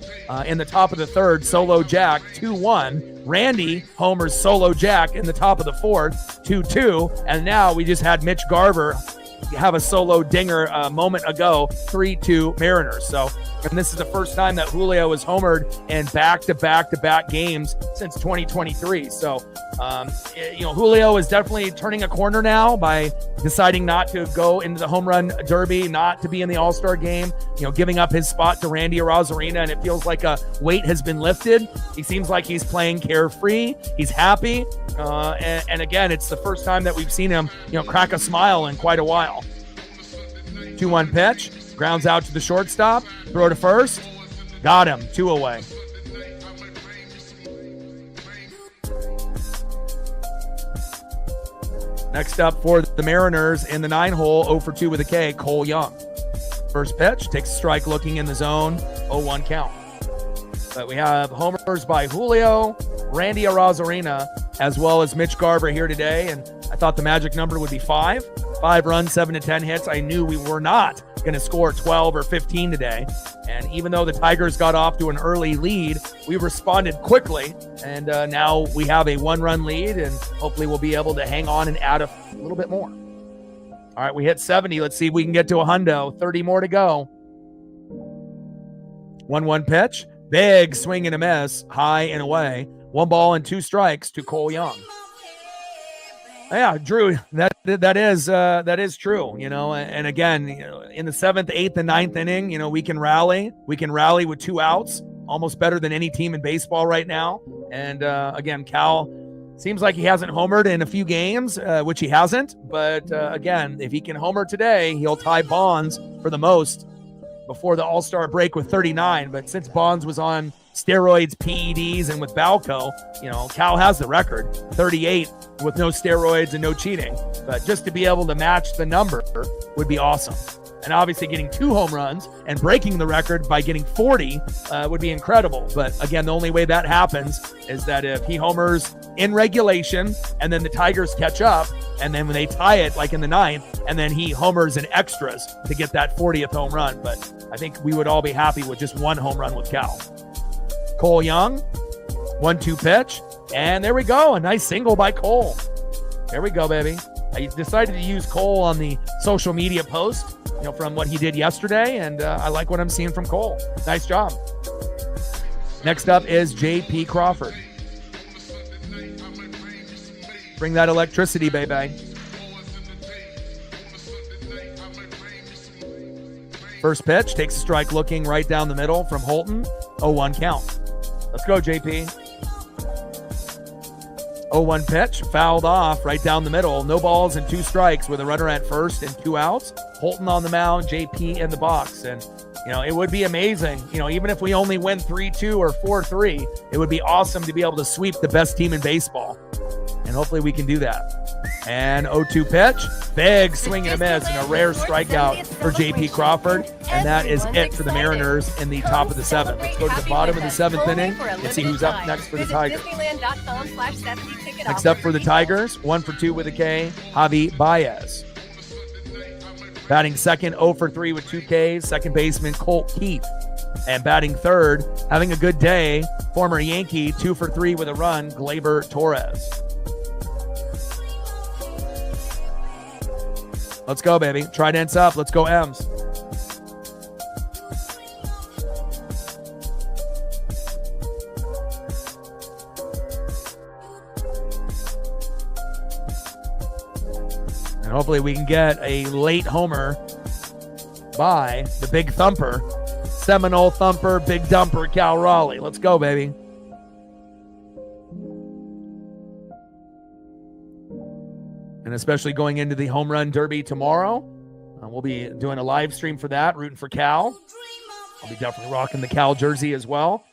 in the top of the 3rd, solo jack, 2-1. Randy homers solo jack in the top of the 4th, 2-2. And now we just had Mitch Garver have a solo dinger a moment ago, 3-2 Mariners. So, and this is the first time that Julio has homered in back-to-back-to-back games since 2023. So, Julio is definitely turning a corner now by deciding not to go into the home run derby, not to be in the All-Star game, giving up his spot to Randy Arozarena, and it feels like a weight has been lifted. He seems like he's playing carefree. He's happy. And again, it's the first time that we've seen him, crack a smile in quite a while. 2-1 pitch, grounds out to the shortstop, throw to first, got him, 2 away. Next up for the Mariners in the 9-hole, 0 for 2 with a K, Cole Young. First pitch, takes a strike looking in the zone, 0-1 count. But we have homers by Julio, Randy Arozarena, as well as Mitch Garver here today. And I thought the magic number would be 5. 5 runs, 7 to 10 hits. I knew we were not going to score 12 or 15 today. And even though the Tigers got off to an early lead, we responded quickly. And now we have a 1-run lead, and hopefully we'll be able to hang on and add a little bit more. All right, we hit 70. Let's see if we can get to a hundo. 30 more to go. 1-1 pitch. Big swing and a miss. High and away. 1 ball and 2 strikes to Cole Young. Yeah, Drew, that is true, and again, in the 7th, 8th, and 9th inning, we can rally. We can rally with 2 outs, almost better than any team in baseball right now. And again, Cal seems like he hasn't homered in a few games, which he hasn't. But again, if he can homer today, he'll tie Bonds for the most before the All-Star break with 39. But since Bonds was on steroids, PEDs, and with Balco, Cal has the record, 38 with no steroids and no cheating. But just to be able to match the number would be awesome. And obviously getting 2 home runs and breaking the record by getting 40 would be incredible. But again, the only way that happens is that if he homers in regulation and then the Tigers catch up, and then when they tie it like in the 9th, and then he homers in extras to get that 40th home run. But I think we would all be happy with just 1 home run with Cal. Cole Young, 1-2 pitch, and there we go. A nice single by Cole. There we go, baby. I decided to use Cole on the social media post, from what he did yesterday, and I like what I'm seeing from Cole. Nice job. Next up is J.P. Crawford. Bring that electricity, baby. First pitch, takes a strike looking right down the middle from Holton. 0-1 count. Let's go, JP. 0-1 pitch, fouled off right down the middle. No balls and 2 strikes with a runner at first and 2 outs. Holton on the mound, JP in the box. And, it would be amazing. Even if we only win 3-2 or 4-3, it would be awesome to be able to sweep the best team in baseball. And hopefully we can do that. And 0-2 pitch, big swing and a miss, and a rare strikeout for J.P. Crawford. And that is it for the Mariners in the top of the 7th. Let's go to the bottom of the 7th inning and see who's up next for the Tigers. Next up for the Tigers, 1 for 2 with a K, Javi Baez. Batting second, 0 for 3 with 2 Ks, second baseman Colt Keith. And batting third, having a good day, former Yankee, 2 for 3 with a run, Gleyber Torres. Let's go, baby. Trident's up. Let's go, M's. And hopefully we can get a late homer by the big thumper, Seminole thumper, big dumper, Cal Raleigh. Let's go, baby. And especially going into the home run derby tomorrow. We'll be doing a live stream for that, rooting for Cal. I'll be definitely rocking the Cal jersey as well.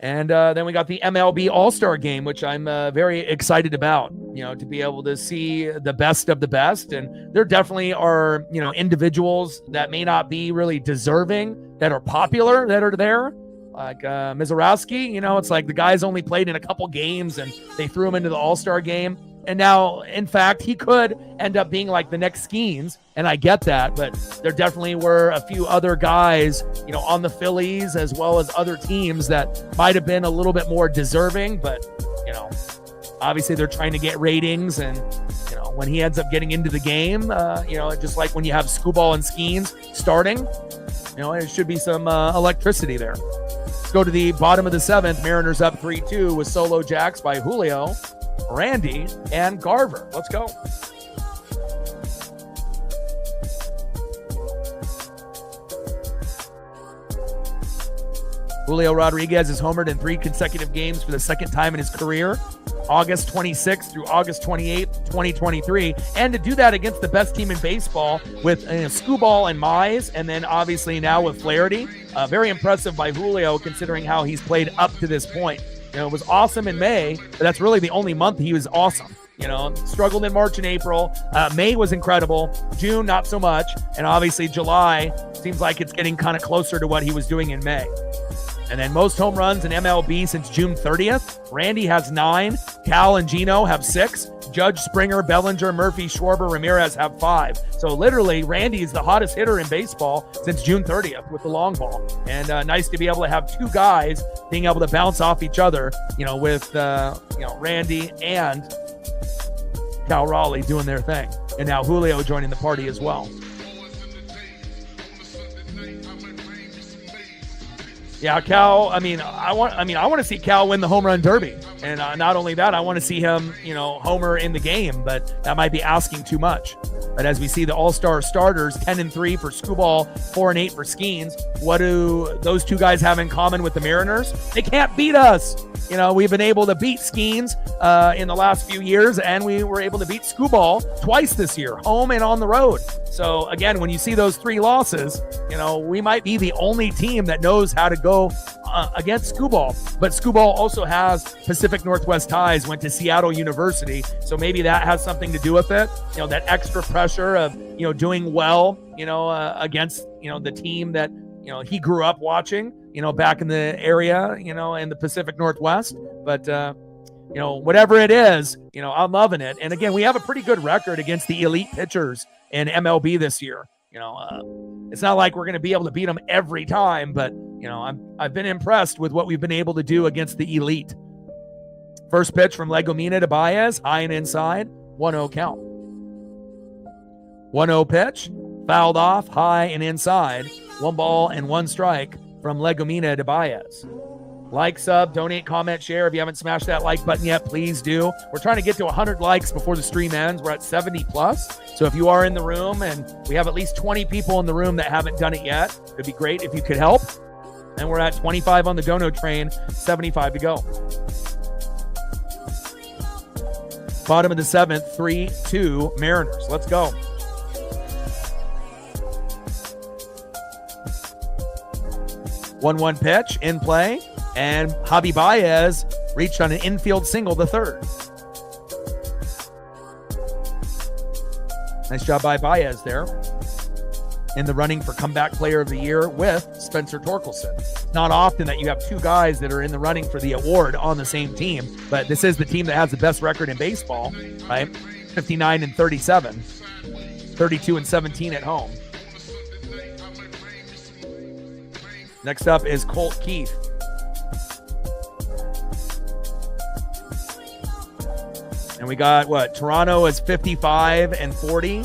And then we got the MLB All-Star Game, which I'm very excited about, to be able to see the best of the best. And there definitely are, individuals that may not be really deserving, that are popular, that are there. Like Mizorowski, it's like the guy's only played in a couple games and they threw him into the All-Star Game. And now, in fact, he could end up being like the next Skeens, and I get that, but there definitely were a few other guys, on the Phillies as well as other teams that might have been a little bit more deserving, but, obviously they're trying to get ratings, and, when he ends up getting into the game, just like when you have Skubal and Skeens starting, it should be some electricity there. Let's go to the bottom of the 7th. Mariners up 3-2 with solo jacks by Julio, Randy, and Garver. Let's go. Julio Rodriguez has homered in 3 consecutive games for the second time in his career, August 26th through August 28th, 2023. And to do that against the best team in baseball with Skubal and Mize, and then obviously now with Flaherty. Very impressive by Julio considering how he's played up to this point. It was awesome in May, but that's really the only month he was awesome. Struggled in March and April. May was incredible. June, not so much. And obviously July seems like it's getting kind of closer to what he was doing in May. And then most home runs in MLB since June 30th. Randy has 9. Cal and Gino have 6. Judge, Springer, Bellinger, Murphy, Schwarber, Ramirez have 5. So literally, Randy is the hottest hitter in baseball since June 30th with the long ball. And nice to be able to have 2 guys being able to bounce off each other, with Randy and Cal Raleigh doing their thing. And now Julio joining the party as well. Yeah, Cal, I want to see Cal win the home run derby. And not only that, I want to see him, homer in the game, but that might be asking too much. But as we see the all-star starters, 10-3 for Skubal, 4-8 for Skeens, what do those 2 guys have in common with the Mariners? They can't beat us. We've been able to beat Skeens in the last few years, and we were able to beat Skubal twice this year, home and on the road. So again, when you see those 3 losses, we might be the only team that knows how to go against Skubal. But Skubal also has Pacific Northwest ties, went to Seattle University. So maybe that has something to do with it. That extra pressure of, doing well, against, the team that, he grew up watching, back in the area, in the Pacific Northwest. But, whatever it is, I'm loving it. And again, we have a pretty good record against the elite pitchers in MLB this year. It's not like we're going to be able to beat them every time, but I've been impressed with what we've been able to do against the elite. First pitch from Legomina to Baez, high and inside, 1-0 count. 1-0 pitch, fouled off, high and inside, 1 ball and 1 strike from Legomina to Baez. Like, sub, donate, comment, share. If you haven't smashed that like button yet, please do. We're trying to get to 100 likes before the stream ends. We're at 70 plus. So if you are in the room, and we have at least 20 people in the room that haven't done it yet, it'd be great if you could help. And we're at 25 on the dono train, 75 to go. Bottom of the 7th, 3-2 Mariners. Let's go. One pitch in play. And Javi Baez reached on an infield single, the 3rd. Nice job by Baez there. In the running for comeback player of the year with Spencer Torkelson. It's not often that you have 2 guys that are in the running for the award on the same team, but this is the team that has the best record in baseball, right? 59-37, 32-17 at home. Next up is Colt Keith. And we got Toronto is 55-40.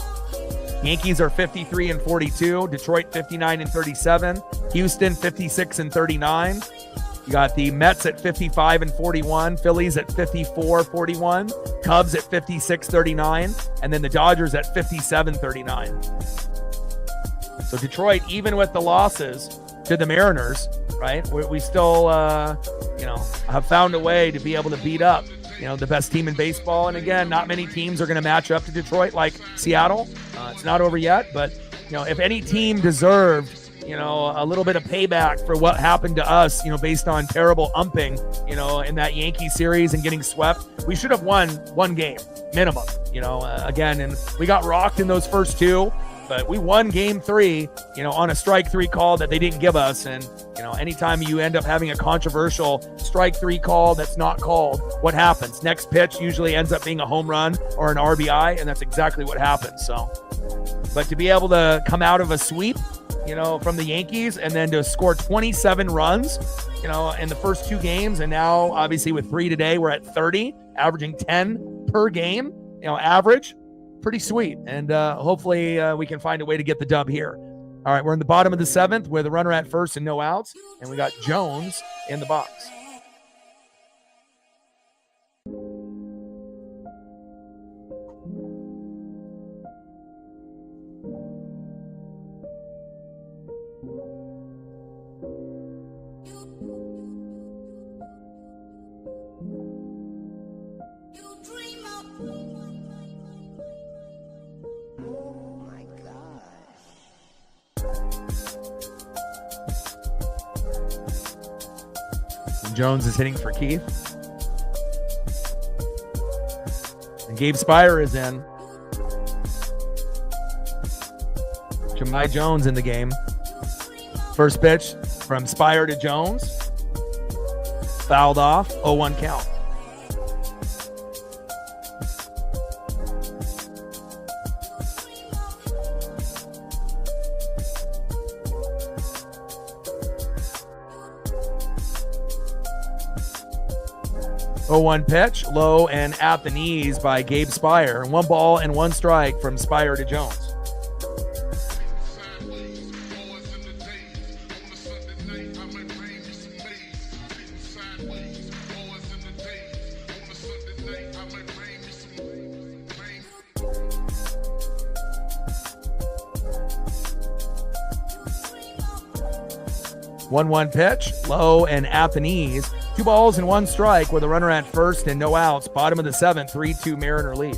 Yankees are 53-42. Detroit 59-37. Houston 56-39. You got the Mets at 55-41. Phillies at 54-41. Cubs at 56-39. And then the Dodgers at 57-39. So Detroit, even with the losses to the Mariners, right? We still, have found a way to be able to beat up the best team in baseball. And again, not many teams are going to match up to Detroit like Seattle. It's not over yet, but if any team deserved, a little bit of payback for what happened to us, based on terrible umping, in that Yankee series and getting swept, we should have won 1 game minimum, again, and we got rocked in those first 2, but we won game 3, on a strike 3 call that they didn't give us. And, anytime you end up having a controversial strike 3 call that's not called, what happens? Next pitch usually ends up being a home run or an RBI, and that's exactly what happens. So, but to be able to come out of a sweep, from the Yankees, and then to score 27 runs, in the first 2 games, and now obviously with 3 today, we're at 30, averaging 10 per game, average. Pretty sweet. And hopefully we can find a way to get the dub here. All right, we're in the bottom of the 7th with a runner at first and no outs. And we got Jones in the box. Jones is hitting for Keith. And Gabe Spire is in. Jahmai Jones in the game. First pitch from Spire to Jones. Fouled off. 0-1 count. 0-1 pitch, low and at the knees by Gabe Spire. 1 ball and 1 strike from Spire to Jones. One pitch, low and at the knees. 2 balls and 1 strike with a runner at first and no outs. Bottom of the 7th, 3-2 Mariner lead.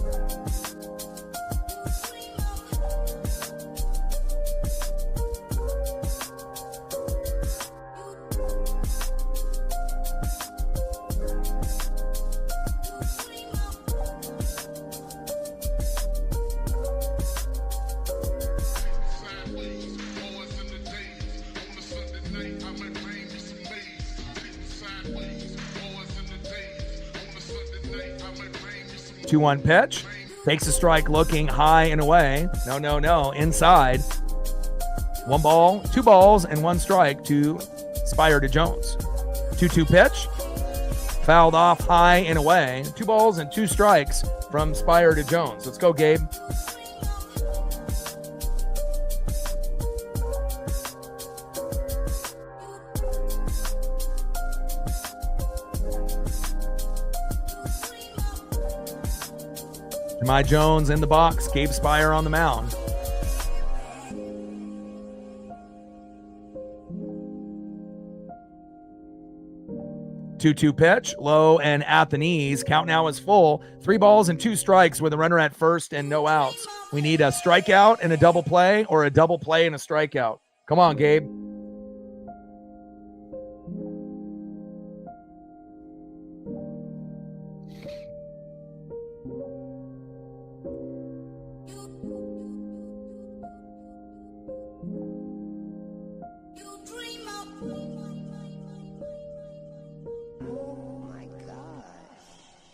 Two 2-1 pitch. Takes a strike looking high and away. No. Inside. 1 ball, 2 balls, and 1 strike to Spire to Jones. 2-2 pitch. Fouled off high and away. 2 balls and 2 strikes from Spire to Jones. Let's go, Gabe. Jahmai Jones in the box. Gabe Spire on the mound. Two pitch, low and at the knees. Count now is full. 3 balls and 2 strikes with a runner at first and no outs. We need a strikeout and a double play, or a double play and a strikeout. Come on, Gabe.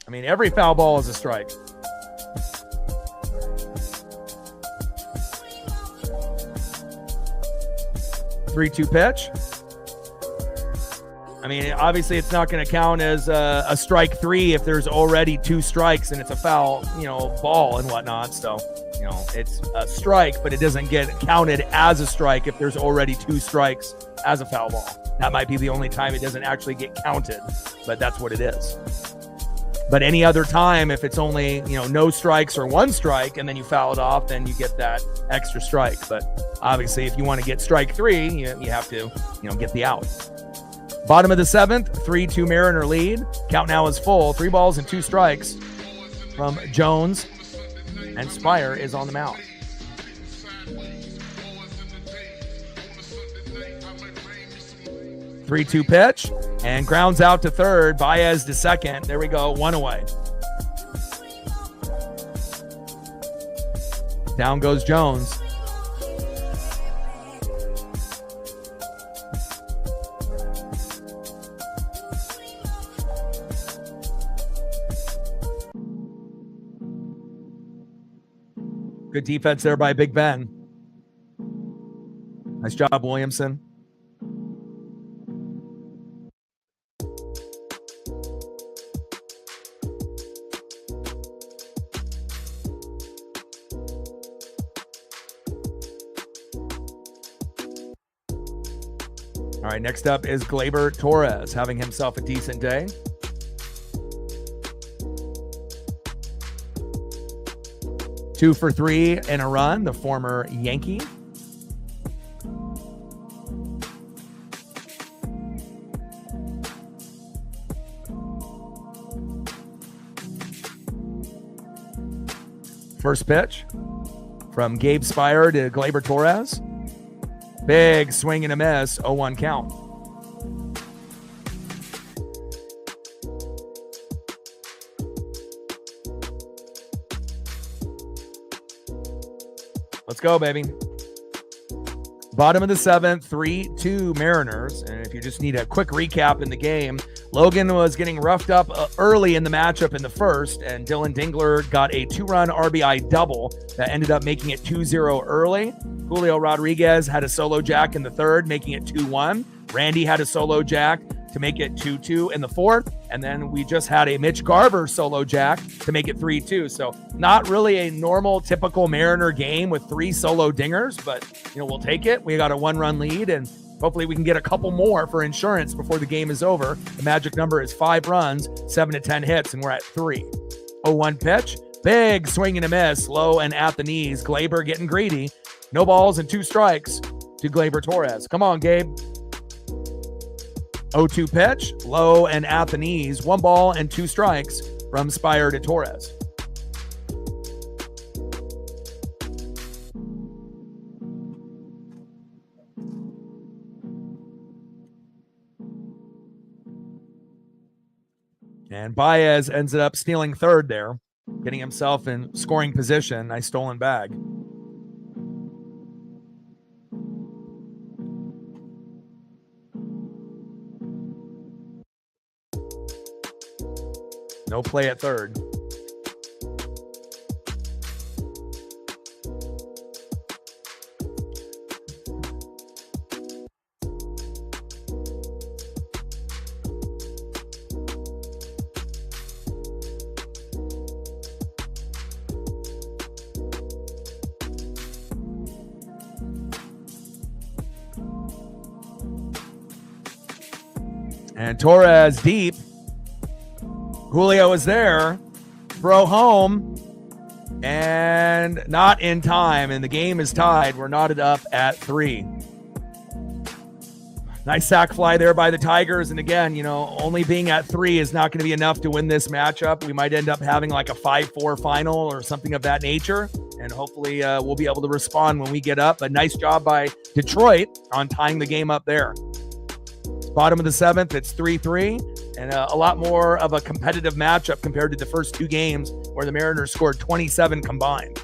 I mean, every foul ball is a strike. Three-two pitch. I mean, obviously it's not going to count as a strike 3 if there's already 2 strikes and it's a foul, ball and whatnot. So, it's a strike, but it doesn't get counted as a strike if there's already 2 strikes as a foul ball. That might be the only time it doesn't actually get counted, but that's what it is. But any other time, if it's only, no strikes or 1 strike and then you foul it off, then you get that extra strike. But obviously, if you want to get strike 3, you have to, get the out. Bottom of the 7th, 3-2 Mariner lead. Count now is full. 3 balls and 2 strikes from Jones, and Spire is on the mound. 3-2 pitch, and grounds out to third. Baez to second. There we go. 1 away. Down goes Jones. Good defense there by Big Ben. Nice job, Williamson. All right, next up is Gleyber Torres, having himself a decent day. Two for 3 in a run, the former Yankee. First pitch from Gabe Spire to Gleyber Torres. Big swing and a miss, 0-1 count. Let's go, baby. Bottom of the 7th, 3-2 Mariners. And if you just need a quick recap in the game, Logan was getting roughed up early in the matchup in the first, and Dylan Dingler got a 2-run RBI double that ended up making it 2-0 early. Julio Rodriguez had a solo jack in the third, making it 2-1. Randy had a solo jack to make it 2-2 in the fourth. And then we just had a Mitch Garver solo jack to make it 3-2. So not really a normal, typical Mariner game with 3 solo dingers, but we'll take it. We got a 1-run lead, and hopefully we can get a couple more for insurance before the game is over. The magic number is 5 runs, 7 to 10 hits, and we're at 3. 0-1 pitch. Big swing and a miss, low and at the knees. Gleyber getting greedy. No balls and 2 strikes to Gleyber Torres. Come on, Gabe. 0-2 pitch, low and at the knees. 1 ball and 2 strikes from Spire to Torres. And Baez ends up stealing third there, getting himself in scoring position. Nice stolen bag. No play at third. And Torres deep. Julio is there. Throw home. And not in time. And the game is tied. We're knotted up at 3. Nice sac fly there by the Tigers. And again, only being at 3 is not going to be enough to win this matchup. We might end up having like a 5-4 final or something of that nature. And hopefully we'll be able to respond when we get up. A nice job by Detroit on tying the game up there. Bottom of the 7th, it's 3-3, and a lot more of a competitive matchup compared to the first 2 games where the Mariners scored 27 combined.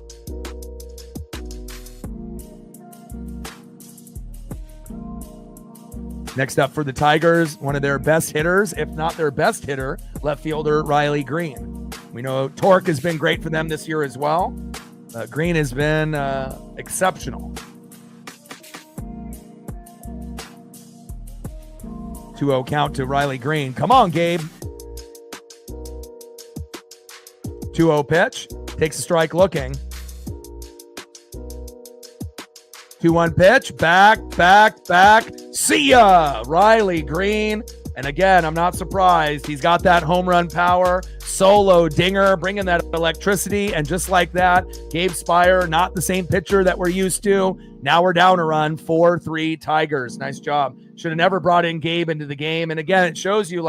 Next up for the Tigers, one of their best hitters, if not their best hitter, left fielder Riley Green. We know Torque has been great for them this year as well. Green has been exceptional. 2-0 count to Riley Green. Come on, Gabe. 2-0 pitch. Takes a strike looking. 2-1 pitch. Back. See ya! Riley Green. And again, I'm not surprised. He's got that home run power. Solo dinger, bringing that electricity. And just like that, Gabe Spire, not the same pitcher that we're used to. Now we're down a run, 4-3 Tigers. Nice job. Should have never brought in Gabe into the game. And again, it shows you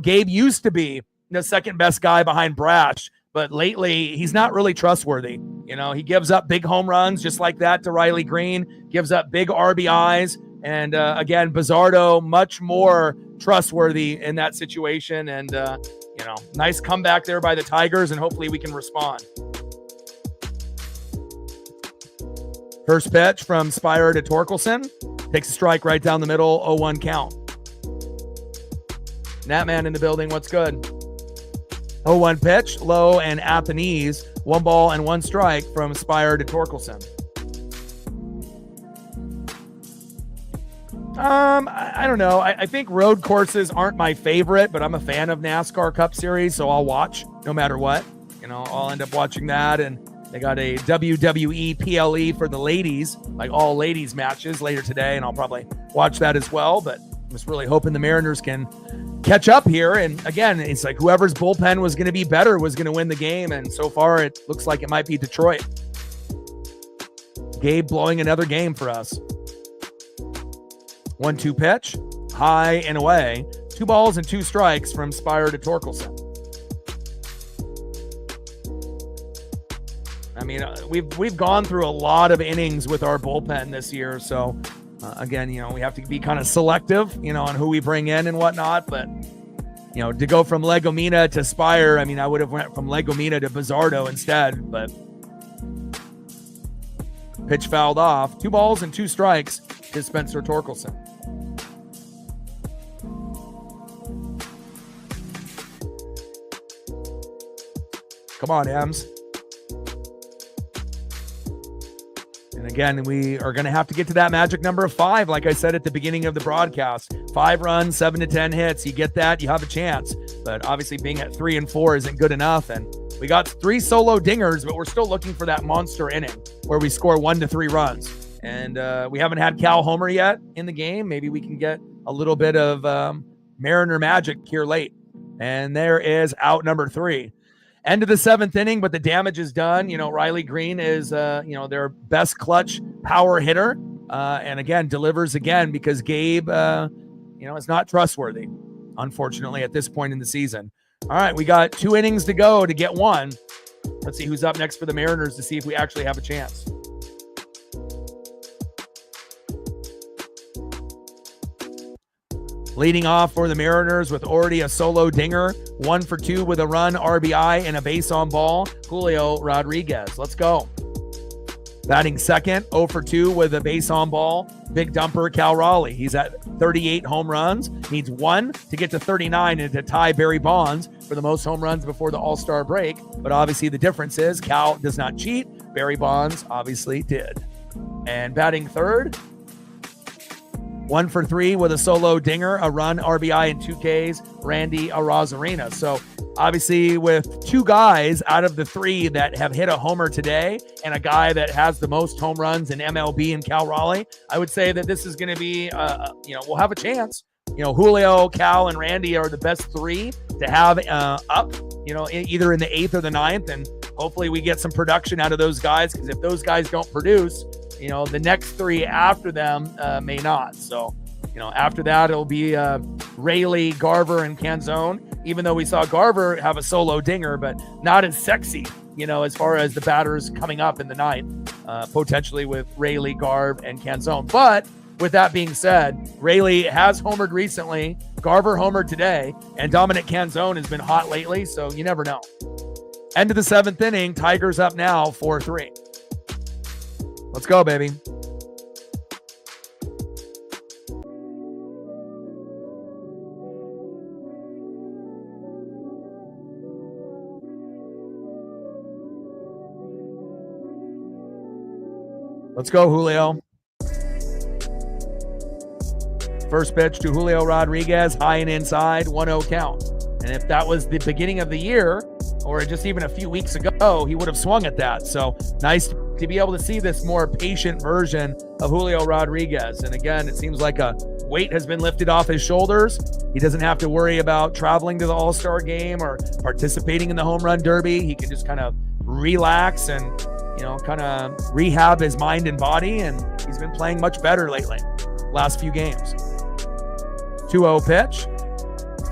Gabe used to be the second best guy behind Brash, but lately he's not really trustworthy. He gives up big home runs just like that to Riley Green, gives up big RBIs. And again, Bizzardo, much more trustworthy in that situation. And, nice comeback there by the Tigers, and hopefully we can respond. First pitch from Spire to Torkelson. Takes a strike right down the middle, 0-1 count. Natman in the building, what's good? 0-1 pitch, low and at the knees. 1 ball and 1 strike from Spire to Torkelson. I don't know. I think road courses aren't my favorite, but I'm a fan of NASCAR Cup Series, so I'll watch no matter what. I'll end up watching that, and they got a WWE PLE for the ladies, like all ladies matches later today, and I'll probably watch that as well. But I'm just really hoping the Mariners can catch up here. And again, it's like whoever's bullpen was going to be better was going to win the game, and so far it looks like it might be Detroit. Gabe blowing another game for us. 1-2 pitch, high and away. 2 balls and 2 strikes from Spire to Torkelson. I mean, we've gone through a lot of innings with our bullpen this year. So, again, we have to be kind of selective, on who we bring in and whatnot. But, to go from Legomina to Spire, I mean, I would have went from Legomina to Bizzardo instead. But pitch fouled off. 2 balls and 2 strikes to Spencer Torkelson. Come on, Ems. And again, we are going to have to get to that magic number of 5. Like I said at the beginning of the broadcast, 5 runs, 7 to 10 hits. You get that, you have a chance. But obviously being at 3 and 4 isn't good enough. And we got 3 solo dingers, but we're still looking for that monster inning where we score 1 to 3 runs. And we haven't had Cal homer yet in the game. Maybe we can get a little bit of Mariner magic here late. And there is out number 3. End of the 7th inning, but the damage is done. Riley Green is, their best clutch power hitter. And again, delivers again because Gabe, is not trustworthy, unfortunately, at this point in the season. All right, we got 2 innings to go to get 1. Let's see who's up next for the Mariners to see if we actually have a chance. Leading off for the Mariners with already a solo dinger, 1 for 2 with a run, RBI, and a base on ball, Julio Rodriguez. Let's go. Batting second, 0 for 2 with a base on ball, big dumper, Cal Raleigh. He's at 38 home runs, needs 1 to get to 39 and to tie Barry Bonds for the most home runs before the All-Star break. But obviously the difference is Cal does not cheat. Barry Bonds obviously did. And batting third, 1 for 3 with a solo dinger, a run, RBI, and 2 Ks, Randy Arozarena. So obviously with 2 guys out of the 3 that have hit a homer today and a guy that has the most home runs in MLB in Cal Raleigh, I would say that this is going to be, we'll have a chance. Julio, Cal, and Randy are the best 3 to have up, either in the 8th or the 9th. And hopefully we get some production out of those guys, because if those guys don't produce, the next 3 after them may not. So, after that, it'll be Rayleigh, Garver, and Canzone, even though we saw Garver have a solo dinger, but not as sexy, as far as the batters coming up in the 9th, potentially with Rayleigh, Garv, and Canzone. But with that being said, Rayleigh has homered recently, Garver homered today, and Dominic Canzone has been hot lately, so you never know. End of the 7th inning, Tigers up now 4-3. Let's go, baby. Let's go, Julio. First pitch to Julio Rodriguez, high and inside, 1-0 count. And if that was the beginning of the year, or just even a few weeks ago, he would have swung at that. So nice to be able to see this more patient version of Julio Rodriguez. And again, it seems like a weight has been lifted off his shoulders. He doesn't have to worry about traveling to the All-Star game or participating in the home run derby. He can just kind of relax and, kind of rehab his mind and body. And he's been playing much better lately, last few games. 2-0 pitch.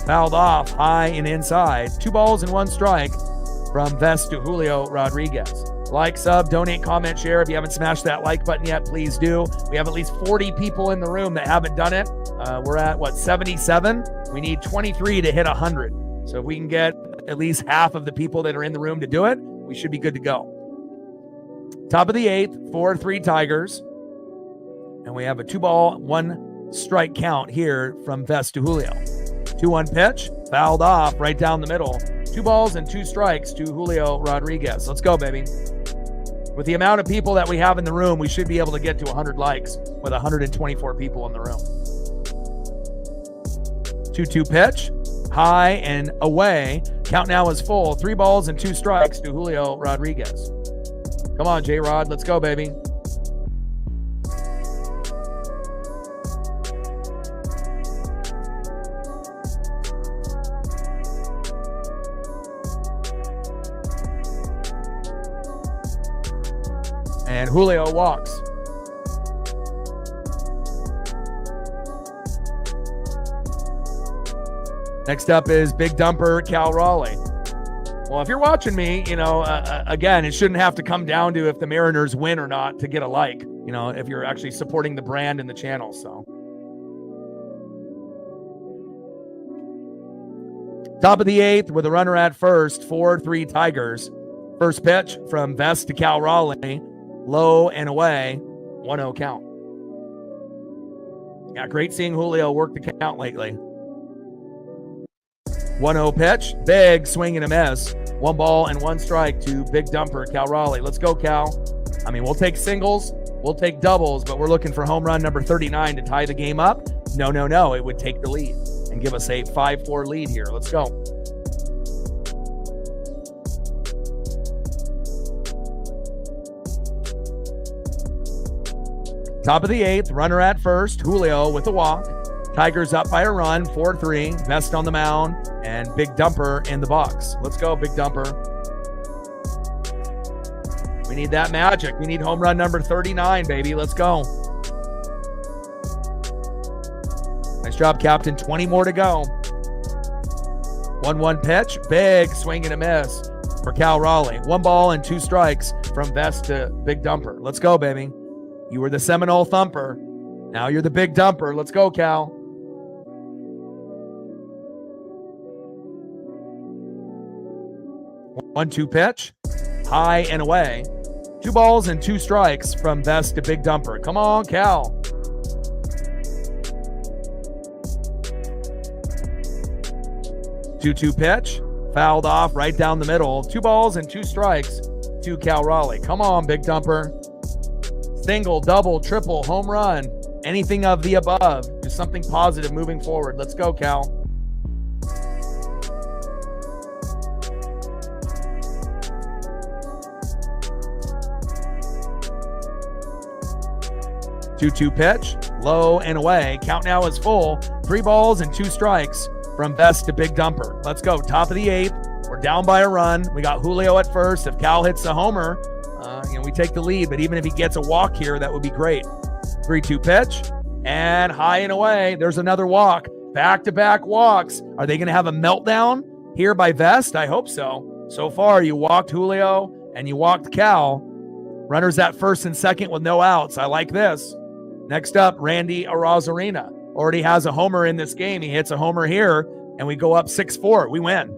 Fouled off, high and inside. 2 balls and 1 strike from Vest to Julio Rodriguez. Like, sub, donate, comment, share. If you haven't smashed that like button yet, please do. We have at least 40 people in the room that haven't done it. We're at, 77? We need 23 to hit 100. So if we can get at least half of the people that are in the room to do it, we should be good to go. Top of the 8th, 4-3 Tigers. And we have a 2 ball, 1 strike count here from Vest to Julio. 2-1 pitch, fouled off right down the middle. 2 balls and 2 strikes to Julio Rodriguez. Let's go, baby. With the amount of people that we have in the room, we should be able to get to 100 likes with 124 people in the room. 2-2 pitch, high and away. Count now is full. 3 balls and 2 strikes to Julio Rodriguez. Come on, J-Rod. Let's go, baby. And Julio walks. Next up is big dumper Cal Raleigh. Well, if you're watching me, again, it shouldn't have to come down to if the Mariners win or not to get a like, if you're actually supporting the brand and the channel. So top of the 8th with a runner at first, 4-3 Tigers. First pitch from Vest to Cal Raleigh. Low and away, 1-0 count. Yeah, great seeing Julio work the count lately. 1-0 pitch, big swing and a miss. 1 ball and 1 strike to big dumper Cal Raleigh. Let's go, Cal. We'll take singles. We'll take doubles, but we're looking for home run number 39 to tie the game up. No. It would take the lead and give us a 5-4 lead here. Let's go. Top of the 8th, runner at first, Julio with a walk. Tigers up by a run, 4-3, Vest on the mound, and Big Dumper in the box. Let's go, Big Dumper. We need that magic. We need home run number 39, baby. Let's go. Nice job, Captain. 20 more to go. 1-1 pitch. Big swing and a miss for Cal Raleigh. 1 ball and 2 strikes from Vest to Big Dumper. Let's go, baby. You were the Seminole Thumper. Now you're the Big Dumper. Let's go, Cal. 1-2 pitch. High and away. 2 balls and 2 strikes from Vest to Big Dumper. Come on, Cal. 2-2 pitch. Fouled off right down the middle. 2 balls and 2 strikes to Cal Raleigh. Come on, Big Dumper. Single, double, triple, home run. Anything of the above. Just something positive moving forward. Let's go, Cal. Two-two pitch, low and away. Count now is full. 3 balls and 2 strikes from Vest to Big Dumper. Let's go. Top of the 8th. We're down by a run. We got Julio at first. If Cal hits a homer, we take the lead. But even if he gets a walk here, that would be great. 3-2 pitch and high and away. There's another walk. Back-to-back walks. Are they going to have a meltdown here by Vest? I hope so. So far, you walked Julio and you walked Cal. Runners at first and second with no outs. I like this. Next up, Randy Arozarena. Already has a homer in this game. He hits a homer here, and we go up 6-4. We win.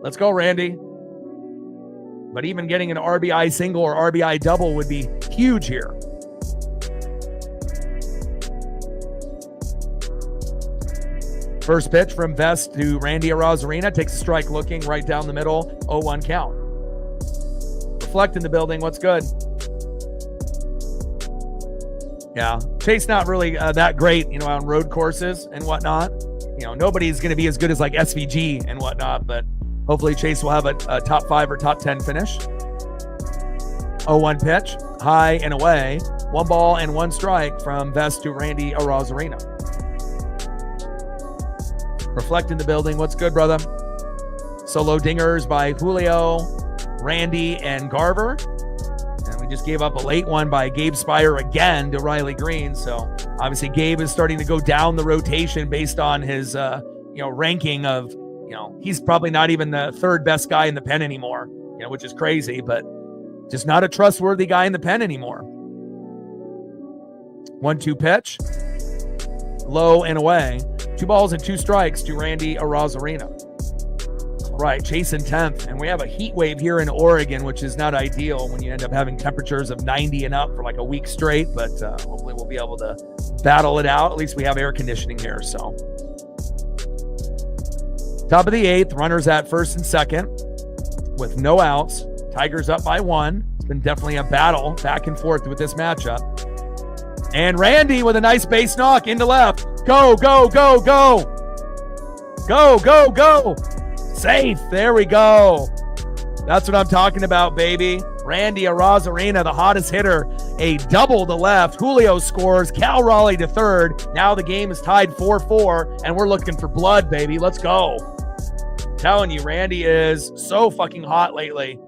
Let's go, Randy. But even getting an RBI single or RBI double would be huge here. First pitch from Vest to Randy Arozarena. Takes a strike looking right down the middle. 0-1 count. Reflect in the building. What's good? Yeah, Chase not really that great, on road courses and whatnot. Nobody's going to be as good as like SVG and whatnot, but hopefully Chase will have a top 5 or top 10 finish. 0-1 pitch, high and away. 1 ball and 1 strike from Vest to Randy Arozarena. Reflect in the building. What's good, brother? Solo dingers by Julio, Randy, and Garver. Just gave up a late one by Gabe Spire again to Riley Green. So obviously Gabe is starting to go down the rotation based on his, ranking of, he's probably not even the 3rd best guy in the pen anymore, which is crazy, but just not a trustworthy guy in the pen anymore. 1-2 pitch, low and away. 2 balls and 2 strikes to Randy Arozarena. Right, Chase in 10th, and we have a heat wave here in Oregon, which is not ideal when you end up having temperatures of 90 and up for like a week straight, but hopefully we'll be able to battle it out. At least we have air conditioning here, so. Top of the 8th, runners at first and second with no outs. Tigers up by 1. It's been definitely a battle back and forth with this matchup. And Randy with a nice base knock into left. Go, go, go, go. Go, go, go. Safe. There we go. That's what I'm talking about, baby. Randy Arozarena, the hottest hitter. A double to left. Julio scores. Cal Raleigh to 3rd. Now the game is tied 4-4, and we're looking for blood, baby. Let's go. I'm telling you, Randy is so fucking hot lately.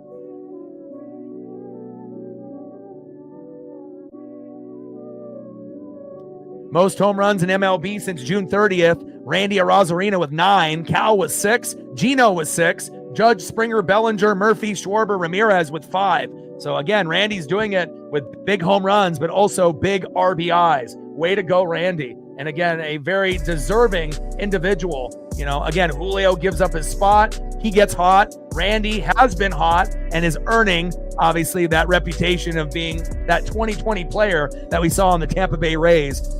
Most home runs in MLB since June 30th. Randy Arozarena with 9. Cal with 6. Gino with 6. Judge, Springer, Bellinger, Murphy, Schwarber, Ramirez with 5. So again, Randy's doing it with big home runs, but also big RBIs. Way to go, Randy. And again, a very deserving individual. Again, Julio gives up his spot. He gets hot. Randy has been hot and is earning, obviously, that reputation of being that 2020 player that we saw in the Tampa Bay Rays.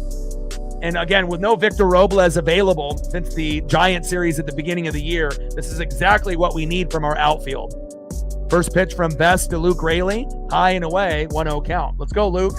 And again, with no Victor Robles available since the Giant series at the beginning of the year, this is exactly what we need from our outfield. First pitch from Vest to Luke Raley, high and away, 1-0 count. Let's go, Luke.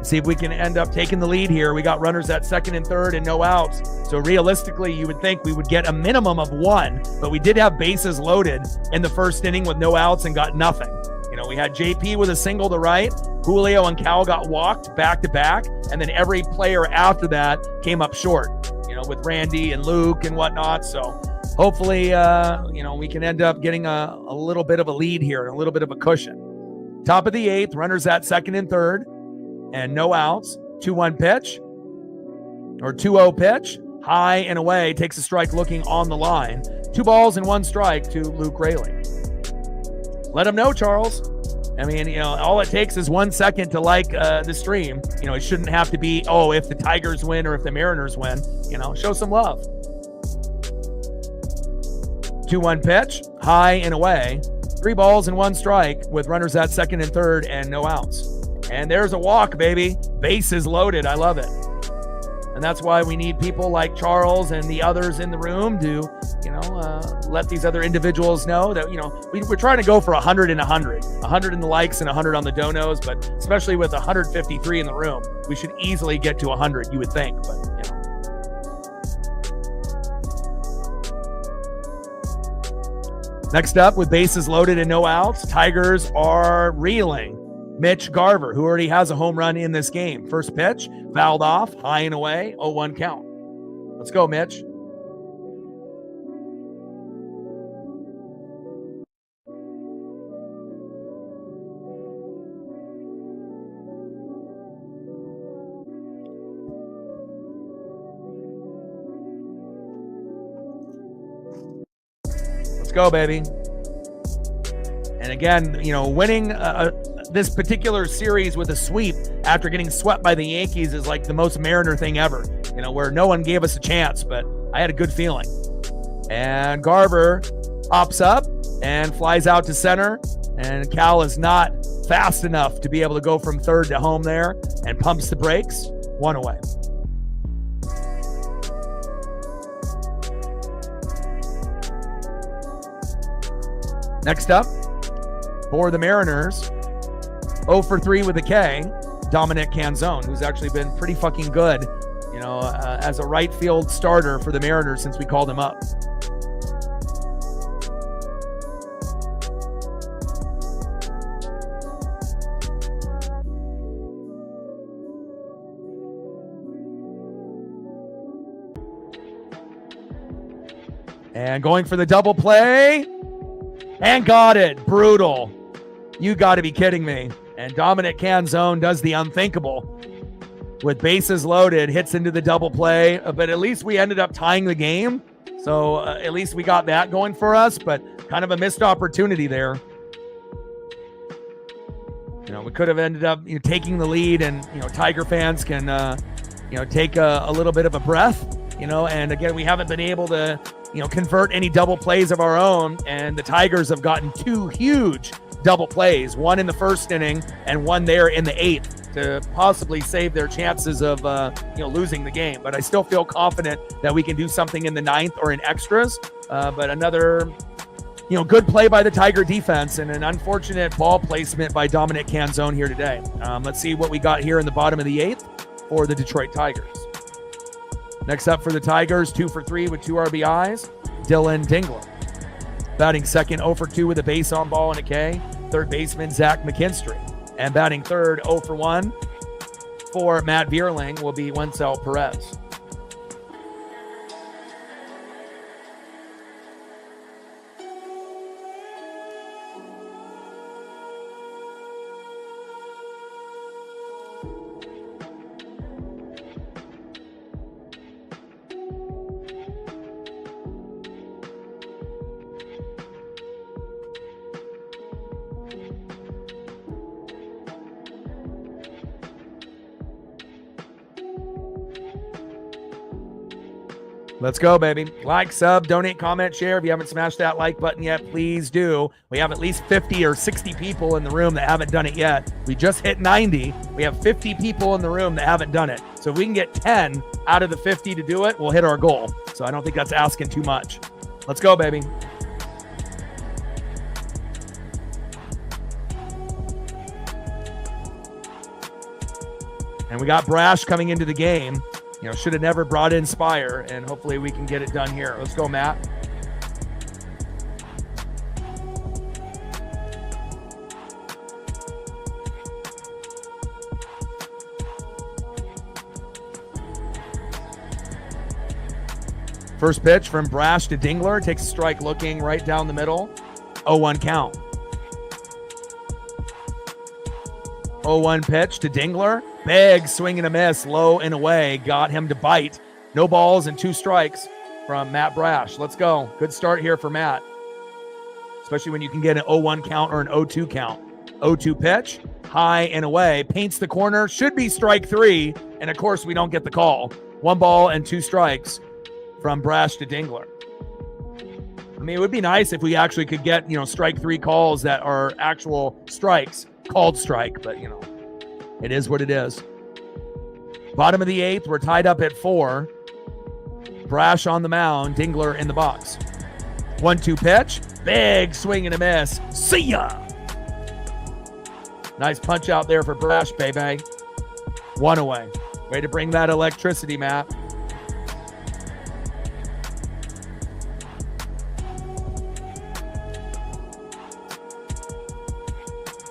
See if we can end up taking the lead here. We got runners at second and third and no outs. So realistically, you would think we would get a minimum of one, but we did have bases loaded in the first inning with no outs and got nothing. You know, we had JP with a single to right. Julio and Cal got walked back to back. And then every player after that came up short, you know, with Randy and Luke and whatnot. So hopefully, you know, we can end up getting a little bit of a lead here and a little bit of a cushion. Top of the eighth, runners at second and third. And no outs. 2-1 pitch or 2-0 pitch. High and away. Takes a strike looking on the line. 2 balls and 1 strike to Luke Raley. Let him know, Charles. I mean, you know, all it takes is 1 second to like the stream. You know, it shouldn't have to be, oh, if the Tigers win or if the Mariners win. You know, show some love. 2-1 pitch. High and away. 3 balls and 1 strike with runners at second and third and no outs. And there's a walk, baby. Bases loaded. I love it. And that's why we need people like Charles and the others in the room to, you know, let these other individuals know that, you know, we're trying to go for 100 and 100. 100 in the likes and 100 on the donos, but especially with 153 in the room, we should easily get to 100, you would think. But, you know. Next up, with bases loaded and no outs, Tigers are reeling. Mitch Garver, who already has a home run in this game. First pitch, fouled off, high and away, 0-1 count. Let's go, Mitch. Let's go, baby. And again, you know, winning this particular series with a sweep after getting swept by the Yankees is like the most Mariner thing ever, you know, where no one gave us a chance, but I had a good feeling. And Garver hops up and flies out to center, and Cal is not fast enough to be able to go from third to home there and pumps the brakes. 1 away. Next up, for the Mariners, 0 for 3 with a K, Dominic Canzone, who's actually been pretty fucking good, you know, as a right field starter for the Mariners since we called him up. And going for the double play. And got it. Brutal. You got to be kidding me. And Dominic Canzone does the unthinkable. With bases loaded, hits into the double play. But at least we ended up tying the game. So at least we got that going for us. But kind of a missed opportunity there. You know, we could have ended up taking the lead. And, you know, Tiger fans can, take a little bit of a breath. You know, and again, we haven't been able to, convert any double plays of our own. And the Tigers have gotten 2 huge double plays, one in the first inning and one there in the 8th to possibly save their chances of, losing the game. But I still feel confident that we can do something in the 9th or in extras. But another, good play by the Tiger defense and an unfortunate ball placement by Dominic Canzone here today. Let's see what we got here in the bottom of the 8th for the Detroit Tigers. Next up for the Tigers, 2 for 3 with 2 RBIs, Dylan Dingler. Batting second, 0 for 2 with a base on ball and a K. Third baseman, Zach McKinstry. And batting third, 0 for 1 for Matt Vierling will be Wencel Perez. Let's go, baby. Like, sub, donate, comment, share. If you haven't smashed that like button yet, please do. We have at least 50 or 60 people in the room that haven't done it yet. We just hit 90. We have 50 people in the room that haven't done it. So if we can get 10 out of the 50 to do it, we'll hit our goal. So I don't think that's asking too much. Let's go, baby. And we got Brash coming into the game. You know, should have never brought in Spire, and hopefully we can get it done here. Let's go, Matt. First pitch from Brash to Dingler. Takes a strike looking right down the middle. 0-1 count. 0-1 pitch to Dingler. Big swing and a miss. Low and away. Got him to bite. No balls and 2 strikes from Matt Brash. Let's go. Good start here for Matt. Especially when you can get an 0-1 count or an 0-2 count. 0-2 pitch. High and away. Paints the corner. Should be strike 3. And of course we don't get the call. 1 ball and 2 strikes from Brash to Dingler. I mean, it would be nice if we actually could get, you know, strike 3 calls that are actual strikes, called strike, but, you know, it is what it is. Bottom of the 8th, we're tied up at 4. Brash on the mound, Dingler in the box. 1-2 pitch, big swing and a miss. See ya! Nice punch out there for Brash, baby. 1 away. Way to bring that electricity, Matt.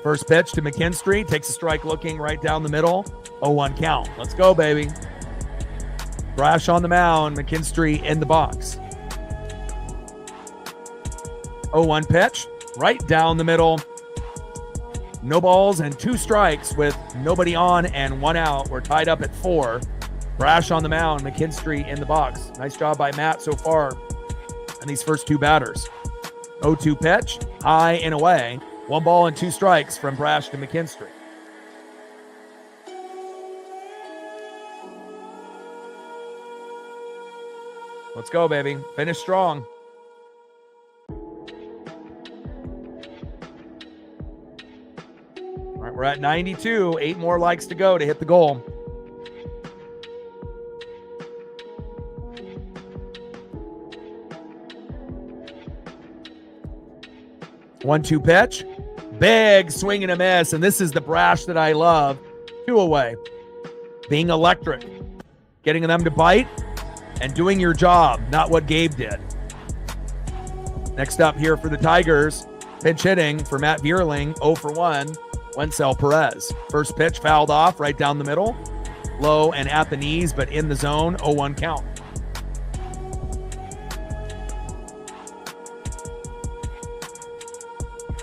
First pitch to McKinstry. Takes a strike looking right down the middle. 0-1 count. Let's go, baby. Brash on the mound. McKinstry in the box. 0-1 pitch. Right down the middle. No balls and 2 strikes with nobody on and 1 out. We're tied up at 4. Brash on the mound. McKinstry in the box. Nice job by Matt so far on these first 2 batters. 0-2 pitch. High and away. 1 ball and 2 strikes from Brash to McKinstry. Let's go, baby. Finish strong. All right, we're at 92. 8 more likes to go to hit the goal. One-two pitch. Big swing and a miss. And this is the Brash that I love. 2 away. Being electric. Getting them to bite and doing your job, not what Gabe did. Next up here for the Tigers, pinch hitting for Matt Vierling, 0 for 1, Wencel Perez. First pitch fouled off right down the middle. Low and at the knees, but in the zone, 0-1 count.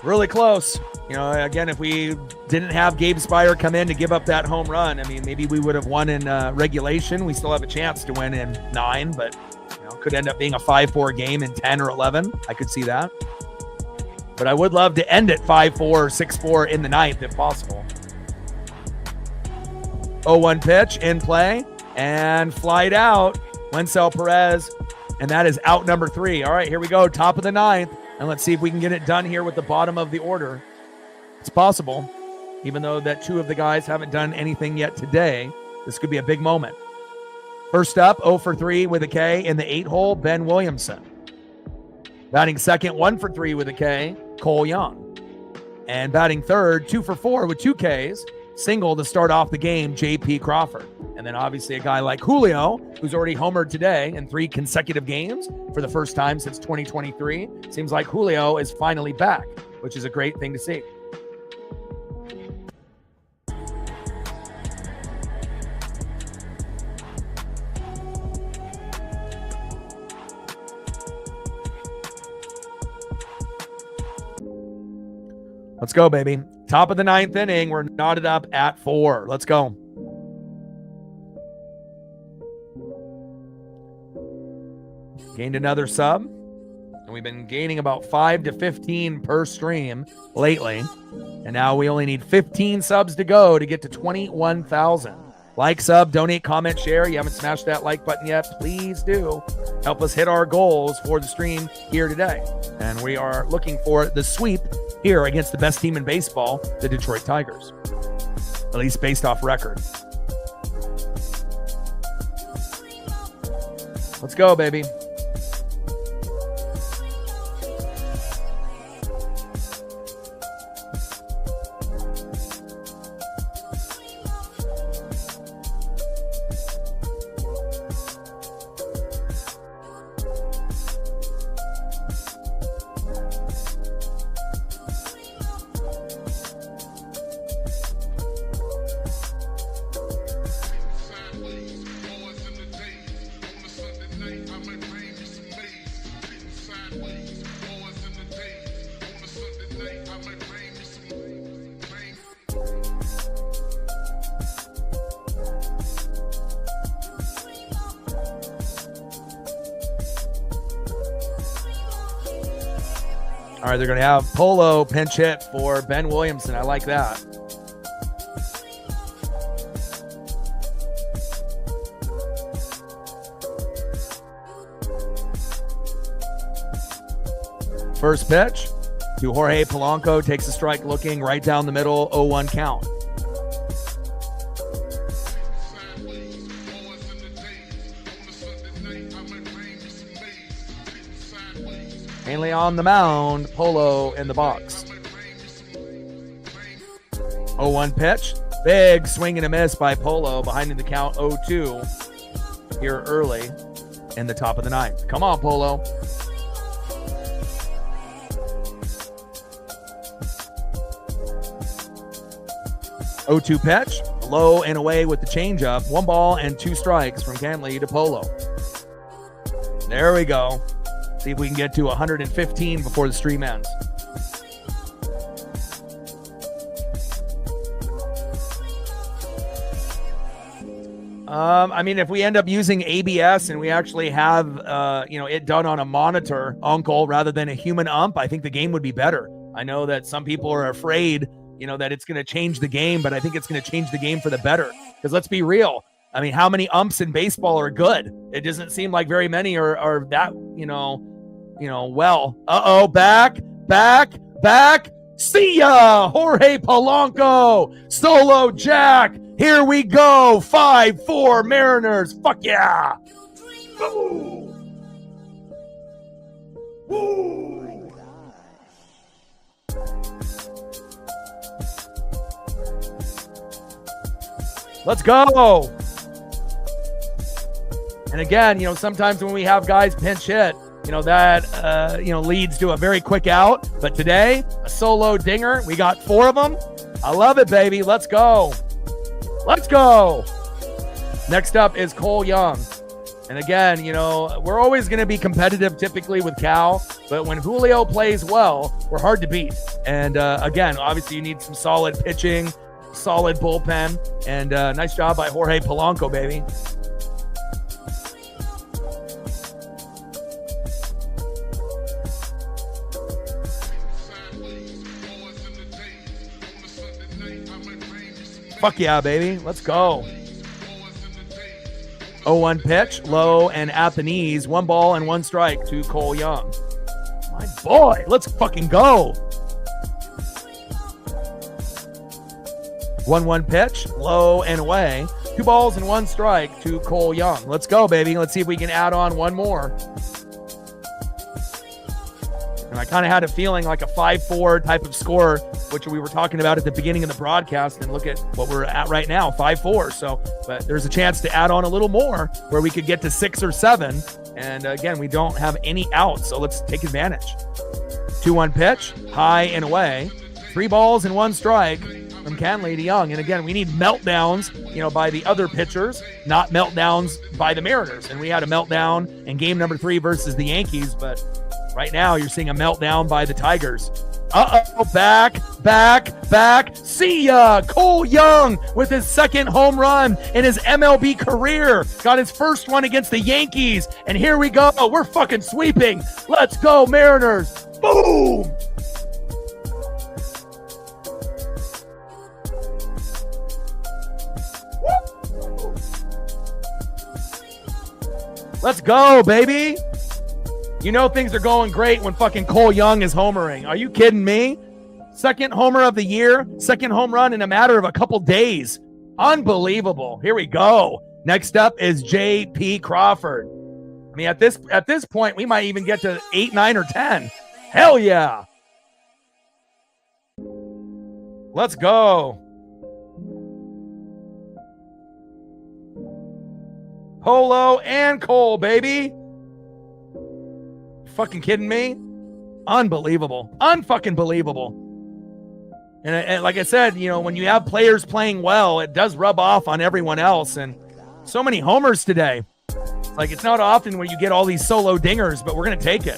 Really close. You know, again, if we didn't have Gabe Spire come in to give up that home run, I mean, maybe we would have won in regulation. We still have a chance to win in 9, but, you know, could end up being a 5-4 game in 10 or 11. I could see that. But I would love to end it 5-4 or 6-4 in the 9th if possible. 0-1 pitch in play and flied out. Wencel Perez, and that is out number 3. All right, here we go. Top of the 9th. And let's see if we can get it done here with the bottom of the order. It's possible, even though that 2 of the guys haven't done anything yet today. This could be a big moment. First up, 0 for 3 with a K in the 8-hole, Ben Williamson. Batting second, 1 for 3 with a K, Cole Young. And batting third, 2 for 4 with 2 Ks, single to start off the game, J.P. Crawford. And then obviously a guy like Julio, who's already homered today in 3 consecutive games for the first time since 2023. Seems like Julio is finally back, which is a great thing to see. Let's go, baby. Top of the 9th inning. We're knotted up at 4. Let's go. Gained another sub. And we've been gaining about 5 to 15 per stream lately. And now we only need 15 subs to go to get to 21,000. Like, sub, donate, comment, share. You haven't smashed that like button yet, please do. Help us hit our goals for the stream here today. And we are looking for the sweep here against the best team in baseball, the Detroit Tigers. At least based off record. Let's go, baby. All right, they're going to have Polo pinch hit for Ben Williamson. I like that. First pitch to Jorge Polanco, takes a strike looking right down the middle, 0-1 count. Mainly on the mound, Polo in the box. 0-1 pitch. Big swing and a miss by Polo, behind in the count 0-2 here early in the top of the ninth. Come on, Polo. Oh, 2 pitch, low and away with the changeup. 1 ball and 2 strikes from Cantley to Polo. There we go. See if we can get to 115 before the stream ends. I mean, if we end up using ABS and we actually have, it done on a monitor, uncle, rather than a human ump, I think the game would be better. I know that some people are afraid, that it's going to change the game, but I think it's going to change the game for the better. Because let's be real. I mean, how many umps in baseball are good? It doesn't seem like very many are that, well. Uh-oh, back. See ya! Jorge Polanco, solo jack. Here we go. 5-4 Mariners. Fuck yeah. Woo. Woo. Let's go. And again, sometimes when we have guys pinch hit, that leads to a very quick out. But today, a solo dinger. We got 4 of them. I love it, baby. Let's go. Let's go. Next up is Cole Young. And again, we're always going to be competitive typically with Cal, but when Julio plays well, we're hard to beat. And again, obviously you need some solid pitching, solid bullpen, and nice job by Jorge Polanco, baby. Fuck yeah, baby. Let's go. 0-1 pitch, low and at the knees. 1 ball and 1 strike to Cole Young. My boy, let's fucking go. 1-1 pitch, low and away. 2 balls and 1 strike to Cole Young. Let's go, baby. Let's see if we can add on 1 more. And I kind of had a feeling like a 5-4 type of score, which we were talking about at the beginning of the broadcast, and look at what we're at right now, 5-4. So, but there's a chance to add on a little more where we could get to 6 or 7. And again, we don't have any outs, so let's take advantage. 2-1 pitch, high and away. 3 balls and 1 strike from Cantley to Young. And again, we need meltdowns, by the other pitchers, not meltdowns by the Mariners. And we had a meltdown in game number 3 versus the Yankees, but right now you're seeing a meltdown by the Tigers. Uh-oh, back. See ya! Cole Young with his 2nd home run in his MLB career. Got his first one against the Yankees. And here we go. We're fucking sweeping. Let's go, Mariners. Boom! Let's go, baby. Things are going great when fucking Cole Young is homering. Are you kidding me? 2nd homer of the year, 2nd home run in a matter of a couple days. Unbelievable. Here we go. Next up is J.P. Crawford. I mean, at this point, we might even get to 8, 9, or 10. Hell yeah. Let's go. Polo and Cole, baby. Fucking kidding me? Unbelievable. Unfucking believable. And like I said, when you have players playing well, it does rub off on everyone else. And so many homers today. Like, it's not often where you get all these solo dingers, but we're going to take it.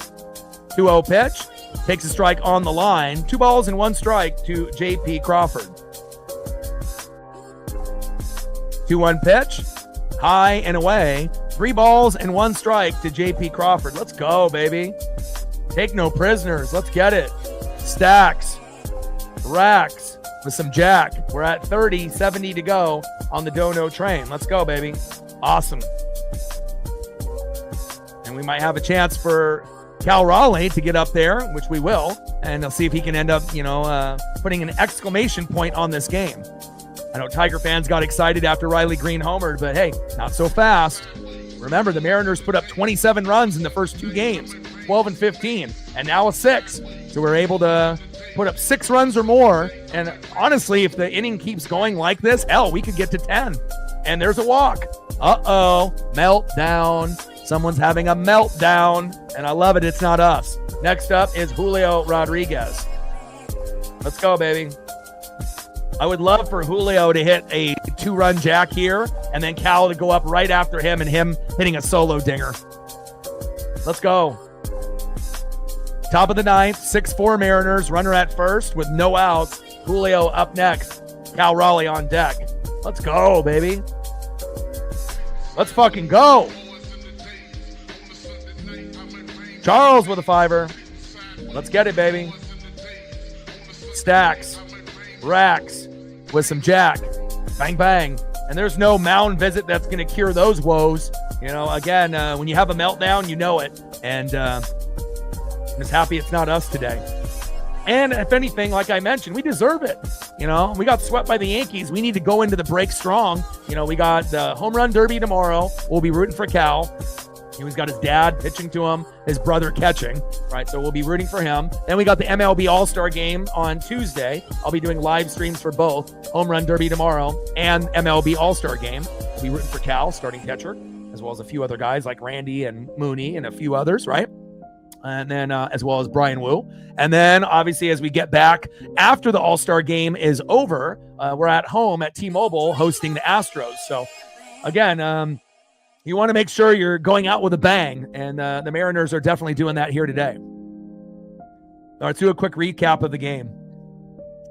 2-0 pitch. Takes a strike on the line. 2 balls and 1 strike to J.P. Crawford. 2-1 pitch. High and away. 3 balls and 1 strike to J.P. Crawford. Let's go, baby. Take no prisoners. Let's get it. Stacks. Racks with some jack. We're at 30, 70 to go on the Dono train. Let's go, baby. Awesome. And we might have a chance for Cal Raleigh to get up there, which we will. And I'll see if he can end up, putting an exclamation point on this game. I know Tiger fans got excited after Riley Green homered, but hey, not so fast. Remember, the Mariners put up 27 runs in the first 2 games, 12 and 15, and now a 6. So we're able to put up 6 runs or more. And honestly, if the inning keeps going like this, hell, we could get to 10. And there's a walk. Uh-oh, meltdown. Someone's having a meltdown, and I love it. It's not us. Next up is Julio Rodriguez. Let's go, baby. I would love for Julio to hit a 2-run jack here, and then Cal to go up right after him and him hitting a solo dinger. Let's go. Top of the 9th, 6-4 Mariners, runner at first with no outs. Julio up next. Cal Raleigh on deck. Let's go, baby. Let's fucking go. Charles with a 5-er. Let's get it, baby. Stacks. Racks with some jack. Bang, bang. And there's no mound visit that's going to cure those woes. Again, when you have a meltdown, you know it. And I'm just happy it's not us today. And if anything, like I mentioned, we deserve it. We got swept by the Yankees. We need to go into the break strong. We got the home run derby tomorrow. We'll be rooting for Cal. He's got his dad pitching to him, his brother catching, right? So we'll be rooting for him. Then we got the MLB All-Star Game on Tuesday. I'll be doing live streams for both Home Run Derby tomorrow and MLB All-Star Game. We'll be rooting for Cal, starting catcher, as well as a few other guys like Randy and Mooney and a few others, right? And then as well as Brian Wu. And then obviously as we get back after the All-Star Game is over, we're at home at T-Mobile hosting the Astros. So again, you want to make sure you're going out with a bang, and the Mariners are definitely doing that here today. All right, let's do a quick recap of the game.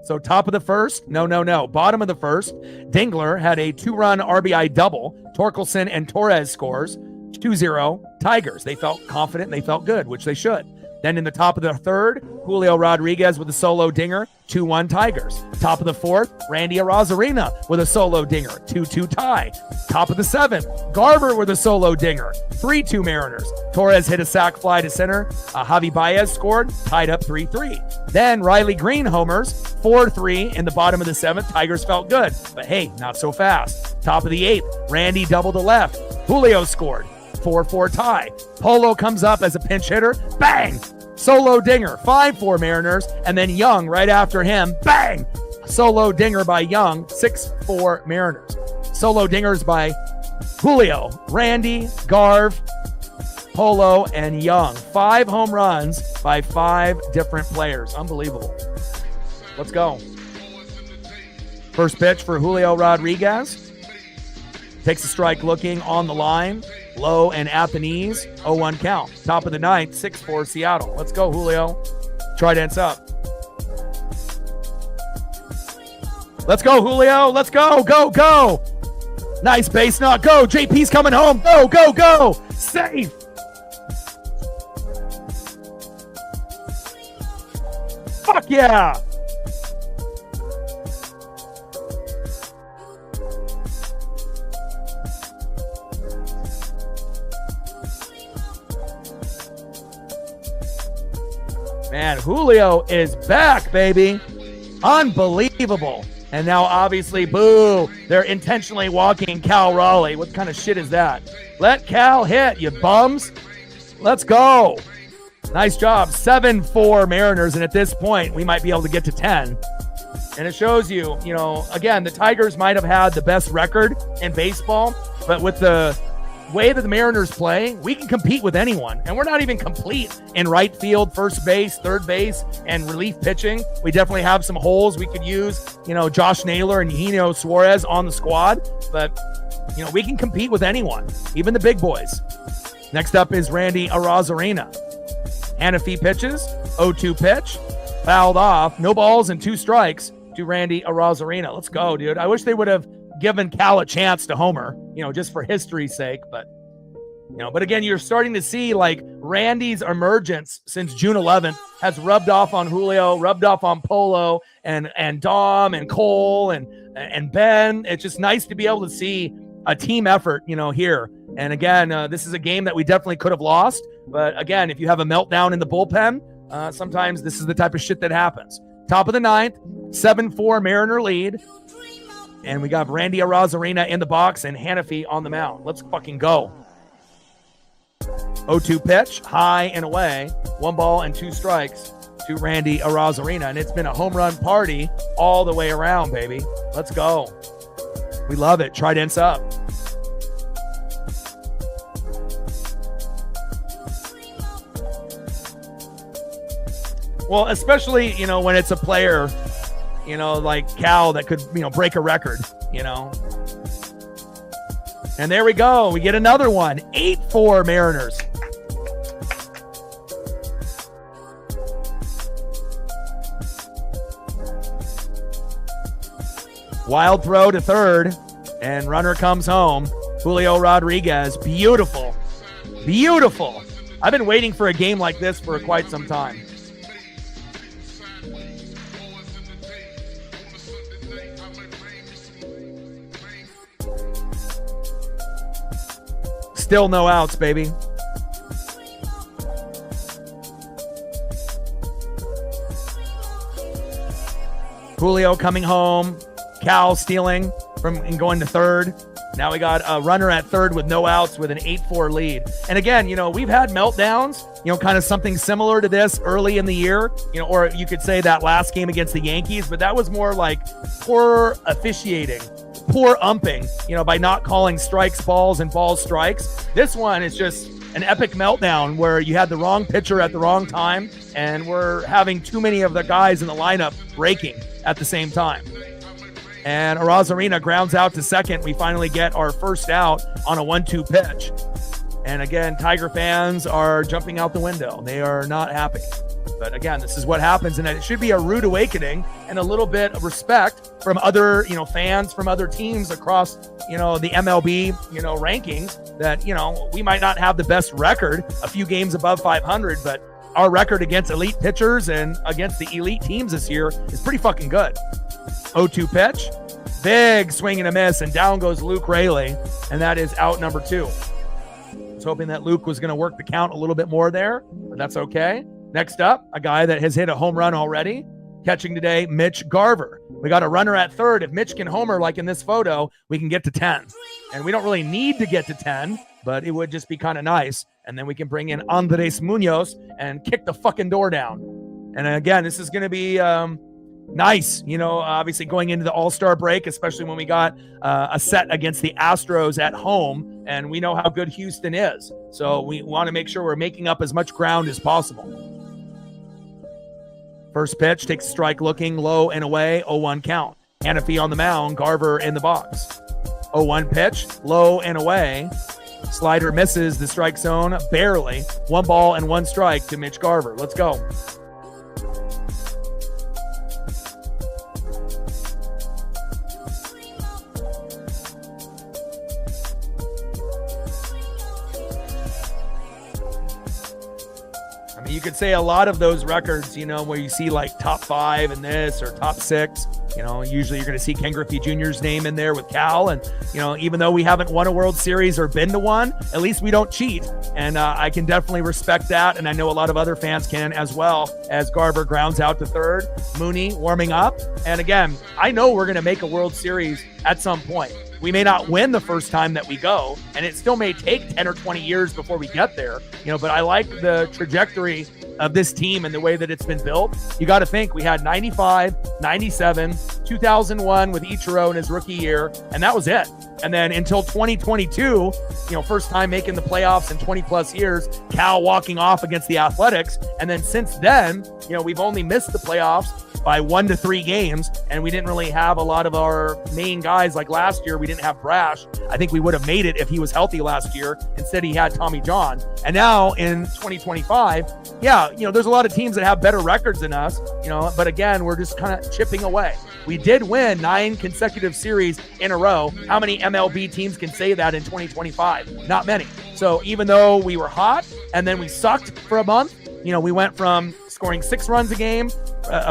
So top of the first, bottom of the first, Dingler had a 2-run RBI double. Torkelson and Torres scores, 2-0 Tigers. They felt confident, they felt good, which they should. Then in the top of the third, Julio Rodriguez with a solo dinger, 2-1 Tigers. Top of the fourth, Randy Arozarena with a solo dinger, 2-2 tie. Top of the seventh, Garver with a solo dinger, 3-2 Mariners. Torres hit a sac fly to center. Javi Baez scored, tied up 3-3. Then Riley Green homers, 4-3 in the bottom of the seventh. Tigers felt good, but hey, not so fast. Top of the eighth, Randy double to left. Julio scored, 4-4 tie. Polo comes up as a pinch hitter. Bang! Solo dinger, 5-4 Mariners. And then Young right after him. Bang! Solo dinger by Young, 6-4 Mariners. Solo dingers by Julio, Randy, Garv, Polo, and Young. 5 home runs by 5 different players. Unbelievable. Let's go. First pitch for Julio Rodriguez. Takes a strike looking on the line. Low and at the knees. 0-1 count. Top of the ninth. 6-4 Seattle. Let's go, Julio. Try dance up. Let's go, Julio. Let's go. Go, go. Nice base knock. Go. JP's coming home. Go, go, go. Safe. Fuck yeah. Man, Julio is back, baby. Unbelievable. And now, obviously, boo, they're intentionally walking Cal Raleigh. What kind of shit is that? Let Cal hit, you bums. Let's go. Nice job. 7-4 Mariners, and at this point, we might be able to get to 10. And it shows you, again, the Tigers might have had the best record in baseball, but with the way that the Mariners play, we can compete with anyone. And we're not even complete in right field, first base, third base, and relief pitching. We definitely have some holes we could use, Josh Naylor and Eugenio Suarez on the squad. But, we can compete with anyone, even the big boys. Next up is Randy Arozarena. Hanafi pitches, 0-2 pitch, fouled off, no balls and 2 strikes to Randy Arozarena. Let's go, dude. I wish they would have given Cal a chance to homer, just for history's sake, but But again, you're starting to see like Randy's emergence since June 11th has rubbed off on Julio, rubbed off on Polo and Dom and Cole and Ben. It's just nice to be able to see a team effort, here. And again, this is a game that we definitely could have lost. But again, if you have a meltdown in the bullpen, sometimes this is the type of shit that happens. Top of the ninth, 7-4 Mariner lead. And we got Randy Arozarena in the box and Hanafi on the mound. Let's fucking go. 0-2 pitch, high and away. 1 ball and 2 strikes to Randy Arozarena. And it's been a home run party all the way around, baby. Let's go. We love it. Trident's up. Well, especially, when it's a player, like Cal that could, break a record, And there we go. We get another one. 8-4 Mariners. Wild throw to third, and runner comes home. Julio Rodriguez. Beautiful. Beautiful. I've been waiting for a game like this for quite some time. Still no outs, baby. Julio coming home. Cal stealing and going to third. Now we got a runner at third with no outs with an 8-4 lead. And again, we've had meltdowns, kind of something similar to this early in the year, or you could say that last game against the Yankees, but that was more like poor officiating, poor umping, by not calling strikes balls and balls strikes. This one is just an epic meltdown where you had the wrong pitcher at the wrong time, and we're having too many of the guys in the lineup breaking at the same time. And Arozarena grounds out to second. We finally get our first out on a 1-2 pitch. And again, Tiger fans are jumping out the window. They are not happy. But again, this is what happens. And it should be a rude awakening and a little bit of respect from other, fans from other teams across, the MLB, rankings that, we might not have the best record, a few games above 500, but our record against elite pitchers and against the elite teams this year is pretty fucking good. 0-2 pitch, big swing and a miss, and down goes Luke Rayleigh, and that is out number 2. I was hoping that Luke was going to work the count a little bit more there, but that's okay. Next up, a guy that has hit a home run already, catching today, Mitch Garver. We got a runner at third. If Mitch can homer like in this photo, we can get to 10. And we don't really need to get to 10, but it would just be kind of nice. And then we can bring in Andres Munoz and kick the fucking door down. And again, this is going to be nice, obviously going into the All-Star break, especially when we got a set against the Astros at home, and we know how good Houston is. So we want to make sure we're making up as much ground as possible. First pitch, takes a strike looking low and away, 0-1 count. Hanafi on the mound, Garver in the box. 0-1 pitch, low and away. Slider misses the strike zone, barely. 1 ball and 1 strike to Mitch Garver. Let's go. You could say a lot of those records, where you see like top 5 in this or top 6, usually you're going to see Ken Griffey Jr.'s name in there with Cal. And, even though we haven't won a World Series or been to one, at least we don't cheat. And I can definitely respect that. And I know a lot of other fans can as well, as Garver grounds out to third. Mooney warming up. And again, I know we're going to make a World Series at some point. We may not win the first time that we go, and it still may take 10 or 20 years before we get there, but I like the trajectory of this team and the way that it's been built. You got to think we had 95, 97, 2001 with Ichiro in his rookie year, and that was it. And then until 2022, first time making the playoffs in 20 plus years, Cal walking off against the Athletics. And then since then, we've only missed the playoffs by 1 to 3 games, and we didn't really have a lot of our main guys. Like last year, we didn't have Brash. I think we would have made it if he was healthy last year. Instead, he had Tommy John. And now in 2025, there's a lot of teams that have better records than us, but again, we're just kind of chipping away. We did win 9 consecutive series in a row. How many MLB teams can say that in 2025? Not many. So even though we were hot and then we sucked for a month, we went from scoring 6 runs a game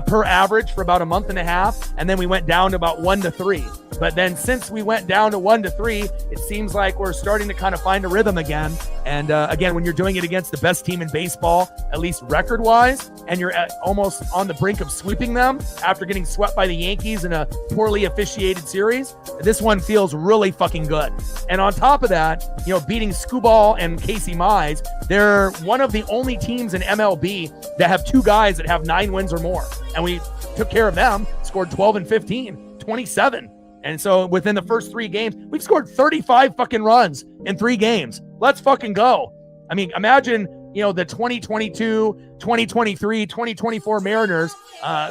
per average for about a month and a half, and then we went down to about 1 to 3. But then since we went down to 1 to 3, it seems like we're starting to kind of find a rhythm again. And again, when you're doing it against the best team in baseball, at least record-wise, and you're almost on the brink of sweeping them after getting swept by the Yankees in a poorly officiated series, this one feels really fucking good. And on top of that, beating Skubal and Casey Mize, they're one of the only teams in MLB that have 2 guys that have 9 wins or more. And we took care of them, scored 12 and 15, 27. And so within the first 3 games, we've scored 35 fucking runs in 3 games. Let's fucking go. I mean, imagine, the 2022, 2023, 2024 Mariners,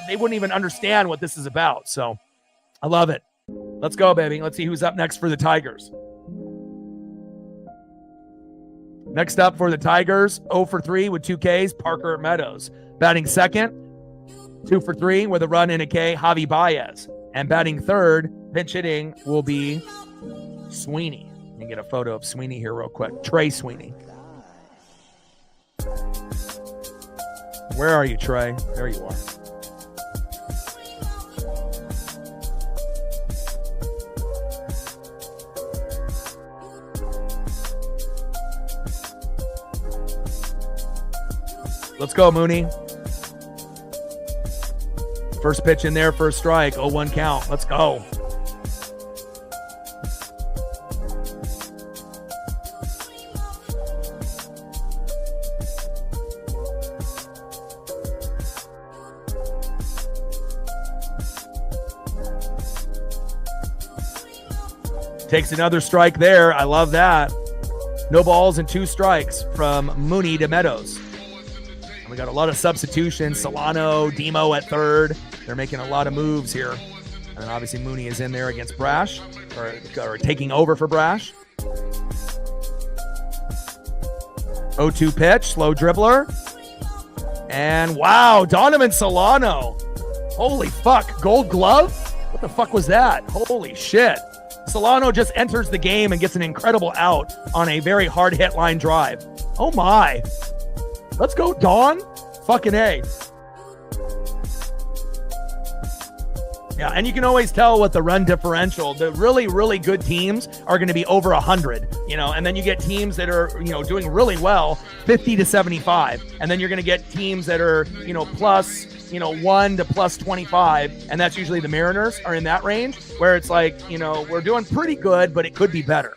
they wouldn't even understand what this is about. So I love it. Let's go, baby. Let's see who's up next for the Tigers. Next up for the Tigers, 0 for 3 with 2 Ks, Parker Meadows. Batting second, 2 for 3 with a run and a K, Javi Baez. And batting third, pinch hitting, will be Sweeney. Let me get a photo of Sweeney here real quick. Trey Sweeney. Where are you, Trey? There you are. Let's go, Mooney. First pitch in there, first strike, 0-1 count. Let's go. Takes another strike there. I love that. No balls and 2 strikes from Mooney to Meadows. And we got a lot of substitutions. Solano, Demo at third. They're making a lot of moves here. And then obviously Mooney is in there against Brash, or taking over for Brash. 0-2 pitch, slow dribbler. And wow, Donovan Solano. Holy fuck, Gold Glove? What the fuck was that? Holy shit. Solano just enters the game and gets an incredible out on a very hard hit line drive. Oh my. Let's go, Don. Fucking A. Yeah, and you can always tell with the run differential, the really, really good teams are going to be over 100, and then you get teams that are, doing really well, 50 to 75. And then you're going to get teams that are, plus, 1 to plus 25. And that's usually the Mariners are in that range where it's like, we're doing pretty good, but it could be better.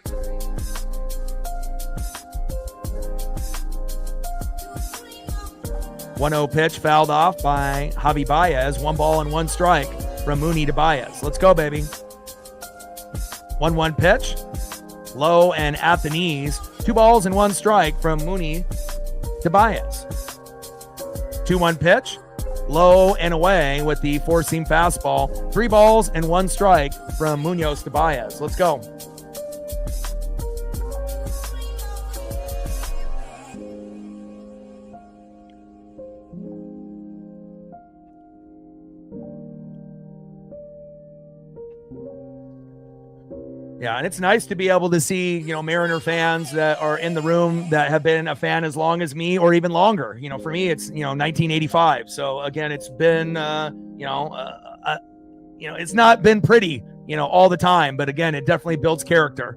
.1-0 pitch fouled off by Javi Baez. 1 ball and 1 strike from Mooney to Baez. Let's go, baby. 1-1 pitch. Low and at the knees. 2 balls and 1 strike from Mooney to Baez. 2-1 pitch. Low and away with the 4-seam fastball. 3 balls and 1 strike from Munoz to Baez. Let's go. Yeah, and it's nice to be able to see, Mariner fans that are in the room that have been a fan as long as me or even longer. For me, it's, 1985. So again, it's been, it's not been pretty, all the time. But again, it definitely builds character.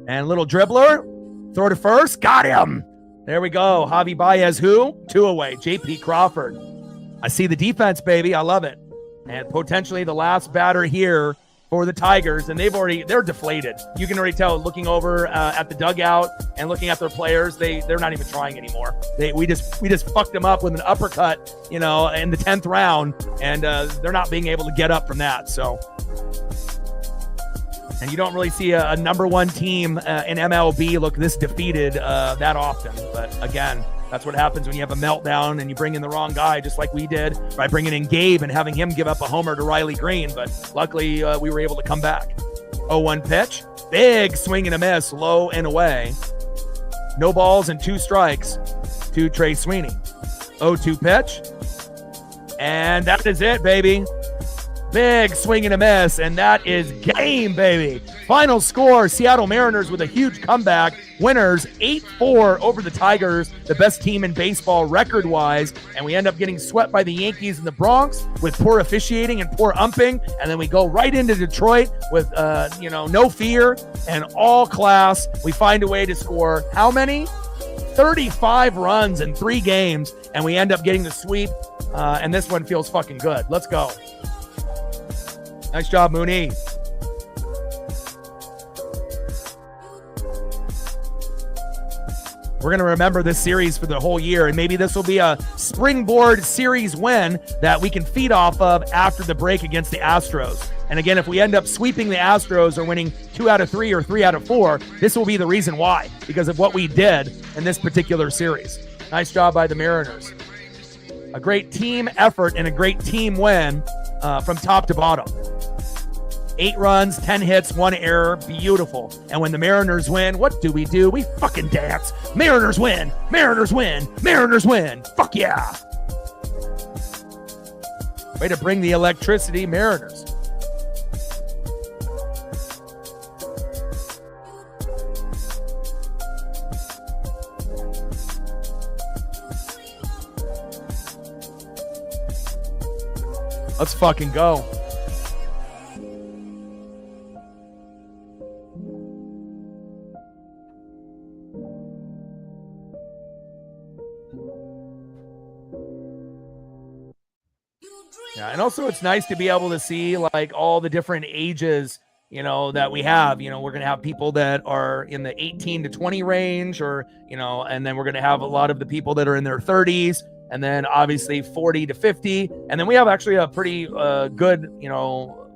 And little dribbler, throw to first, got him. There we go. Javi Baez, who? 2 away. JP Crawford. I see the defense, baby. I love it. And potentially the last batter here for the Tigers, and they're deflated. You can already tell looking over at the dugout and looking at their players, they're not even trying anymore. We just fucked them up with an uppercut, in the 10th round, and they're not being able to get up from that. So, and you don't really see a number 1 team in MLB look this defeated that often. But again, that's what happens when you have a meltdown and you bring in the wrong guy, just like we did by bringing in Gabe and having him give up a homer to Riley Green. But luckily, we were able to come back. 0-1 pitch. Big swing and a miss, low and away. No balls and 2 strikes to Trey Sweeney. 0-2 pitch. And that is it, baby. Big swing and a miss, and that is game, baby. Final score, Seattle Mariners with a huge comeback. Winners 8-4 over the Tigers, the best team in baseball record-wise. And we end up getting swept by the Yankees in the Bronx with poor officiating and poor umping. And then we go right into Detroit with, no fear and all class. We find a way to score how many? 35 runs in 3 games. And we end up getting the sweep. And this one feels fucking good. Let's go. Nice job, Mooney. We're going to remember this series for the whole year, and maybe this will be a springboard series win that we can feed off of after the break against the Astros. And again, if we end up sweeping the Astros or winning 2 out of 3 or 3 out of 4, this will be the reason why, because of what we did in this particular series. Nice job by the Mariners. A great team effort and a great team win from top to bottom. 8 runs, 10 hits, 1 error. Beautiful. And when the Mariners win, what do? We fucking dance. Mariners win. Mariners win. Mariners win. Fuck yeah. Way to bring the electricity, Mariners. Let's fucking go. Yeah, and also it's nice to be able to see like all the different ages, that we have. We're going to have people that are in the 18 to 20 range or, and then we're going to have a lot of the people that are in their 30s and then obviously 40 to 50. And then we have actually a pretty good,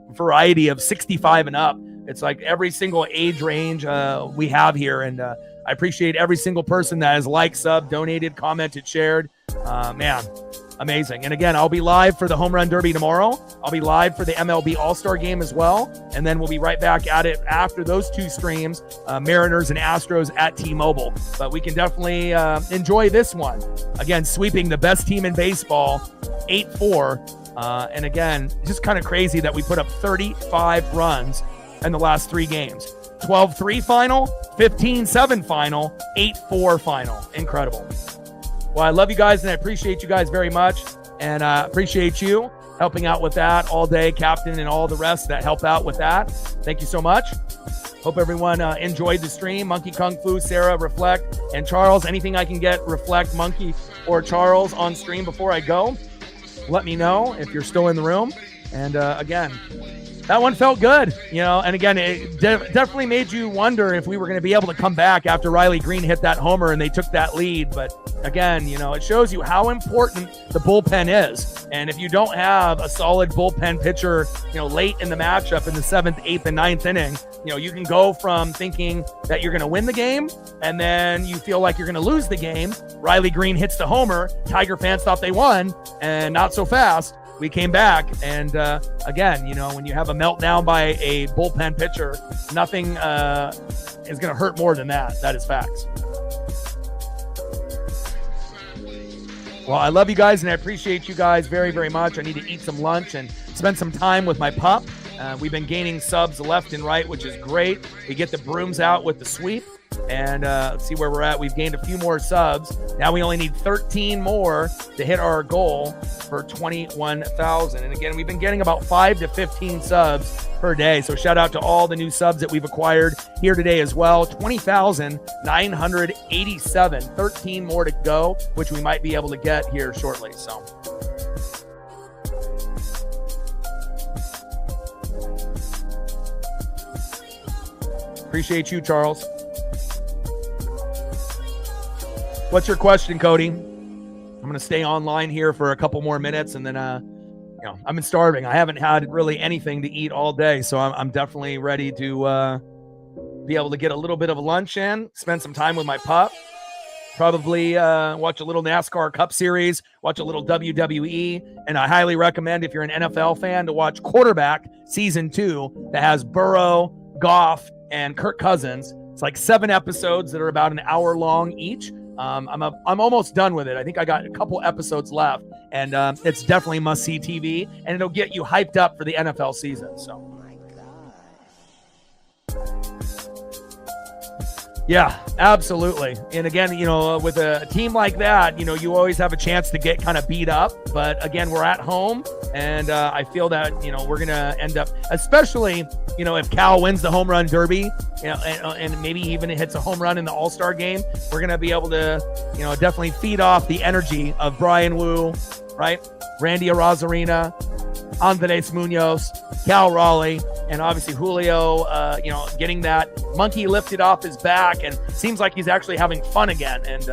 variety of 65 and up. It's like every single age range we have here. And I appreciate every single person that has liked, sub, donated, commented, shared. Man, amazing. And again, I'll be live for the Home Run Derby tomorrow. I'll be live for the MLB All-Star Game as well. And then we'll be right back at it after those 2 streams, Mariners and Astros at T-Mobile. But we can definitely enjoy this one. Again, sweeping the best team in baseball, 8-4. And again, just kind of crazy that we put up 35 runs in the last 3 games. 12-3 final, 15-7 final, 8-4 final. Incredible. Well, I love you guys, and I appreciate you guys very much, and appreciate you helping out with that all day, Captain, and all the rest that help out with that. Thank you so much. Hope everyone enjoyed the stream. Monkey Kung Fu, Sarah, Reflect, and Charles. Anything I can get Reflect, Monkey, or Charles on stream before I go, let me know if you're still in the room. And again, that one felt good, and again, it definitely made you wonder if we were going to be able to come back after Riley Green hit that homer and they took that lead. But again, it shows you how important the bullpen is. And if you don't have a solid bullpen pitcher, late in the matchup in the 7th, 8th, and 9th inning, you can go from thinking that you're going to win the game and then you feel like you're going to lose the game. Riley Green hits the homer. Tiger fans thought they won, and not so fast. We came back, and again, when you have a meltdown by a bullpen pitcher, nothing is going to hurt more than that. That is facts. Well, I love you guys, and I appreciate you guys very, very much. I need to eat some lunch and spend some time with my pup. We've been gaining subs left and right, which is great. We get the brooms out with the sweep. And let's see where we're at. We've gained a few more subs. Now we only need 13 more to hit our goal for 21,000. And again, we've been getting about 5 to 15 subs per day. So shout out to all the new subs that we've acquired here today as well. 20,987. 13 more to go, which we might be able to get here shortly. So appreciate you, Charles. What's your question, Cody? I'm going to stay online here for a couple more minutes, and then, I've been starving. I haven't had really anything to eat all day, so I'm definitely ready to be able to get a little bit of lunch in, spend some time with my pup, probably watch a little NASCAR Cup Series, watch a little WWE, and I highly recommend, if you're an NFL fan, to watch Quarterback Season 2 that has Burrow, Goff, and Kirk Cousins. It's like 7 episodes that are about an hour long each. I'm almost done with it. I think I got a couple episodes left, and it's definitely must-see TV, and it'll get you hyped up for the NFL season. So, Oh my God. Yeah, absolutely. And again, with a team like that, you always have a chance to get kind of beat up. But again, we're at home, and I feel that, we're going to end up, especially, if Cal wins the home run derby, and maybe even hits a home run in the All-Star game, we're going to be able to, definitely feed off the energy of Brian Wu, right? Randy Arozarena, Andres Munoz, Cal Raleigh, and obviously Julio, getting that monkey lifted off his back, and seems like he's actually having fun again. And,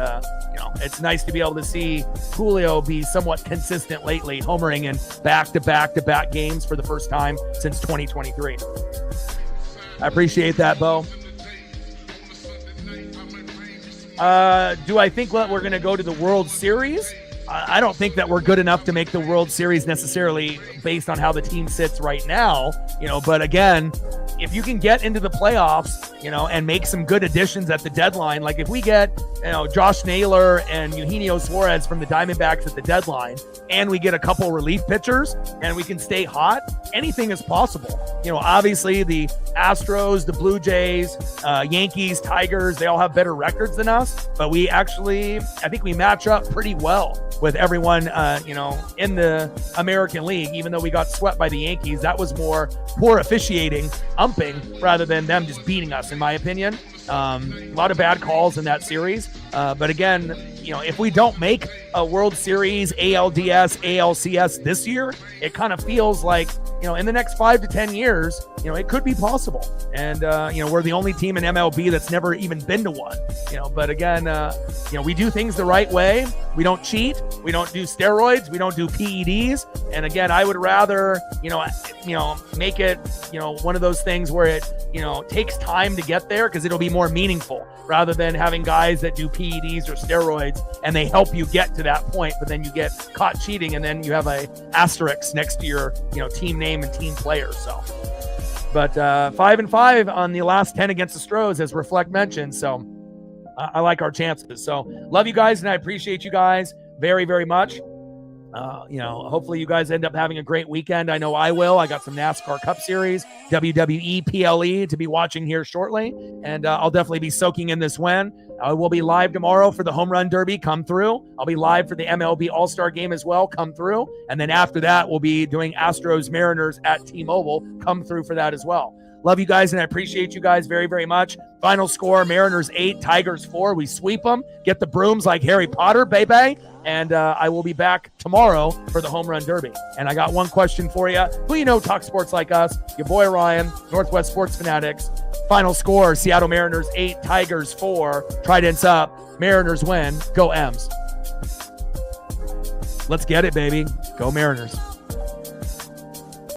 it's nice to be able to see Julio be somewhat consistent lately, homering in back-to-back-to-back games for the first time since 2023. I appreciate that, Bo. Do I think we're going to go to the World Series? I don't think that we're good enough to make the World Series necessarily based on how the team sits right now, but again, if you can get into the playoffs, and make some good additions at the deadline, like if we get, Josh Naylor and Eugenio Suarez from the Diamondbacks at the deadline, and we get a couple relief pitchers and we can stay hot, anything is possible. Obviously the Astros, the Blue Jays, Yankees, Tigers, they all have better records than us, but I think we match up pretty well with everyone, in the American League. Even though we got swept by the Yankees, that was more poor officiating, umping, rather than them just beating us, in my opinion. A lot of bad calls in that series. But again, if we don't make a World Series, ALDS, ALCS this year, it kind of feels like, in the next 5 to 10 years, it could be possible. And, we're the only team in MLB that's never even been to one, but again, we do things the right way. We don't cheat. We don't do steroids. We don't do PEDs. And again, I would rather, make it, one of those things where it, takes time to get there, because it'll be more meaningful, rather than having guys that do PEDs or steroids and they help you get to that point, but then you get caught cheating and then you have a asterisk next to your, team name and team player. So, but 5-5 on the last 10 against the Stros, as Reflect mentioned. So I like our chances. So love you guys, and I appreciate you guys very, very much. Hopefully you guys end up having a great weekend. I know I will. I got some NASCAR Cup Series, WWE, PLE to be watching here shortly, and I'll definitely be soaking in this win. I will be live tomorrow for the Home Run Derby. Come through. I'll be live for the MLB All-Star Game as well. Come through. And then after that, we'll be doing Astros Mariners at T-Mobile. Come through for that as well. Love you guys, and I appreciate you guys very, very much. Final score, Mariners 8, Tigers 4. We sweep them. Get the brooms like Harry Potter, baby. And I will be back tomorrow for the Home Run Derby. And I got one question for you. Who talk sports like us? Your boy Ryan, Northwest Sports Fanatics. Final score, Seattle Mariners 8, Tigers 4. Tridents up. Mariners win. Go M's. Let's get it, baby. Go Mariners.